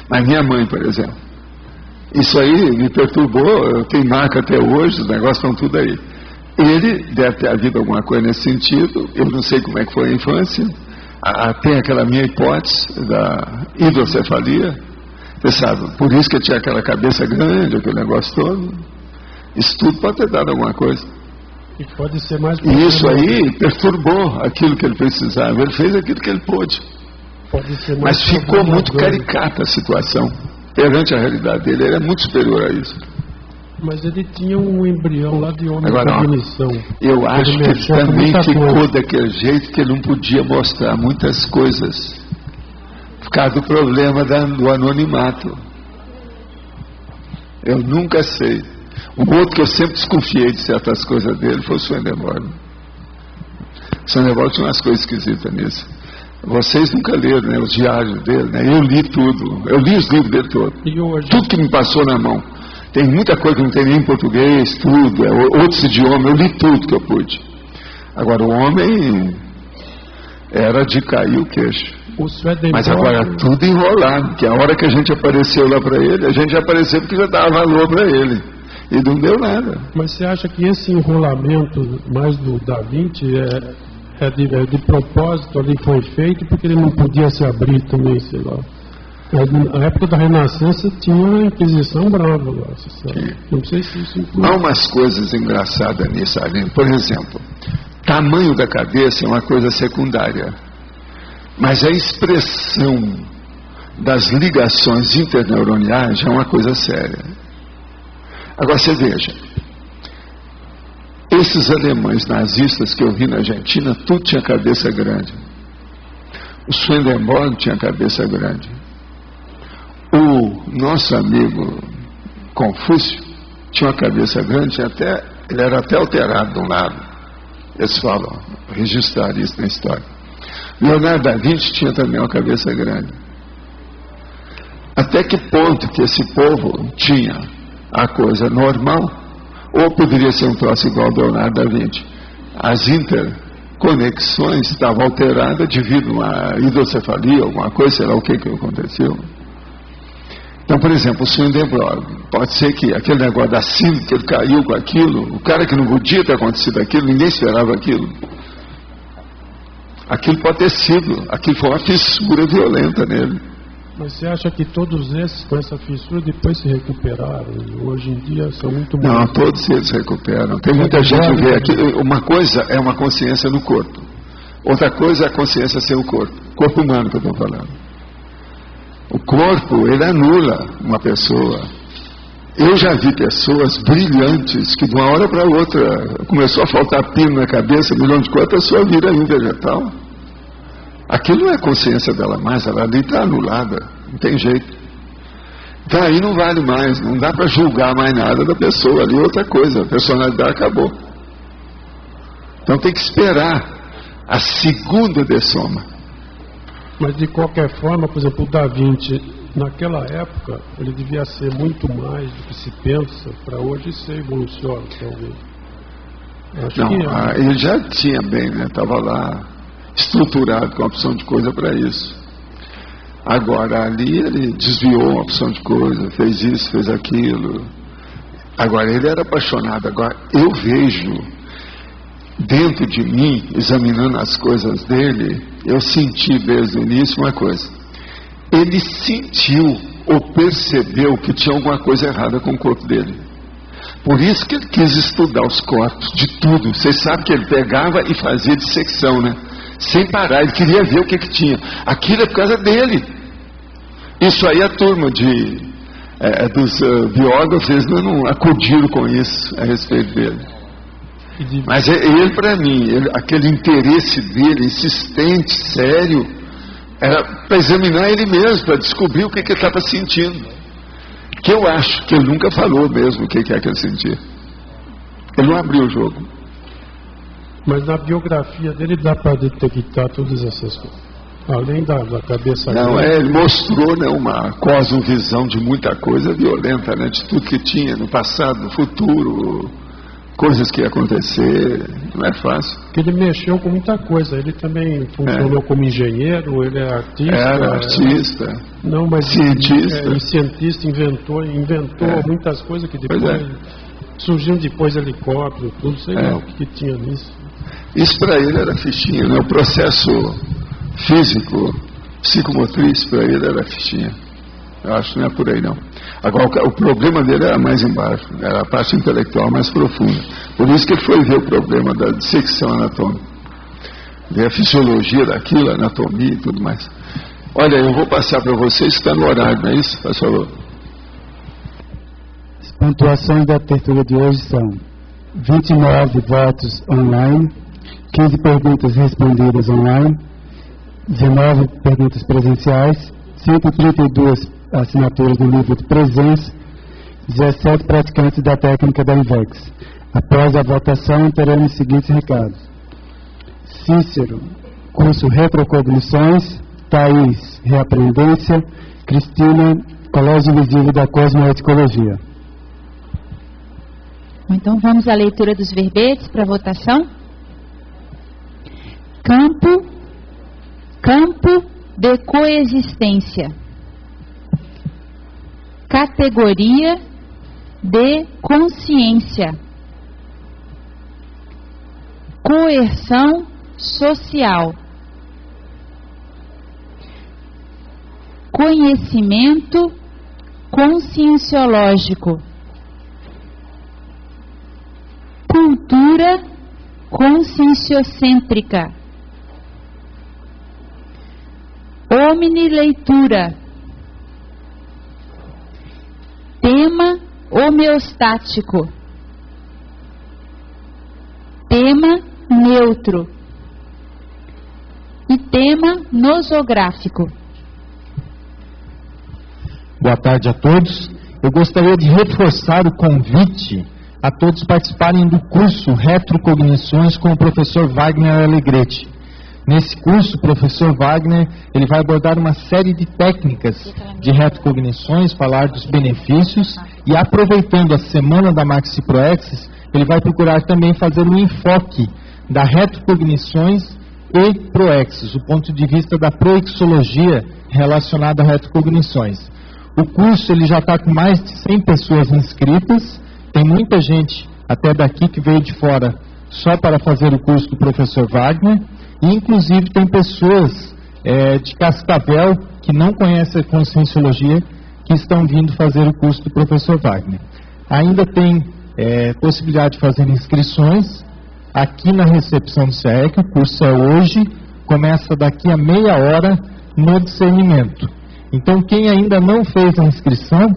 mas minha mãe, por exemplo. Isso aí me perturbou. Tem marca até hoje, os negócios estão tudo aí. Ele deve ter havido alguma coisa nesse sentido. Eu não sei como é que foi a infância. Tem aquela minha hipótese da hidrocefalia. Você sabe, por isso que eu tinha aquela cabeça grande, aquele negócio todo. Isso tudo pode ter dado alguma coisa. E pode ser mais. E isso aí perturbou aquilo que ele precisava. Ele fez aquilo que ele pôde. Pode ser mais. Mas ficou muito caricata a situação. Perante a realidade dele, ele é muito superior a isso. Mas ele tinha um embrião lá de homem com cognição. Eu acho que ele também ficou daquele jeito que ele não podia mostrar muitas coisas. Por causa do problema do anonimato. Eu nunca sei. O outro que eu sempre desconfiei de certas coisas dele foi o Swedenborg. O Swedenborg tinha umas coisas esquisitas nisso. Vocês nunca leram, né, os diários dele, né? Eu li tudo. Eu li os livros dele todos. Tudo que me passou na mão. Tem muita coisa que não tem nem em português, tudo, outros idiomas, eu li tudo que eu pude. Agora, o homem era de cair o queixo. Mas agora tudo enrolado, porque a hora que a gente apareceu lá para ele, a gente já apareceu porque já dava valor para ele. E não deu nada. Mas você acha que esse enrolamento mais do Da Vinci de propósito ali foi feito porque ele não podia se abrir também, sei lá? Na época da Renascença tinha uma Inquisição brava lá, não sei se isso inclui. Há umas coisas engraçadas nisso, Aline. Por exemplo, tamanho da cabeça é uma coisa secundária, mas a expressão das ligações interneuroniais é uma coisa séria. Agora você veja, esses alemães nazistas que eu vi na Argentina, tudo tinha cabeça grande. O Swedenborg tinha cabeça grande. O nosso amigo Confúcio tinha uma cabeça grande, ele era até alterado de um lado. Eles falam, registrar isso na história. Leonardo da Vinci tinha também uma cabeça grande. Até que ponto que esse povo tinha a coisa normal, ou poderia ser um troço igual ao Leonardo da Vinci? As interconexões estavam alteradas devido a uma hidrocefalia, alguma coisa, sei lá o que aconteceu. Então, por exemplo, o Swedenborg, pode ser que aquele negócio da síndrome, que ele caiu com aquilo, o cara que não podia ter acontecido aquilo, ninguém esperava aquilo. Aquilo pode ter sido, aquilo foi uma fissura violenta nele. Mas você acha que todos esses com essa fissura depois se recuperaram? Hoje em dia são muito mais. Não, todos eles se recuperam. Tem muita gente que vê aqui. Uma coisa é uma consciência no corpo. Outra coisa é a consciência sem o corpo. Corpo humano que eu estou falando. O corpo, ele anula uma pessoa. Eu já vi pessoas brilhantes que de uma hora para outra começou a faltar pino na cabeça, um milhão de coisas, a pessoa vira um vegetal. Aquilo não é consciência dela mais, ela ali está anulada, não tem jeito. Então aí não vale mais, não dá para julgar mais nada da pessoa, ali outra coisa, a personalidade acabou. Então tem que esperar a segunda dessoma. Mas de qualquer forma, por exemplo, o Da Vinci, naquela época, ele devia ser muito mais do que se pensa para hoje ser evoluciólogo, talvez. Não, ele já tinha bem, né? Estava lá estruturado com a opção de coisa para isso. Agora ali ele desviou uma opção de coisa, fez isso, fez aquilo. Agora ele era apaixonado. Agora eu vejo dentro de mim, examinando as coisas dele, eu senti desde o início uma coisa. Ele sentiu ou percebeu que tinha alguma coisa errada com o corpo dele. Por isso que ele quis estudar os corpos, de tudo. Vocês sabem que ele pegava e fazia dissecção, né? Sem parar, ele queria ver o que tinha. Aquilo é por causa dele. Isso aí a turma dos biógrafos, eles não acudiram com isso a respeito dele. Mas ele, para mim, aquele interesse dele, insistente, sério, era para examinar ele mesmo, para descobrir o que ele estava sentindo. Que eu acho que ele nunca falou mesmo o que é que ele sentia. Ele não abriu o jogo. Mas na biografia dele dá para detectar todas essas coisas. Além da cabeça dele. Não, ele mostrou, né, uma cosmovisão de muita coisa violenta, né, de tudo que tinha no passado, no futuro, coisas que ia acontecer. Não é fácil. Porque ele mexeu com muita coisa. Ele também funcionou como engenheiro, ele é artista. Era artista. Não, mas cientista. Cientista, inventou muitas coisas que depois surgiu depois helicóptero, tudo, sei lá o que tinha nisso. Isso para ele era fichinha, né? O processo físico, psicomotriz, para ele era fichinha. Eu acho que não é por aí não. Agora o problema dele era mais embaixo, era a parte intelectual mais profunda. Por isso que ele foi ver o problema da dissecção anatômica, ver a fisiologia daquilo, a anatomia e tudo mais. Olha, eu vou passar para vocês, está no horário, não é isso? Faz favor. As pontuações da tertúlia de hoje são 29 votos online, 15 perguntas respondidas online, 19 perguntas presenciais, 132 assinaturas no livro de presença, 17 praticantes da técnica da INVEX. Após a votação, teremos os seguintes recados. Cícero, curso Retrocognições. Thaís, Reaprendência. Cristina, Colégio Visível da Cosmoeticologia. Então vamos à leitura dos verbetes para votação. Campo de coexistência. Categoria de consciência. Coerção social. Conhecimento conscienciológico. Cultura conscienciocêntrica. Omnileitura. Tema homeostático. Tema neutro. E tema nosográfico. Boa tarde a todos. Eu gostaria de reforçar o convite a todos participarem do curso Retrocognições com o professor Wagner Alegretti. Nesse curso, o professor Wagner ele vai abordar uma série de técnicas de retrocognições, falar dos benefícios e, aproveitando a semana da Maxi Proexis, ele vai procurar também fazer um enfoque da retrocognições e proexis, o ponto de vista da proexologia relacionada a retrocognições. O curso ele já está com mais de 100 pessoas inscritas, tem muita gente até daqui que veio de fora só para fazer o curso do professor Wagner, e inclusive tem pessoas de Cascavel que não conhecem a conscienciologia que estão vindo fazer o curso do professor Wagner. Ainda tem possibilidade de fazer inscrições aqui na recepção do CEEC. O curso é hoje, começa daqui a meia hora no discernimento. Então, quem ainda não fez a inscrição,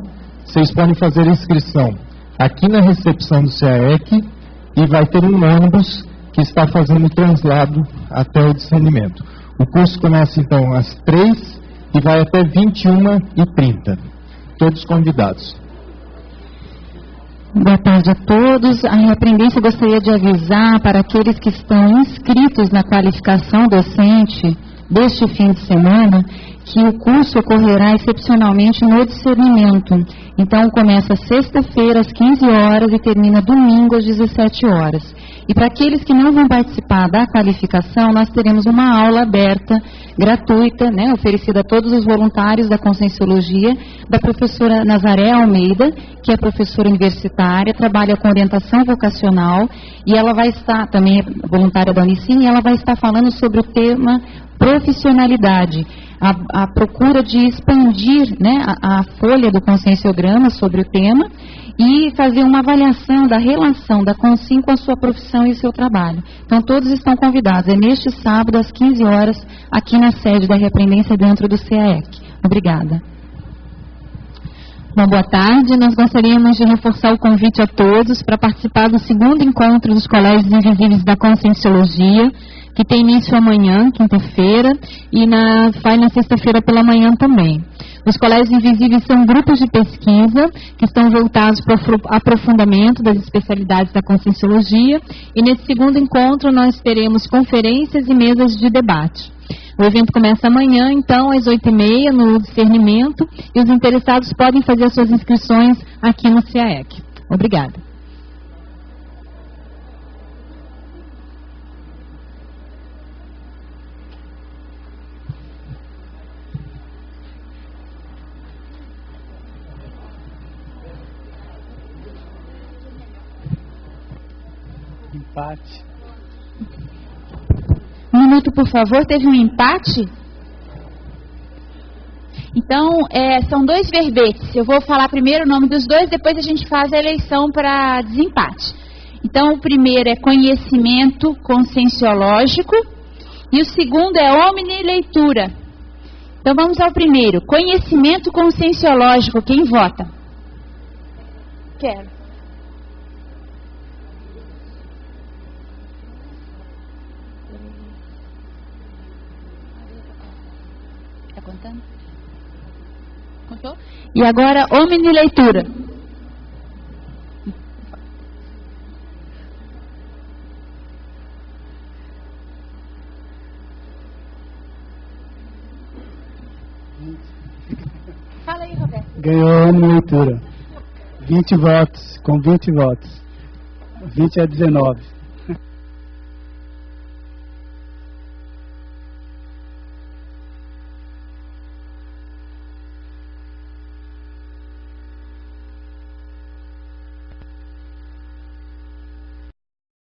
vocês podem fazer a inscrição aqui na recepção do CEEC e vai ter um ônibus que está fazendo o translado até o discernimento. O curso começa então às 3 e vai até 21h30. Todos convidados. Boa tarde a todos. A Reaprendência gostaria de avisar para aqueles que estão inscritos na qualificação docente deste fim de semana que o curso ocorrerá excepcionalmente no discernimento. Então começa sexta-feira às 15 horas e termina domingo às 17 horas. E para aqueles que não vão participar da qualificação, nós teremos uma aula aberta, gratuita, né, oferecida a todos os voluntários da Conscienciologia, da professora Nazaré Almeida, que é professora universitária, trabalha com orientação vocacional, e ela vai estar, também é voluntária da Unicine, e ela vai estar falando sobre o tema profissionalidade. a procura de expandir, né, a folha do conscienciograma sobre o tema e fazer uma avaliação da relação da Consim com a sua profissão e o seu trabalho. Então, todos estão convidados. É neste sábado, às 15 horas, aqui na sede da Reaprendência dentro do CAEC. Obrigada. Bom, boa tarde. Nós gostaríamos de reforçar o convite a todos para participar do segundo encontro dos Colégios Invisíveis da Conscienciologia, que tem início amanhã, quinta-feira, e vai na sexta-feira pela manhã também. Os Colégios Invisíveis são grupos de pesquisa que estão voltados para o aprofundamento das especialidades da Conscienciologia, e nesse segundo encontro nós teremos conferências e mesas de debate. O evento começa amanhã, então, às 8h30, no Discernimento, e os interessados podem fazer as suas inscrições aqui no CAEC. Obrigada. Empate. Um minuto, por favor. Teve um empate? Então, são 2 verbetes. Eu vou falar primeiro o nome dos 2, depois a gente faz a eleição para desempate. Então, o primeiro é conhecimento conscienciológico e o segundo é omnileitura. Então, vamos ao primeiro. Conhecimento conscienciológico. Quem vota? Quero. Está contando? Contou? E agora, omnileitura. Fala aí, Roberto. Ganhou a omnileitura. 20 votos, com 20 votos. 20 a 19.